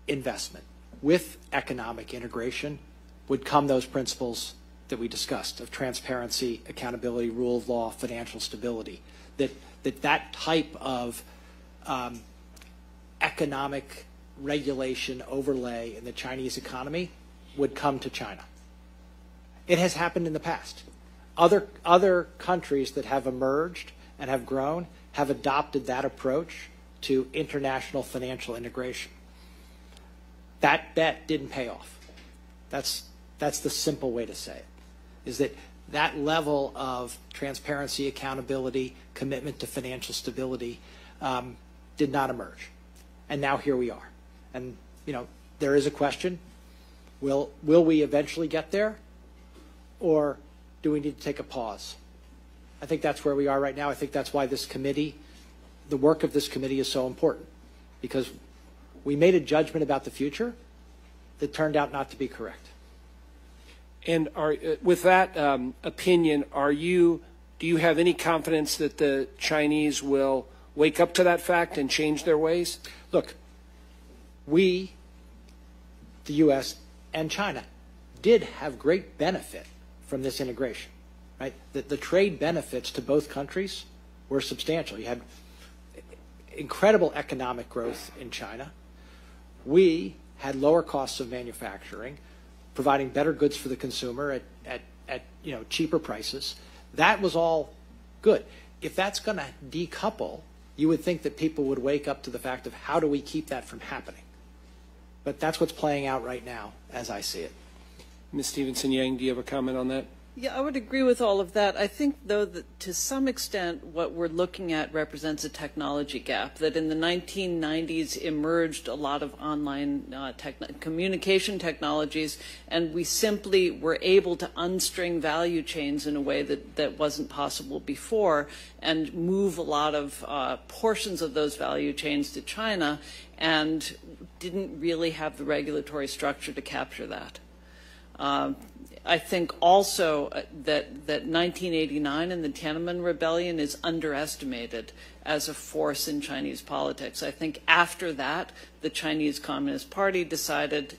Speaker 9: investment, with economic integration, would come those principles that we discussed of transparency, accountability, rule of law, financial stability, that type of economic regulation overlay in the Chinese economy would come to China. It has happened in the past. Other countries that have emerged and have grown have adopted that approach to international financial integration. That bet didn't pay off. That's the simple way to say it, is that level of transparency, accountability, commitment to financial stability did not emerge. And now here we are. And, there is a question, will we eventually get there? Or do we need to take a pause? I think that's where we are right now. I think that's why this committee, the work of this committee is so important, because we made a judgment about the future that turned out not to be correct.
Speaker 11: And with that opinion, do you have any confidence that the Chinese will wake up to that fact and change their ways?
Speaker 9: Look, we, the U.S. and China, did have great benefit from this integration, right? The trade benefits to both countries were substantial. You had incredible economic growth in China. We had lower costs of manufacturing, providing better goods for the consumer at cheaper prices. That was all good. If that's going to decouple, you would think that people would wake up to the fact of how do we keep that from happening? But that's what's playing out right now, as I see it.
Speaker 11: Ms. Stevenson-Yang, do you have a comment on that?
Speaker 10: Yeah, I would agree with all of that. I think, though, that to some extent what we're looking at represents a technology gap, that in the 1990s emerged a lot of online communication technologies, and we simply were able to unstring value chains in a way that wasn't possible before, and move a lot of portions of those value chains to China, and didn't really have the regulatory structure to capture that. I think also that 1989 and the Tiananmen Rebellion is underestimated as a force in Chinese politics. I think after that, the Chinese Communist Party decided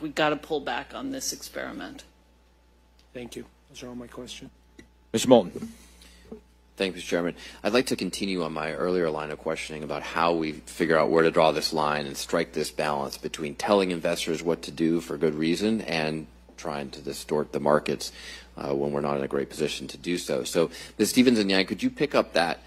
Speaker 10: we've got to pull back on this experiment.
Speaker 11: Thank you. Those are all my questions.
Speaker 5: Mr. Moulton.
Speaker 12: Thank you, Mr. Chairman. I'd like to continue on my earlier line of questioning about how we figure out where to draw this line and strike this balance between telling investors what to do for good reason and trying to distort the markets when we're not in a great position to do so. So, Ms. Stevenson-Yang, could you pick up that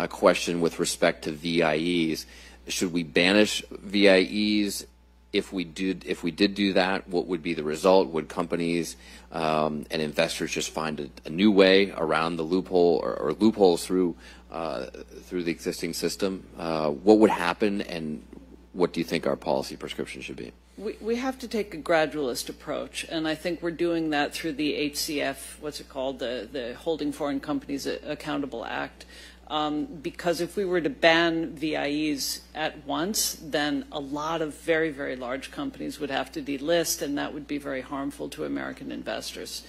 Speaker 12: question with respect to VIEs? Should we banish VIEs? If we did do that, what would be the result? Would companies and investors just find a new way around the loophole or loopholes through the existing system? What would happen, and what do you think our policy prescription should be?
Speaker 10: We have to take a gradualist approach, and I think we're doing that through the HCF, what's it called, the Holding Foreign Companies Accountable Act. Because if we were to ban VIEs at once, then a lot of very, very large companies would have to delist, and that would be very harmful to American investors.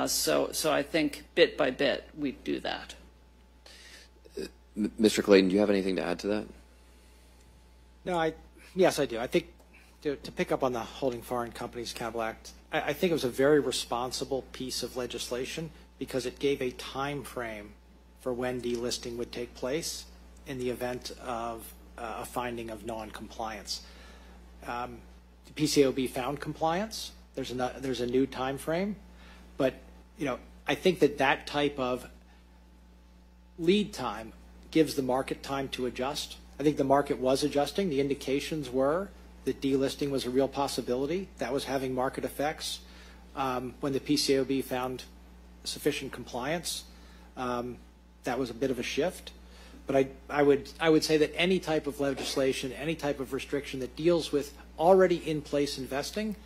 Speaker 10: So I think bit by bit we'd do that.
Speaker 12: Mr. Clayton, do you have anything to add to that?
Speaker 9: No, yes, I do. I think to pick up on the Holding Foreign Companies Accountable Act, I think it was a very responsible piece of legislation because it gave a time frame for when delisting would take place in the event of a finding of non-compliance. The PCAOB found compliance. There's a new time frame, but I think that type of lead time gives the market time to adjust. I think the market was adjusting. The indications were that delisting was a real possibility. That was having market effects. When the PCAOB found sufficient compliance, that was a bit of a shift. But I would say that any type of legislation, any type of restriction that deals with already in place investing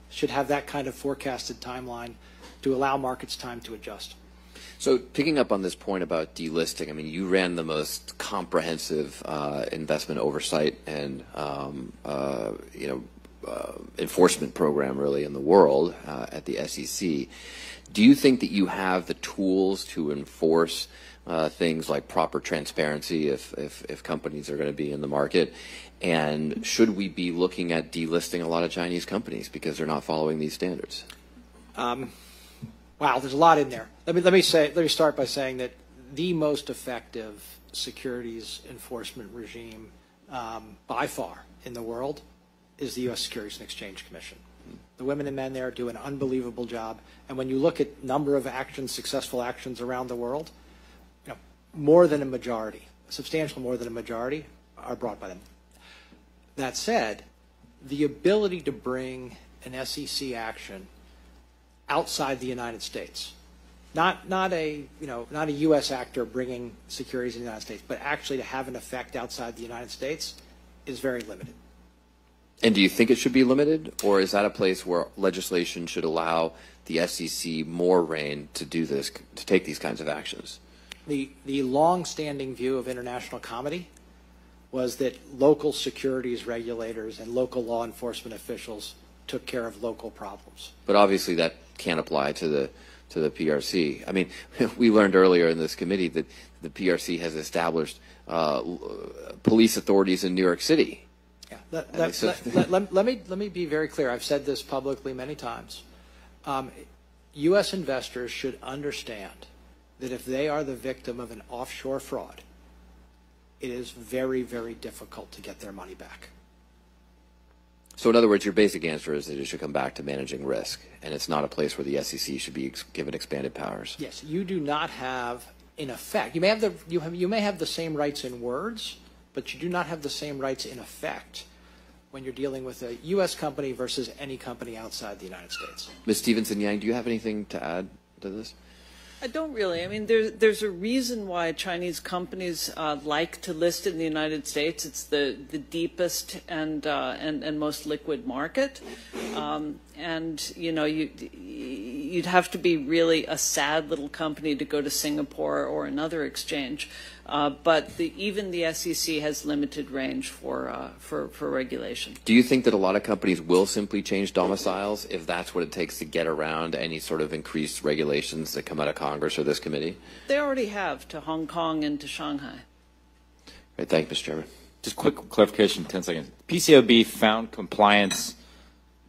Speaker 9: should have that kind of forecasted timeline to allow markets time to adjust.
Speaker 12: So picking up on this point about delisting, I mean, you ran the most comprehensive investment oversight and enforcement program really in the world at the SEC. Do you think that you have the tools to enforce things like proper transparency if companies are going to be in the market? And should we be looking at delisting a lot of Chinese companies because they're not following these standards?
Speaker 9: Wow, there's a lot in there. Let me start by saying that the most effective securities enforcement regime by far in the world is the U.S. Securities and Exchange Commission. The women and men there do an unbelievable job. And when you look at number of actions, successful actions around the world, more than a majority, substantial more than a majority, are brought by them. That said, the ability to bring an SEC action outside the United States, not a U.S. actor bringing securities in the United States, but actually to have an effect outside the United States, is very limited.
Speaker 12: And do you think it should be limited, or is that a place where legislation should allow the SEC more reign to do this, to take these kinds of actions?
Speaker 9: The long-standing view of international comedy was that local securities regulators and local law enforcement officials took care of local problems.
Speaker 12: But obviously that can't apply to the PRC. I mean, we learned earlier in this committee that the PRC has established police authorities in New York City.
Speaker 9: Yeah, let me be very clear. I've said this publicly many times. U.S. investors should understand that if they are the victim of an offshore fraud, it is very, very difficult to get their money back.
Speaker 12: So in other words, your basic answer is that it should come back to managing risk, and it's not a place where the SEC should be given expanded powers.
Speaker 9: Yes, you do not have, in effect, you may have the same rights in words, but you do not have the same rights in effect when you're dealing with a U.S. company versus any company outside the United States.
Speaker 12: Ms. Stevenson-Yang, do you have anything to add to this?
Speaker 10: I don't really. I mean, there's a reason why Chinese companies like to list in the United States. It's the deepest and most liquid market, and you'd have to be really a sad little company to go to Singapore or another exchange. But even the SEC has limited range for regulation.
Speaker 12: Do you think that a lot of companies will simply change domiciles if that's what it takes to get around any sort of increased regulations that come out of Congress or this committee?
Speaker 10: They already have, to Hong Kong and to Shanghai.
Speaker 12: Great, thank you, Mr. Chairman.
Speaker 5: Just quick clarification, 10 seconds. PCAOB found compliance,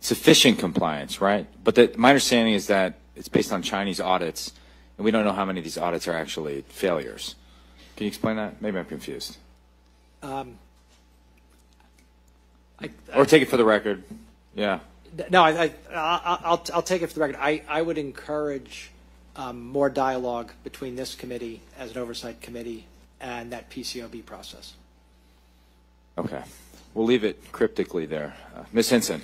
Speaker 5: sufficient compliance, right? But my understanding is that it's based on Chinese audits, and we don't know how many of these audits are actually failures. Can you explain that? Maybe I'm confused. Or take it for the record. Yeah.
Speaker 9: No, I'll take it for the record. I would encourage more dialogue between this committee as an oversight committee and that PCAOB process.
Speaker 5: Okay. We'll leave it cryptically there. Ms. Hinson.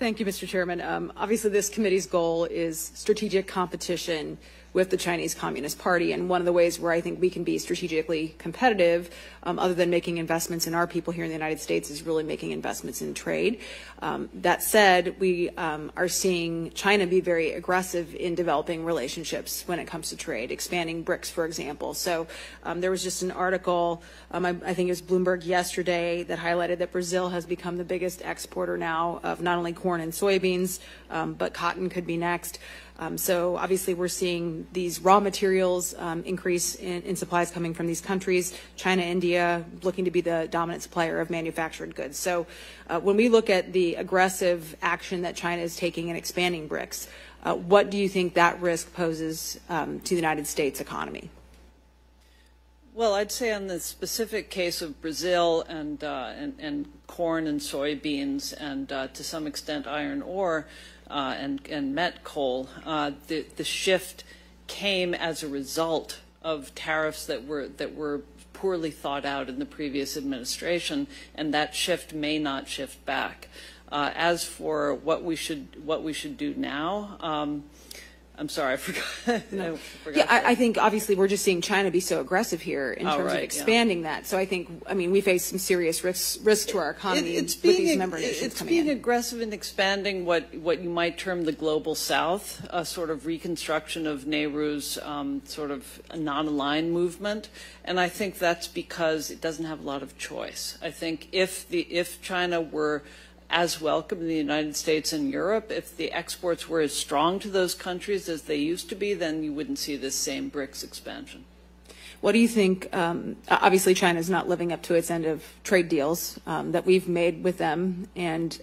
Speaker 13: Thank you, Mr. Chairman. Obviously, this committee's goal is strategic competition with the Chinese Communist Party, and one of the ways where I think we can be strategically competitive, other than making investments in our people here in the United States, is really making investments in trade. That said, we are seeing China be very aggressive in developing relationships when it comes to trade, expanding BRICS, for example. So there was just an article, I think it was Bloomberg yesterday, that highlighted that Brazil has become the biggest exporter now of not only corn and soybeans, but cotton could be next. So obviously we're seeing these raw materials increase in supplies coming from these countries. China, India, looking to be the dominant supplier of manufactured goods. So when we look at the aggressive action that China is taking in expanding BRICS, what do you think that risk poses to the United States economy?
Speaker 10: Well, I'd say on the specific case of Brazil and corn and soybeans and to some extent iron ore, and met coal, the shift came as a result of tariffs that were poorly thought out in the previous administration, and that shift may not shift back. As for what we should do now, I'm sorry, I forgot.
Speaker 13: No. I think obviously we're just seeing China be so aggressive here in terms of expanding that. So I mean, we face some serious risks to our economy with these member nations coming in.
Speaker 10: It's being aggressive in expanding what you might term the global South, a sort of reconstruction of Nehru's sort of non-aligned movement, and I think that's because it doesn't have a lot of choice. I think if China were as welcome in the United States and Europe, if the exports were as strong to those countries as they used to be, then you wouldn't see this same BRICS expansion.
Speaker 13: What do you think? Obviously, China is not living up to its end of trade deals that we've made with them, and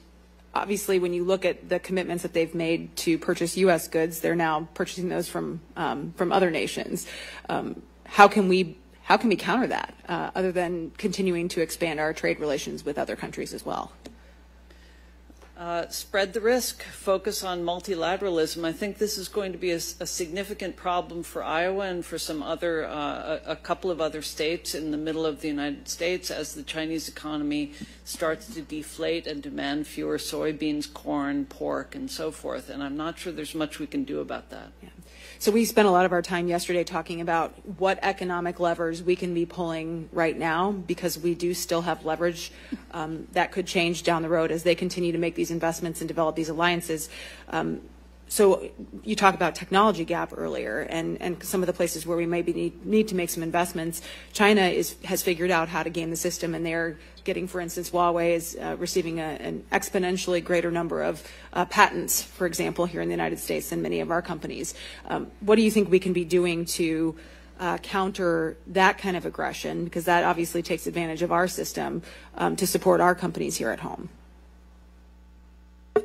Speaker 13: obviously, when you look at the commitments that they've made to purchase U.S. goods, they're now purchasing those from other nations. How can we counter that other than continuing to expand our trade relations with other countries as well?
Speaker 10: Spread the risk, focus on multilateralism. I think this is going to be a significant problem for Iowa and for some other, a couple of other states in the middle of the United States as the Chinese economy starts to deflate and demand fewer soybeans, corn, pork, and so forth. And I'm not sure there's much we can do about that.
Speaker 13: Yeah. So we spent a lot of our time yesterday talking about what economic levers we can be pulling right now, because we do still have leverage that could change down the road as they continue to make these investments and develop these alliances. So you talked about technology gap earlier, and some of the places where we maybe need to make some investments. China has figured out how to game the system, and they're getting, for instance, Huawei is receiving an exponentially greater number of patents, for example, here in the United States than many of our companies. What do you think we can be doing to counter that kind of aggression? Because that obviously takes advantage of our system to support our companies here at home.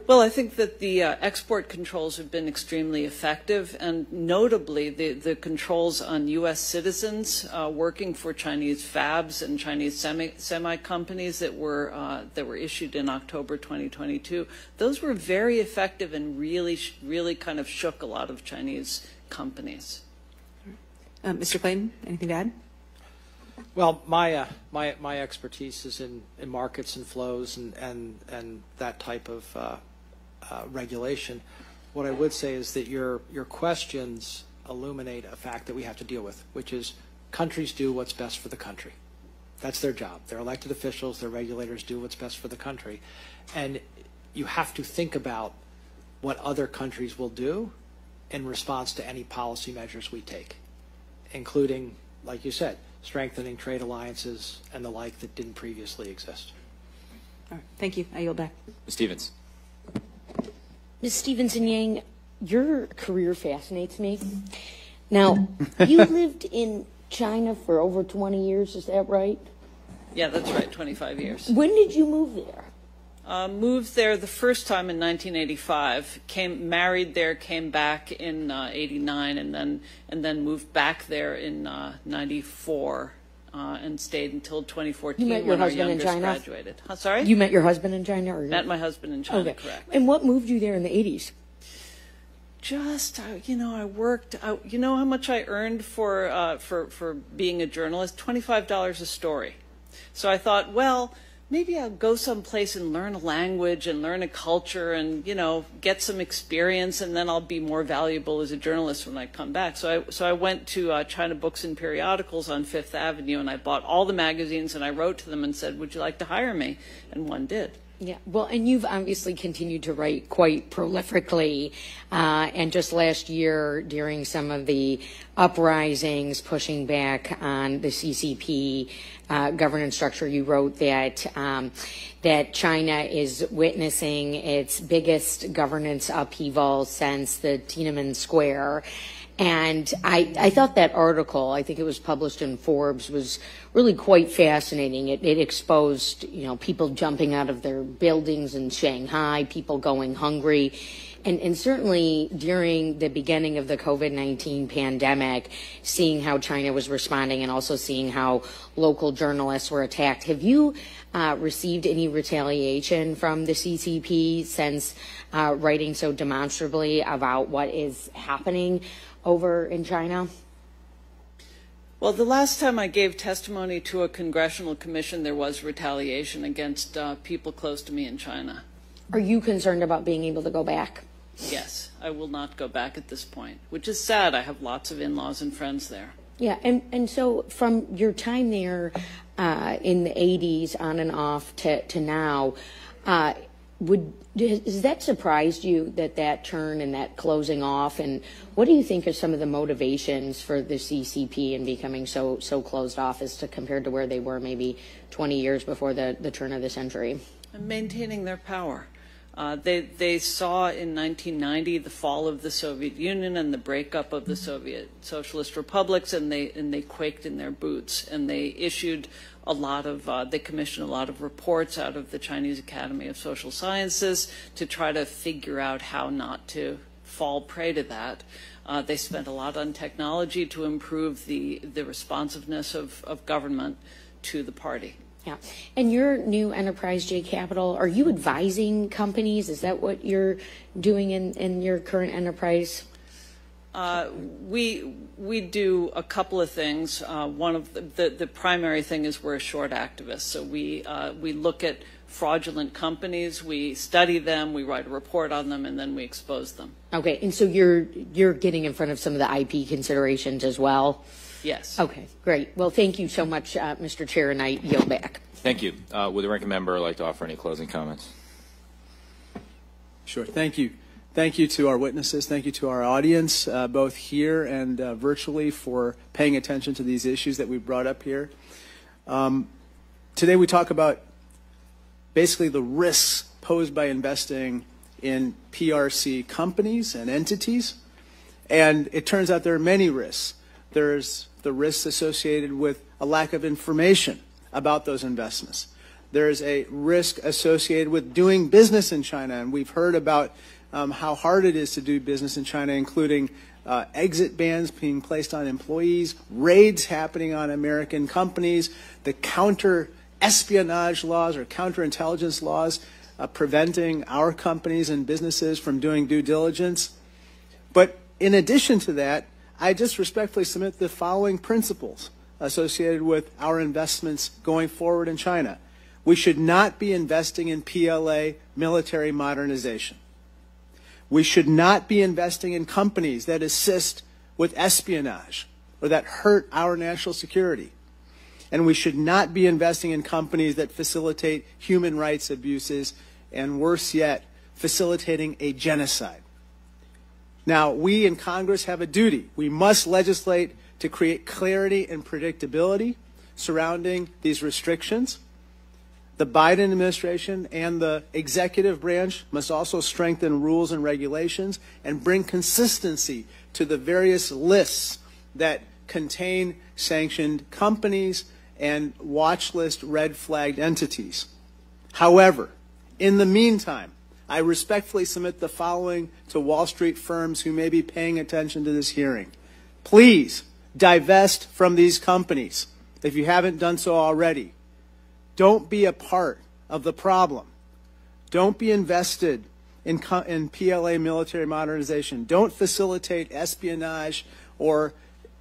Speaker 10: Well, I think that the export controls have been extremely effective, and notably the controls on U.S. citizens working for Chinese fabs and Chinese semi companies that were issued in October 2022. Those were very effective and really kind of shook a lot of Chinese companies.
Speaker 13: Mr. Clayton, anything to add?
Speaker 9: Well, my expertise is in markets and flows and that type of regulation. What I would say is that your questions illuminate a fact that we have to deal with, which is countries do what's best for the country. That's their job. They're elected officials, their regulators do what's best for the country. And you have to think about what other countries will do in response to any policy measures we take, including, like you said, strengthening trade alliances and the like that didn't previously exist.
Speaker 13: All right, thank you. I yield back.
Speaker 12: Ms. Stevens.
Speaker 14: Ms. Stevenson-Yang, your career fascinates me. Now, you lived in China for over 20 years, is that right?
Speaker 10: Yeah, that's right, 25 years.
Speaker 14: When did you move there?
Speaker 10: Moved there the first time in 1985. Married there, came back in '89, and then moved back there in '94, and stayed until 2014 when our youngest graduated. Sorry?
Speaker 14: You met your husband in China? Or
Speaker 10: Met my husband in China,
Speaker 14: okay.
Speaker 10: Correct.
Speaker 14: And what moved you there in the 80s?
Speaker 10: Just, I worked. You know how much I earned for being a journalist? $25 a story. So I thought, well, maybe I'll go someplace and learn a language and learn a culture and, get some experience, and then I'll be more valuable as a journalist when I come back. So I went to China Books and Periodicals on Fifth Avenue, and I bought all the magazines, and I wrote to them and said, would you like to hire me? And one did.
Speaker 14: Yeah, well, and you've obviously continued to write quite prolifically. And just last year, during some of the uprisings pushing back on the CCP governance structure, you wrote that that China is witnessing its biggest governance upheaval since the Tiananmen Square. And I thought that article, I think it was published in Forbes, was really quite fascinating. It exposed, people jumping out of their buildings in Shanghai, people going hungry. And certainly during the beginning of the COVID-19 pandemic, seeing how China was responding and also seeing how local journalists were attacked. Have you received any retaliation from the CCP since writing so demonstrably about what is happening over in China?
Speaker 10: Well, the last time I gave testimony to a congressional commission, there was retaliation against people close to me in China.
Speaker 14: Are you concerned about being able to go back?
Speaker 10: Yes, I will not go back at this point, which is sad. I have lots of in-laws and friends there.
Speaker 14: Yeah, and so from your time there in the 80s on and off to now, has that surprised you, that turn and that closing off? And what do you think are some of the motivations for the CCP in becoming so closed off as to compared to where they were maybe 20 years before the turn of the century?
Speaker 10: And maintaining their power. They saw in 1990 the fall of the Soviet Union and the breakup of the Soviet Socialist republics, and they quaked in their boots, and they issued they commissioned a lot of reports out of the Chinese Academy of Social Sciences to try to figure out how not to fall prey to that. They spent a lot on technology to improve the responsiveness of government to the party.
Speaker 14: Yeah. And your new enterprise, J Capital, are you advising companies? Is that what you're doing in your current enterprise?
Speaker 10: We do a couple of things. One of the primary thing is we're a short activist. So we look at fraudulent companies, we study them, we write a report on them, and then we expose them.
Speaker 14: Okay. And so you're getting in front of some of the IP considerations as well?
Speaker 10: Yes.
Speaker 14: Okay, great. Well, thank you so much, Mr. Chair, and I yield back.
Speaker 5: Thank you. Would the ranking member like to offer any closing comments?
Speaker 8: Sure. Thank you. Thank you to our witnesses. Thank you to our audience, both here and virtually, for paying attention to these issues that we've brought up here. Today we talk about basically the risks posed by investing in PRC companies and entities. And it turns out there are many risks. There's the risks associated with a lack of information about those investments. There's a risk associated with doing business in China, and we've heard about how hard it is to do business in China, including exit bans being placed on employees, raids happening on American companies, the counter-espionage laws or counterintelligence laws preventing our companies and businesses from doing due diligence. But in addition to that, I just respectfully submit the following principles associated with our investments going forward in China. We should not be investing in PLA military modernization. We should not be investing in companies that assist with espionage or that hurt our national security. And we should not be investing in companies that facilitate human rights abuses and, worse yet, facilitating a genocide. Now, we in Congress have a duty. We must legislate to create clarity and predictability surrounding these restrictions. The Biden administration and the executive branch must also strengthen rules and regulations and bring consistency to the various lists that contain sanctioned companies and watch list red flagged entities. However, in the meantime, I respectfully submit the following to Wall Street firms who may be paying attention to this hearing. Please divest from these companies if you haven't done so already. Don't be a part of the problem. Don't be invested in PLA military modernization. Don't facilitate espionage or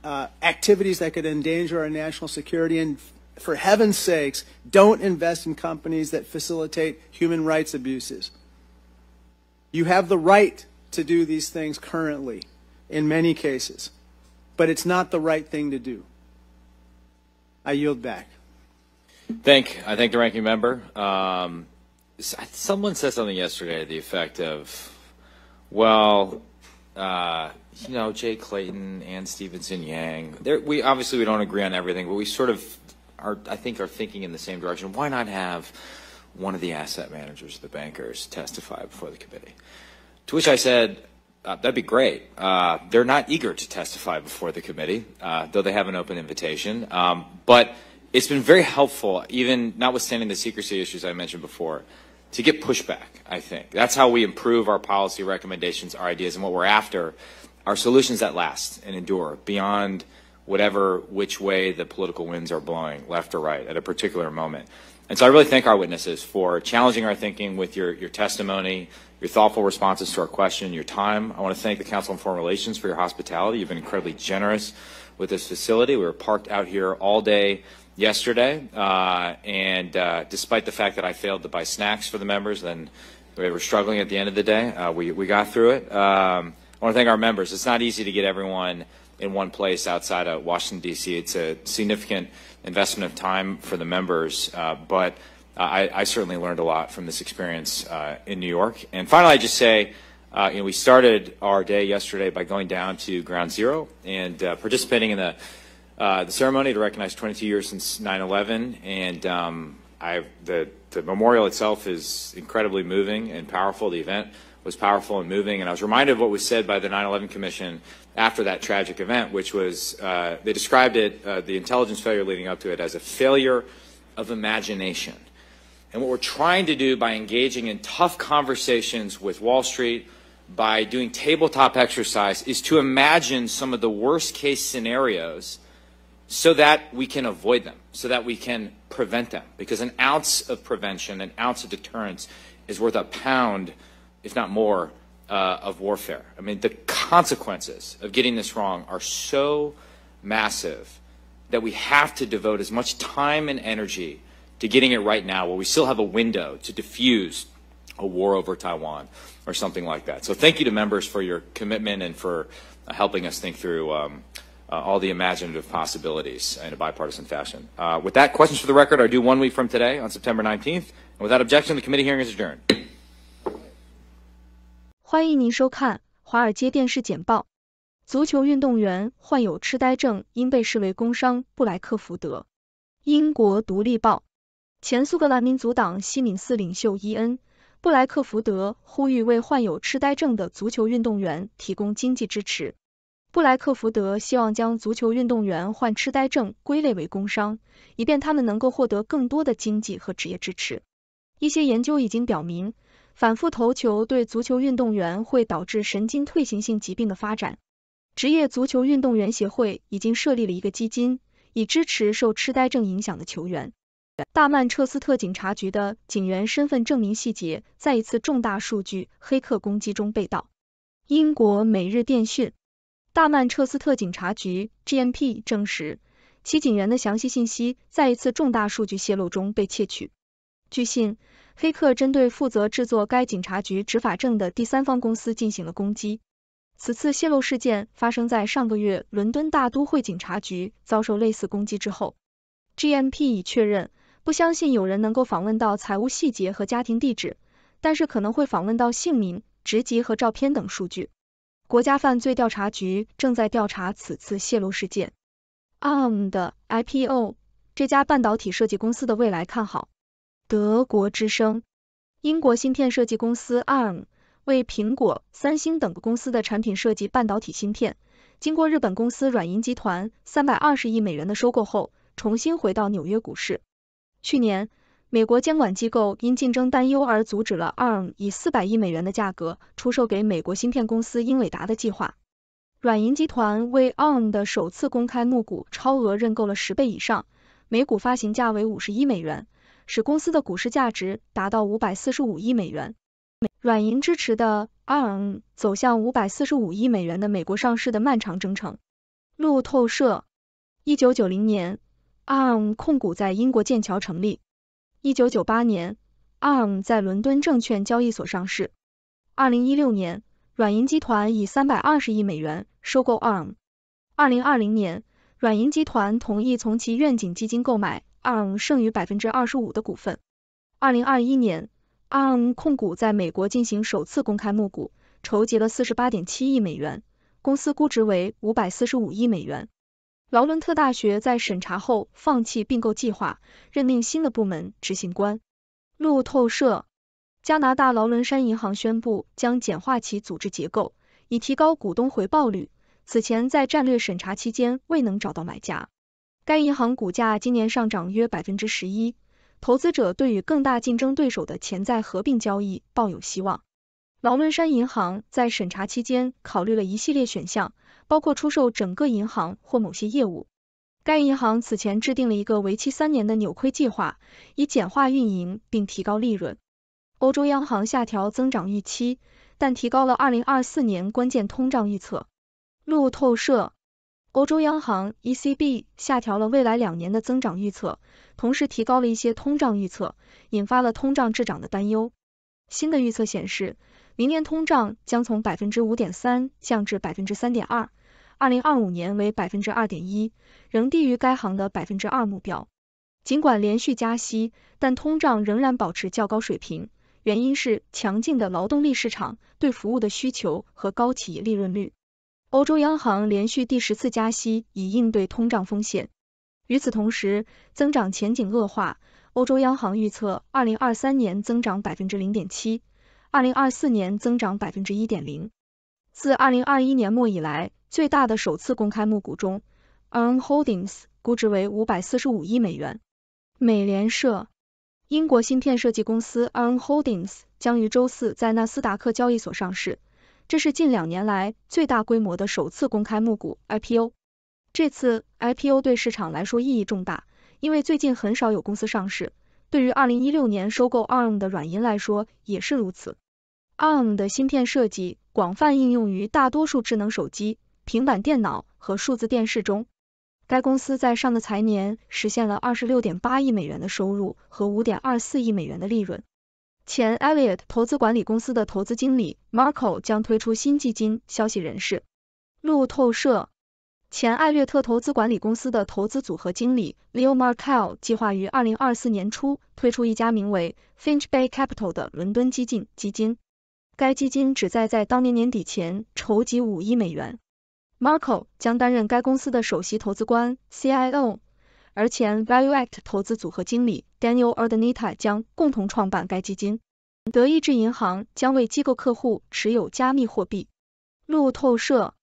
Speaker 8: activities that could endanger our national security. And for heaven's sakes, don't invest in companies that facilitate human rights abuses. You have the right to do these things currently in many cases, but it's not the right thing to do. I yield back.
Speaker 5: I thank the ranking member. Someone said something yesterday to the effect of, well, you know, Jay Clayton and Stevenson Yang, we don't agree on everything, but we sort of are thinking in the same direction. Why not have one of the asset managers, the bankers, testify before the committee? To which I said, that'd be great. They're not eager to testify before the committee, though they have an open invitation. But it's been very helpful, even notwithstanding the secrecy issues I mentioned before, to get pushback, I think. That's how we improve our policy recommendations, our ideas, and what we're after are solutions that last and endure beyond which way the political winds are blowing, left or right, at a particular moment. And so I really thank our witnesses for challenging our thinking with your testimony, your thoughtful responses to our question, your time. I want to thank the Council on Foreign Relations for your hospitality. You've been incredibly generous with this facility. We were parked out here all day yesterday, and despite the fact that I failed to buy snacks for the members, then we were struggling at the end of the day. We got through it. I want to thank our members. It's not easy to get everyone in one place outside of Washington, D.C. It's a significant investment of time for the members, but I certainly learned a lot from this experience in New York. And finally, I just say, we started our day yesterday by going down to Ground Zero and participating in the ceremony to recognize 22 years since 9/11. And the memorial itself is incredibly moving and powerful. The event was powerful and moving. And I was reminded of what was said by the 9/11 Commission after that tragic event, which was they described it, the intelligence failure leading up to it, as a failure of imagination. And what we're trying to do by engaging in tough conversations with Wall Street, by doing tabletop exercise, is to imagine some of the worst case scenarios so that we can avoid them, so that we can prevent them. Because an ounce of prevention, an ounce of deterrence is worth a pound, if not more, of warfare. I mean, the consequences of getting this wrong are so massive that we have to devote as much time and energy to getting it right now, while we still have a window to diffuse a war over Taiwan or something like that. So thank you to members for your commitment and for helping us think through all the imaginative possibilities in a bipartisan fashion. With that, questions for the record are due 1 week from today on September 19th. And without objection, the committee hearing is adjourned.
Speaker 2: 欢迎您收看华尔街电视简报。足球运动员患有痴呆症，应被视为工伤。布莱克福德。英国独立报。前苏格兰民族党西敏寺领袖伊恩·布莱克福德呼吁为患有痴呆症的足球运动员提供经济支持。布莱克福德希望将足球运动员患痴呆症归类为工伤，以便他们能够获得更多的经济和职业支持。一些研究已经表明，反复投球对足球运动员会导致神经退行性疾病的发展。职业足球运动员协会已经设立了一个基金，以支持受痴呆症影响的球员。大曼彻斯特警察局的警员身份证明细节在一次重大数据黑客攻击中被盗。英国每日电讯。大曼彻斯特警察局 GMP 证实，其警员的详细信息在一次重大数据泄露中被窃取。据信，黑客针对负责制作该警察局执法证的第三方公司进行了攻击。此次泄露事件发生在上个月伦敦大都会警察局遭受类似攻击之后。GMP 已确认，不相信有人能够访问到财务细节和家庭地址，但是可能会访问到姓名、职级和照片等数据。国家犯罪调查局正在调查此次泄露事件。Arm 的 IPO， 这家半导体设计公司的未来看好。德国之声。英国芯片设计公司 Arm 为苹果、三星等公司的产品设计半导体芯片，经过日本公司软银集团320亿美元的收购后，重新回到纽约股市。去年，美国监管机构因竞争担忧而阻止了 Arm 以400亿美元的价格出售给美国芯片公司英伟达的计划。软银集团为 Arm 的首次公开募股超额认购了10倍以上，每股发行价为51美元，使公司的股市价值达到545亿美元。软银支持的 Arm 走向545亿美元的美国上市的漫长征程。路透社。1990年，Arm 控股在英国剑桥成立。1998年 ，Arm 在伦敦证券交易所上市。2016年，软银集团以320亿美元收购 Arm。2020年，软银集团同意从其愿景基金购买 Arm 剩余 25% 的股份。2021年，Arm 控股在美国进行首次公开募股，筹集了 48.7 亿美元，公司估值为545亿美元。劳伦特大学在审查后放弃并购计划，任命新的部门执行官。路透社。加拿大劳伦山银行宣布将简化其组织结构，以提高股东回报率。此前在战略审查期间未能找到买家。该银行股价今年上涨约 11%， 投资者对与更大竞争对手的潜在合并交易抱有希望。劳伦山银行在审查期间考虑了一系列选项，包括出售整个银行或某些业务。该银行此前制定了一个为期3年的扭亏计划，以简化运营并提高利润。欧洲央行下调增长预期，但提高了2024年关键通胀预测。路透社。欧洲央行 ECB 下调了未来2年的增长预测，同时提高了一些通胀预测，引发了通胀滞涨的担忧。新的预测显示，明年通胀将从 5.3% 降至 3.2%， 2025年为 2.1%， 仍低于该行的 2% 目标。尽管连续加息，但通胀仍然保持较高水平，原因是强劲的劳动力市场对服务的需求和高企业利润率。欧洲央行连续第10次加息，以应对通胀风险。与此同时，增长前景恶化，欧洲央行预测2023年增长 0.7%， 2024年增长 1.0%。自2021年末以来最大的首次公开募股中， Arm Holdings 估值为545亿美元。美联社。英国芯片设计公司 Arm Holdings 将于周四在纳斯达克交易所上市，这是近2年来最大规模的首次公开募股 IPO。这次 IPO 对市场来说意义重大，因为最近很少有公司上市，对于2016年收购 Arm 的软银来说也是如此。Arm 的芯片设计广泛应用于大多数智能手机、平板电脑和数字电视中。该公司在上个财年实现了26.8亿美元的收入和5.24亿美元的利润。前 Elliott 投资管理公司的投资经理 Marco 将推出新基金，消息人士。路透社。前艾略特投资管理公司的投资组合经理 Leo Markel 计划于2024年初推出一家名为 Finch Bay Capital 的伦敦基金。该基金旨在当年年底前筹集5亿美元。Marco 将担任该公司的首席投资官 CIO， 而前 ValueAct 投资组合经理 Daniel Urdaneta 将共同创办该基金。德意志银行将为机构客户持有加密货币。路透社。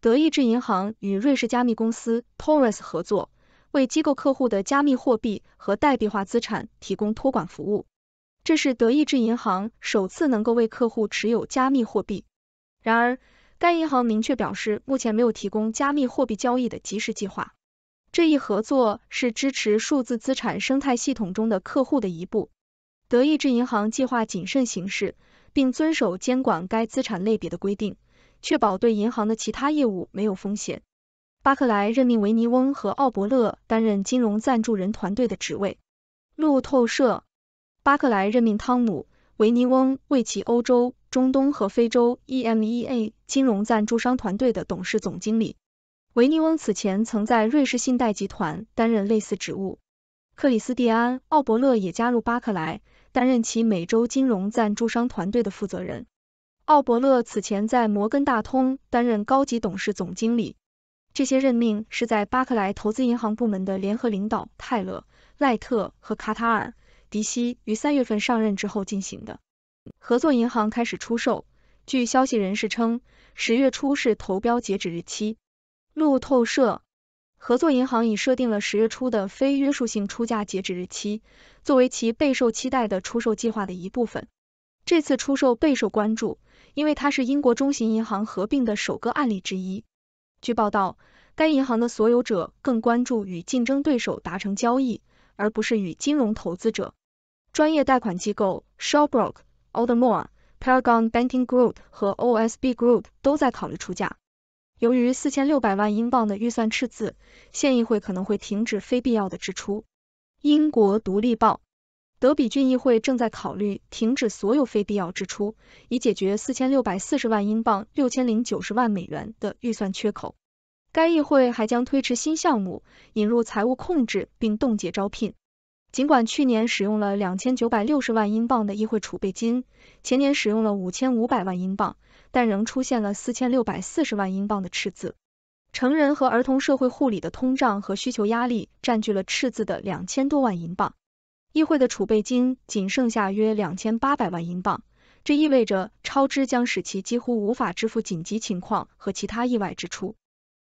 Speaker 2: 德意志银行与瑞士加密公司 Taurus 合作，为机构客户的加密货币和代币化资产提供托管服务。这是德意志银行首次能够为客户持有加密货币。然而，该银行明确表示，目前没有提供加密货币交易的即时计划。这一合作是支持数字资产生态系统中的客户的一步。德意志银行计划谨慎行事，并遵守监管该资产类别的规定，确保对银行的其他业务没有风险。巴克莱任命维尼翁和奥伯勒担任金融赞助人团队的职位。路透社。巴克莱任命汤姆·维尼翁为其欧洲、中东和非洲 EMEA 金融赞助商团队的董事总经理。维尼翁此前曾在瑞士信贷集团担任类似职务。克里斯蒂安·奥伯勒也加入巴克莱，担任其美洲金融赞助商团队的负责人。奥伯勒此前在摩根大通担任高级董事总经理。这些任命是在巴克莱投资银行部门的联合领导泰勒·赖特和卡塔尔·迪西于3月份上任之后进行的。合作银行开始出售，据消息人士称，10月初是投标截止日期。路透社。合作银行已设定了10月初的非约束性出价截止日期，作为其备受期待的出售计划的一部分。这次出售备受关注，因为它是英国中型银行合并的首个案例之一。据报道，该银行的所有者更关注与竞争对手达成交易，而不是与金融投资者。专业贷款机构 Shawbrook、Aldermore、Paragon Banking Group 和 OSB Group 都在考虑出价。由于4600万英镑的预算赤字，县议会可能会停止非必要的支出。英国独立报。德比郡议会正在考虑停止所有非必要支出，以解决4640万英镑6090万美元的预算缺口。该议会还将推迟新项目，引入财务控制并冻结招聘。尽管去年使用了2960万英镑的议会储备金，前年使用了5500万英镑，但仍出现了4640万英镑的赤字。成人和儿童社会护理的通胀和需求压力占据了赤字的2000多万英镑。议会的储备金仅剩下约2800万英镑，这意味着超支将使其几乎无法支付紧急情况和其他意外支出。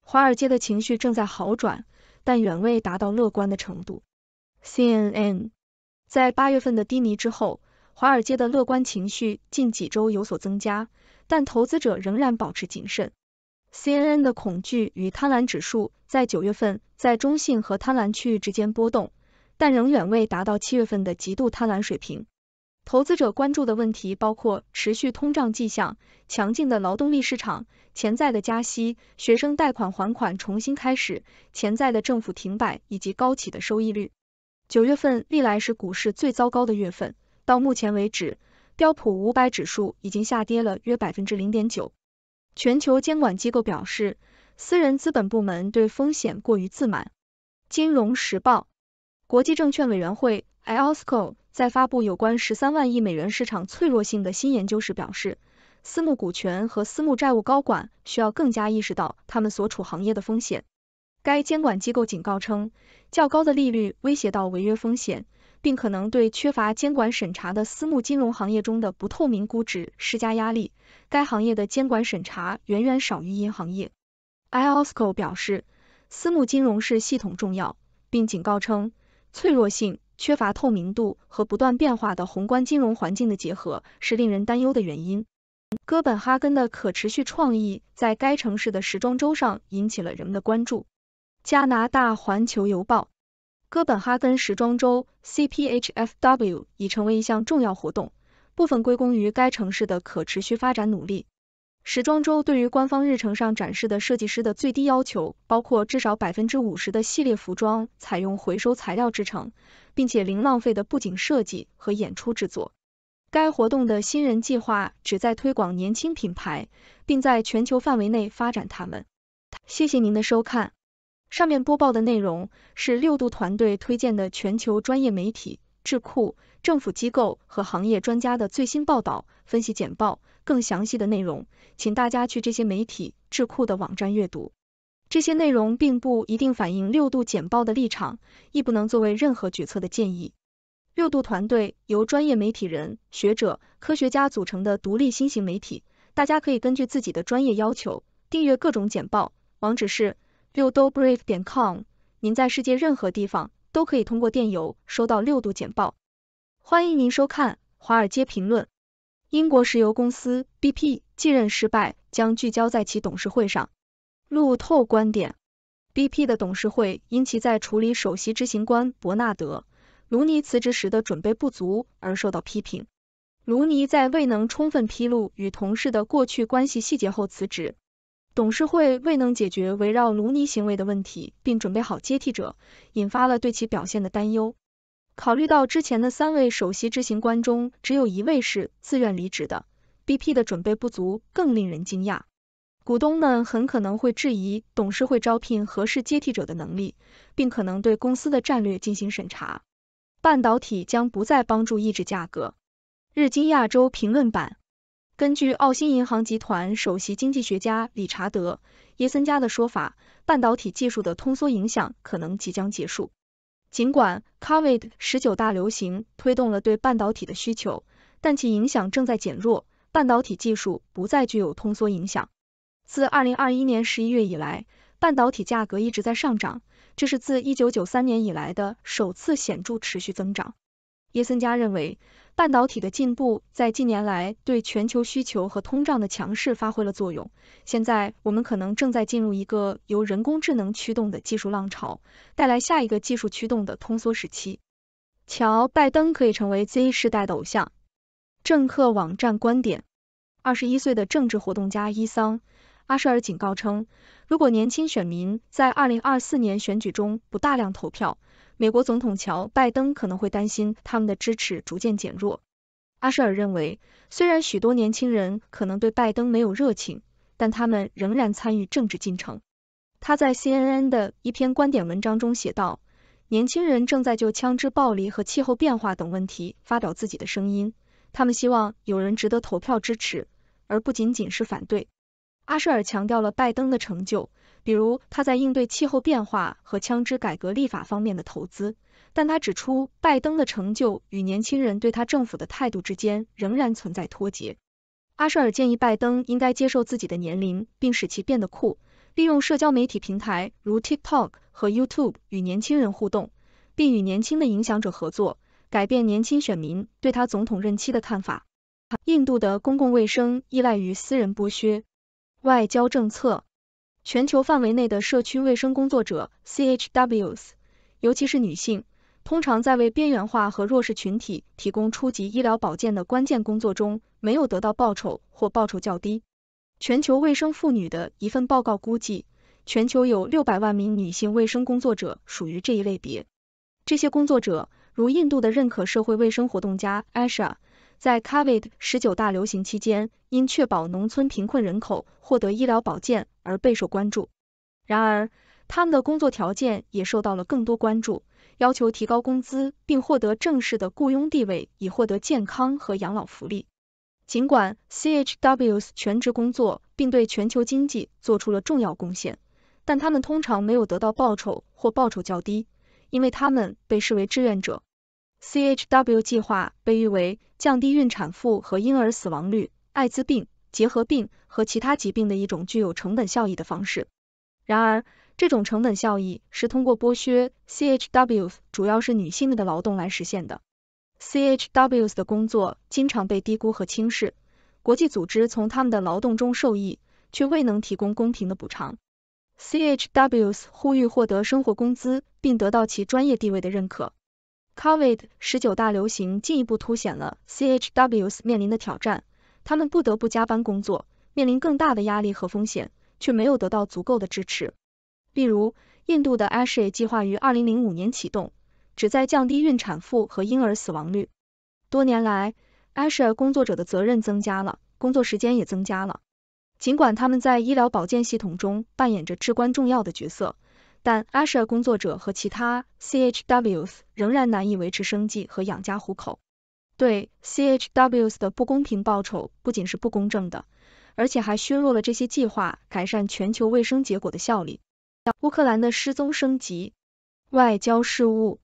Speaker 2: 华尔街的情绪正在好转，但远未达到乐观的程度。CNN。在8月份的低迷之后，华尔街的乐观情绪近几周有所增加，但投资者仍然保持谨慎。CNN 的恐惧与贪婪指数在9月份在中性和贪婪区域之间波动，但仍远未达到7月份的极度贪婪水平。投资者关注的问题包括持续通胀迹象、强劲的劳动力市场、潜在的加息、学生贷款还款重新开始、潜在的政府停摆以及高企的收益率。9月份历来是股市最糟糕的月份，到目前为止，标普500指数已经下跌了约 0.9%。全球监管机构表示，私人资本部门对风险过于自满。金融时报。国际证券委员会 IOSCO 在发布有关13万亿美元市场脆弱性的新研究时表示，私募股权和私募债务高管需要更加意识到他们所处行业的风险。该监管机构警告称，较高的利率威胁到违约风险，并可能对缺乏监管审查的私募金融行业中的不透明估值施加压力。该行业的监管审查远远少于银行业。IOSCO 表示，私募金融是系统重要，并警告称，脆弱性、缺乏透明度和不断变化的宏观金融环境的结合是令人担忧的原因。哥本哈根的可持续创意在该城市的时装周上引起了人们的关注。加拿大环球邮报，哥本哈根时装周 CPHFW 已成为一项重要活动，部分归功于该城市的可持续发展努力。时装周对于官方日程上展示的设计师的最低要求，包括至少 50% 的系列服装采用回收材料制成，并且零浪费的布景设计和演出制作。该活动的新人计划旨在推广年轻品牌，并在全球范围内发展它们。谢谢您的收看。上面播报的内容是6度团队推荐的全球专业媒体、智库、政府机构和行业专家的最新报道、分析简报。更详细的内容，请大家去这些媒体、智库的网站阅读。这些内容并不一定反映6度简报的立场，亦不能作为任何决策的建议。6度团队由专业媒体人、学者、科学家组成的独立新型媒体，大家可以根据自己的专业要求订阅各种简报。网址是6dobrief.com， 您在世界任何地方都可以通过电邮收到6度简报。欢迎您收看华尔街评论。英国石油公司 BP 继任失败将聚焦在其董事会上。路透观点 BP 的董事会因其在处理首席执行官伯纳德·卢尼辞职时的准备不足而受到批评。卢尼在未能充分披露与同事的过去关系细节后辞职。董事会未能解决围绕卢尼行为的问题，并准备好接替者，引发了对其表现的担忧。考虑到之前的3位首席执行官中只有1位是自愿离职的， BP 的准备不足更令人惊讶。股东们很可能会质疑董事会招聘合适接替者的能力，并可能对公司的战略进行审查。半导体将不再帮助抑制价格。日经亚洲评论版，根据澳新银行集团首席经济学家理查德·耶森加的说法，半导体技术的通缩影响可能即将结束。尽管 COVID-19 大流行推动了对半导体的需求，但其影响正在减弱，半导体技术不再具有通缩影响。自2021年11月以来，半导体价格一直在上涨，这是自1993年以来的首次显著持续增长。耶森加认为，半导体的进步在近年来对全球需求和通胀的强势发挥了作用。现在我们可能正在进入一个由人工智能驱动的技术浪潮，带来下一个技术驱动的通缩时期。瞧，拜登可以成为 Z 世代的偶像。政客网站观点：21岁的政治活动家伊桑·阿舍尔警告称，如果年轻选民在2024年选举中不大量投票，美国总统乔·拜登可能会担心他们的支持逐渐减弱。阿舍尔认为，虽然许多年轻人可能对拜登没有热情，但他们仍然参与政治进程。他在 CNN 的一篇观点文章中写道，年轻人正在就枪支暴力和气候变化等问题发表自己的声音，他们希望有人值得投票支持，而不仅仅是反对。阿舍尔强调了拜登的成就，比如他在应对气候变化和枪支改革立法方面的投资，但他指出拜登的成就与年轻人对他政府的态度之间仍然存在脱节。阿舍尔建议拜登应该接受自己的年龄，并使其变得酷，利用社交媒体平台如 TikTok 和 YouTube 与年轻人互动，并与年轻的影响者合作，改变年轻选民对他总统任期的看法。印度的公共卫生依赖于私人剥削。外交政策，全球范围内的社区卫生工作者 CHWs， 尤其是女性，通常在为边缘化和弱势群体提供初级医疗保健的关键工作中没有得到报酬或报酬较低。全球卫生妇女的一份报告估计，全球有600万名女性卫生工作者属于这一类别。这些工作者，如印度的认可社会卫生活动家 Asha，在 COVID-19 大流行期间，因确保农村贫困人口获得医疗保健而备受关注。然而，他们的工作条件也受到了更多关注，要求提高工资并获得正式的雇佣地位，以获得健康和养老福利。尽管 CHWs 全职工作并对全球经济做出了重要贡献，但他们通常没有得到报酬或报酬较低，因为他们被视为志愿者。CHW 计划被誉为降低孕产妇和婴儿死亡率、艾滋病、结核病和其他疾病的一种具有成本效益的方式。然而，这种成本效益是通过剥削 CHWs 主要是女性的劳动来实现的。CHWs 的工作经常被低估和轻视，国际组织从他们的劳动中受益，却未能提供公平的补偿。CHWs 呼吁获得生活工资并得到其专业地位的认可。COVID-19 大流行进一步凸显了 CHWs 面临的挑战，他们不得不加班工作，面临更大的压力和风险，却没有得到足够的支持。例如，印度的 ASHA 计划于2005年启动，旨在降低孕产妇和婴儿死亡率。多年来 ASHA 工作者的责任增加了，工作时间也增加了。尽管他们在医疗保健系统中扮演着至关重要的角色，但 ASHA 工作者和其他 CHWs 仍然难以维持生计和养家糊口。对 CHWs 的不公平报酬不仅是不公正的，而且还削弱了这些计划改善全球卫生结果的效力。乌克兰的失踪升级。外交事务。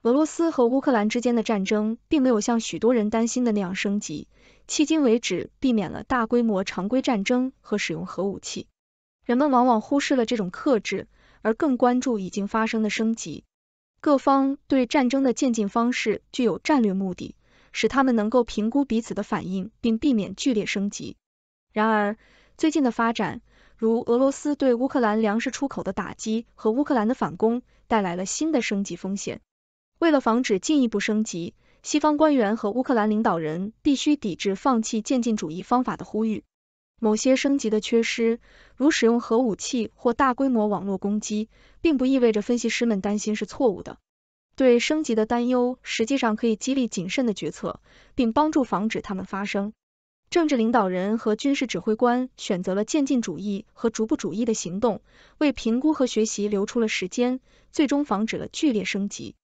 Speaker 2: 俄罗斯和乌克兰之间的战争并没有像许多人担心的那样升级，迄今为止避免了大规模常规战争和使用核武器。人们往往忽视了这种克制，而更关注已经发生的升级。各方对战争的渐进方式具有战略目的，使他们能够评估彼此的反应并避免剧烈升级。然而，最近的发展，如俄罗斯对乌克兰粮食出口的打击和乌克兰的反攻，带来了新的升级风险。为了防止进一步升级，西方官员和乌克兰领导人必须抵制放弃渐进主义方法的呼吁。某些升级的缺失，如使用核武器或大规模网络攻击，并不意味着分析师们担心是错误的。对升级的担忧实际上可以激励谨慎的决策，并帮助防止它们发生。政治领导人和军事指挥官选择了渐进主义和逐步主义的行动，为评估和学习留出了时间，最终防止了剧烈升级。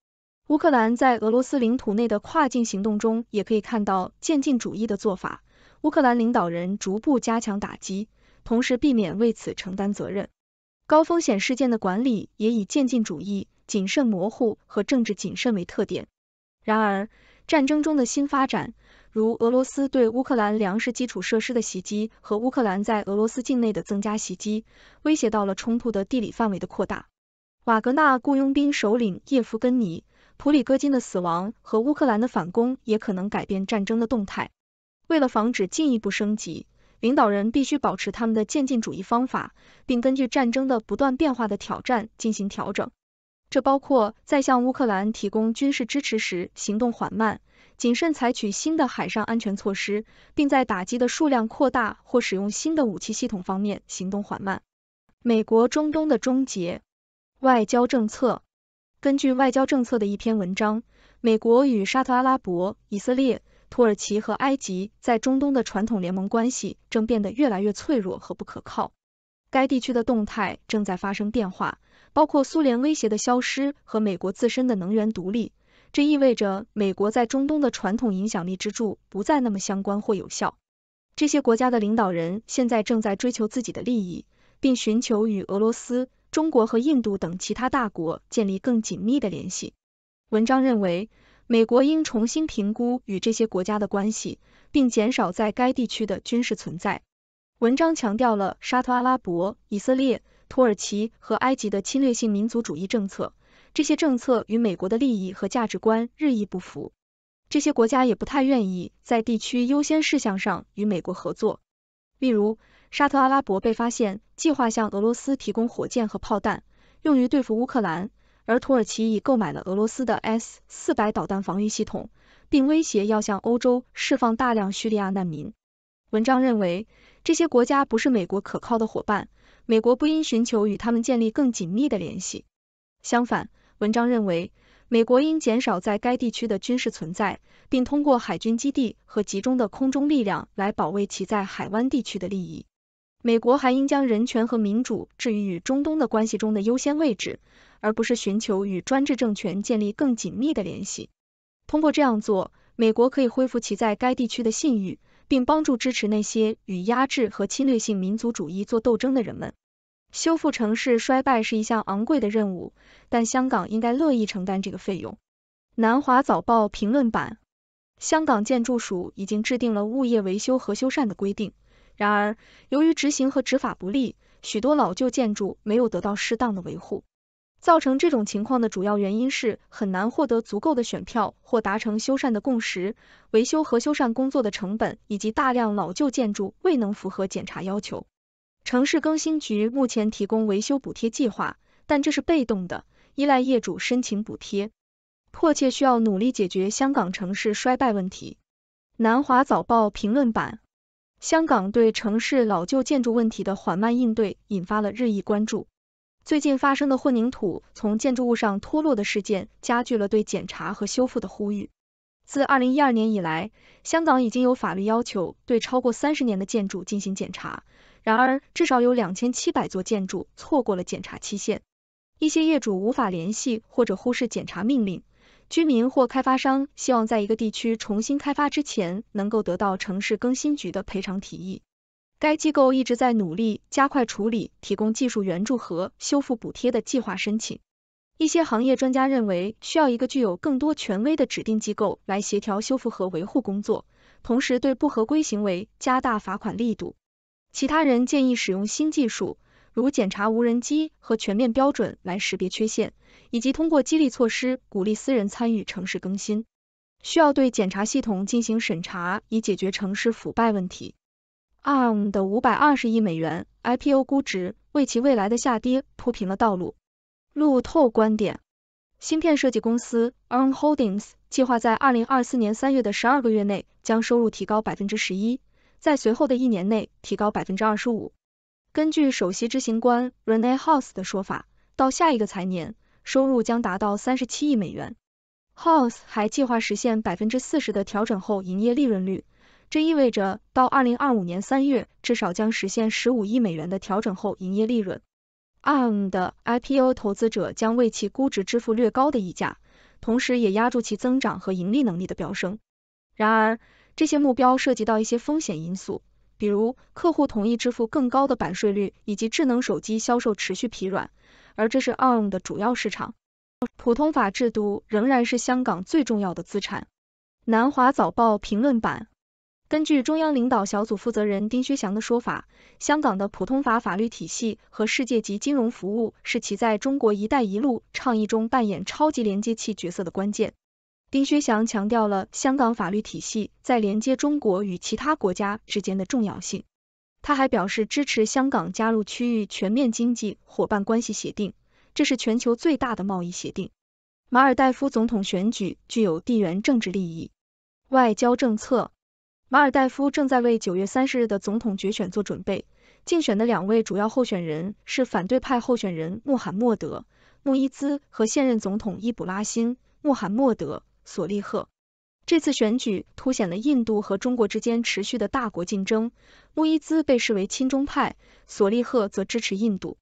Speaker 2: 乌克兰在俄罗斯领土内的跨境行动中也可以看到渐进主义的做法。乌克兰领导人逐步加强打击，同时避免为此承担责任。高风险事件的管理也以渐进主义、谨慎模糊和政治谨慎为特点。然而，战争中的新发展，如俄罗斯对乌克兰粮食基础设施的袭击和乌克兰在俄罗斯境内的增加袭击，威胁到了冲突的地理范围的扩大。瓦格纳雇佣兵首领叶夫根尼·普里戈金的死亡和乌克兰的反攻也可能改变战争的动态。为了防止进一步升级，领导人必须保持他们的渐进主义方法，并根据战争的不断变化的挑战进行调整。这包括在向乌克兰提供军事支持时行动缓慢，谨慎采取新的海上安全措施，并在打击的数量扩大或使用新的武器系统方面行动缓慢。美国中东的终结。外交政策。根据外交政策的一篇文章，美国与沙特阿拉伯、以色列、土耳其和埃及在中东的传统联盟关系正变得越来越脆弱和不可靠。该地区的动态正在发生变化，包括苏联威胁的消失和美国自身的能源独立。这意味着美国在中东的传统影响力支柱不再那么相关或有效。这些国家的领导人现在正在追求自己的利益，并寻求与俄罗斯、中国和印度等其他大国建立更紧密的联系。文章认为，美国应重新评估与这些国家的关系，并减少在该地区的军事存在。文章强调了沙特阿拉伯、以色列、土耳其和埃及的侵略性民族主义政策，这些政策与美国的利益和价值观日益不符。这些国家也不太愿意在地区优先事项上与美国合作。例如，沙特阿拉伯被发现计划向俄罗斯提供火箭和炮弹，用于对付乌克兰，而土耳其已购买了俄罗斯的 S-400导弹防御系统，并威胁要向欧洲释放大量叙利亚难民。文章认为，这些国家不是美国可靠的伙伴，美国不应寻求与他们建立更紧密的联系。相反，文章认为，美国应减少在该地区的军事存在，并通过海军基地和集中的空中力量来保卫其在海湾地区的利益。美国还应将人权和民主置于与中东的关系中的优先位置，而不是寻求与专制政权建立更紧密的联系。通过这样做，美国可以恢复其在该地区的信誉，并帮助支持那些与压制和侵略性民族主义做斗争的人们。修复城市衰败是一项昂贵的任务，但香港应该乐意承担这个费用。南华早报评论版。香港建筑署已经制定了物业维修和修缮的规定，然而，由于执行和执法不力，许多老旧建筑没有得到适当的维护。造成这种情况的主要原因是很难获得足够的选票或达成修缮的共识，维修和修缮工作的成本以及大量老旧建筑未能符合检查要求。城市更新局目前提供维修补贴计划，但这是被动的，依赖业主申请补贴，迫切需要努力解决香港城市衰败问题。南华早报评论版：香港对城市老旧建筑问题的缓慢应对引发了日益关注。最近发生的混凝土从建筑物上脱落的事件加剧了对检查和修复的呼吁。自2012年以来，香港已经有法律要求对超过30年的建筑进行检查，然而至少有2700座建筑错过了检查期限。一些业主无法联系或者忽视检查命令，居民或开发商希望在一个地区重新开发之前能够得到城市更新局的赔偿提议。该机构一直在努力加快处理提供技术援助和修复补贴的计划申请。一些行业专家认为需要一个具有更多权威的指定机构来协调修复和维护工作，同时对不合规行为加大罚款力度。其他人建议使用新技术，如检查无人机和全面标准来识别缺陷，以及通过激励措施鼓励私人参与城市更新。需要对检查系统进行审查，以解决城市腐败问题。Arm 的520亿美元 IPO 估值为其未来的下跌铺平了道路。路透观点：芯片设计公司 Arm Holdings 计划在2024年3月的12个月内将收入提高 11%， 在随后的1年内提高 25%。根据首席执行官 Rene Haas 的说法，到下一个财年，收入将达到37亿美元。Haas 还计划实现 40% 的调整后营业利润率，这意味着到2025年3月至少将实现15亿美元的调整后营业利润。Arm 的 IPO 投资者将为其估值支付略高的溢价，同时也压住其增长和盈利能力的飙升。然而，这些目标涉及到一些风险因素，比如客户同意支付更高的版税率，以及智能手机销售持续疲软，而这是 Arm 的主要市场。普通法制度仍然是香港最重要的资产。南华早报评论版：根据中央领导小组负责人丁薛祥的说法，香港的普通法法律体系和世界级金融服务是其在中国“一带一路”倡议中扮演超级连接器角色的关键。丁薛祥强调了香港法律体系在连接中国与其他国家之间的重要性。他还表示支持香港加入区域全面经济伙伴关系协定，这是全球最大的贸易协定。马尔代夫总统选举具有地缘政治利益。外交政策：马尔代夫正在为9月30日的总统决选做准备，竞选的2位主要候选人是反对派候选人穆罕默德·穆伊兹和现任总统伊卜拉欣·穆罕默德·索利赫。这次选举凸显了印度和中国之间持续的大国竞争，穆伊兹被视为亲中派，索利赫则支持印度。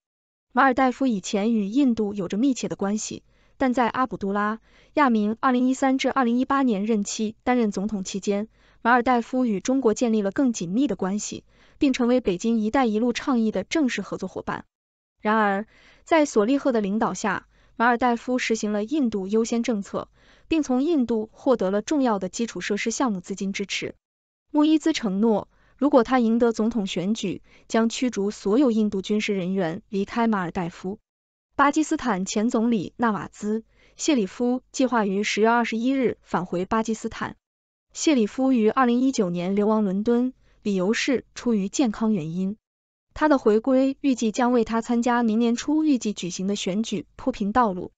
Speaker 2: 马尔代夫以前与印度有着密切的关系，但在阿卜杜拉·亚明2013至2018年任期担任总统期间，马尔代夫与中国建立了更紧密的关系，并成为北京“一带一路”倡议的正式合作伙伴。然而，在索利赫的领导下，马尔代夫实行了印度优先政策，并从印度获得了重要的基础设施项目资金支持。穆伊兹承诺，如果他赢得总统选举，将驱逐所有印度军事人员离开马尔代夫。巴基斯坦前总理纳瓦兹·谢里夫计划于10月21日返回巴基斯坦。谢里夫于2019年流亡伦敦，理由是出于健康原因。他的回归预计将为他参加明年初预计举行的选举铺平道路。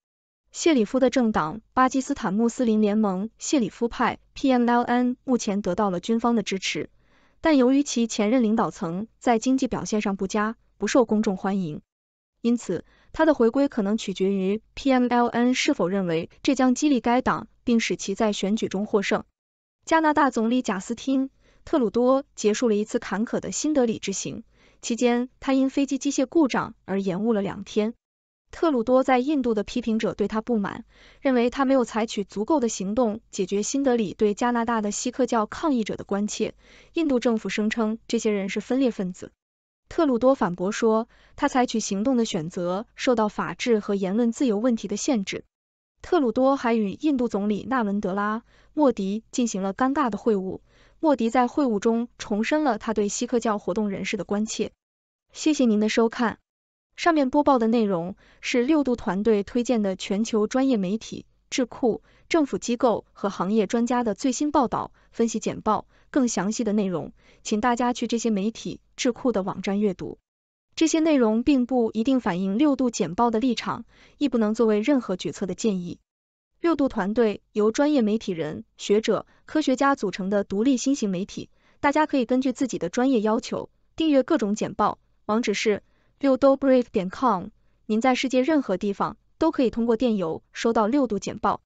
Speaker 2: 谢里夫的政党巴基斯坦穆斯林联盟谢里夫派 PMLN 目前得到了军方的支持，但由于其前任领导层在经济表现上不佳，不受公众欢迎。因此，他的回归可能取决于 PMLN 是否认为这将激励该党并使其在选举中获胜。加拿大总理贾斯汀·特鲁多结束了一次坎坷的新德里之行，期间他因飞机机械故障而延误了2天。特鲁多在印度的批评者对他不满，认为他没有采取足够的行动解决新德里对加拿大的锡克教抗议者的关切。印度政府声称这些人是分裂分子。特鲁多反驳说，他采取行动的选择受到法治和言论自由问题的限制。特鲁多还与印度总理纳伦德拉·莫迪进行了尴尬的会晤，莫迪在会晤中重申了他对锡克教活动人士的关切。谢谢您的收看。上面播报的内容是6度团队推荐的全球专业媒体、智库、政府机构和行业专家的最新报道、分析简报。更详细的内容，请大家去这些媒体、智库的网站阅读。这些内容并不一定反映6度简报的立场，亦不能作为任何决策的建议。6度团队由专业媒体人、学者、科学家组成的独立新型媒体，大家可以根据自己的专业要求订阅各种简报，网址是6dobrief.com。您在世界任何地方都可以通过电邮收到6度简报。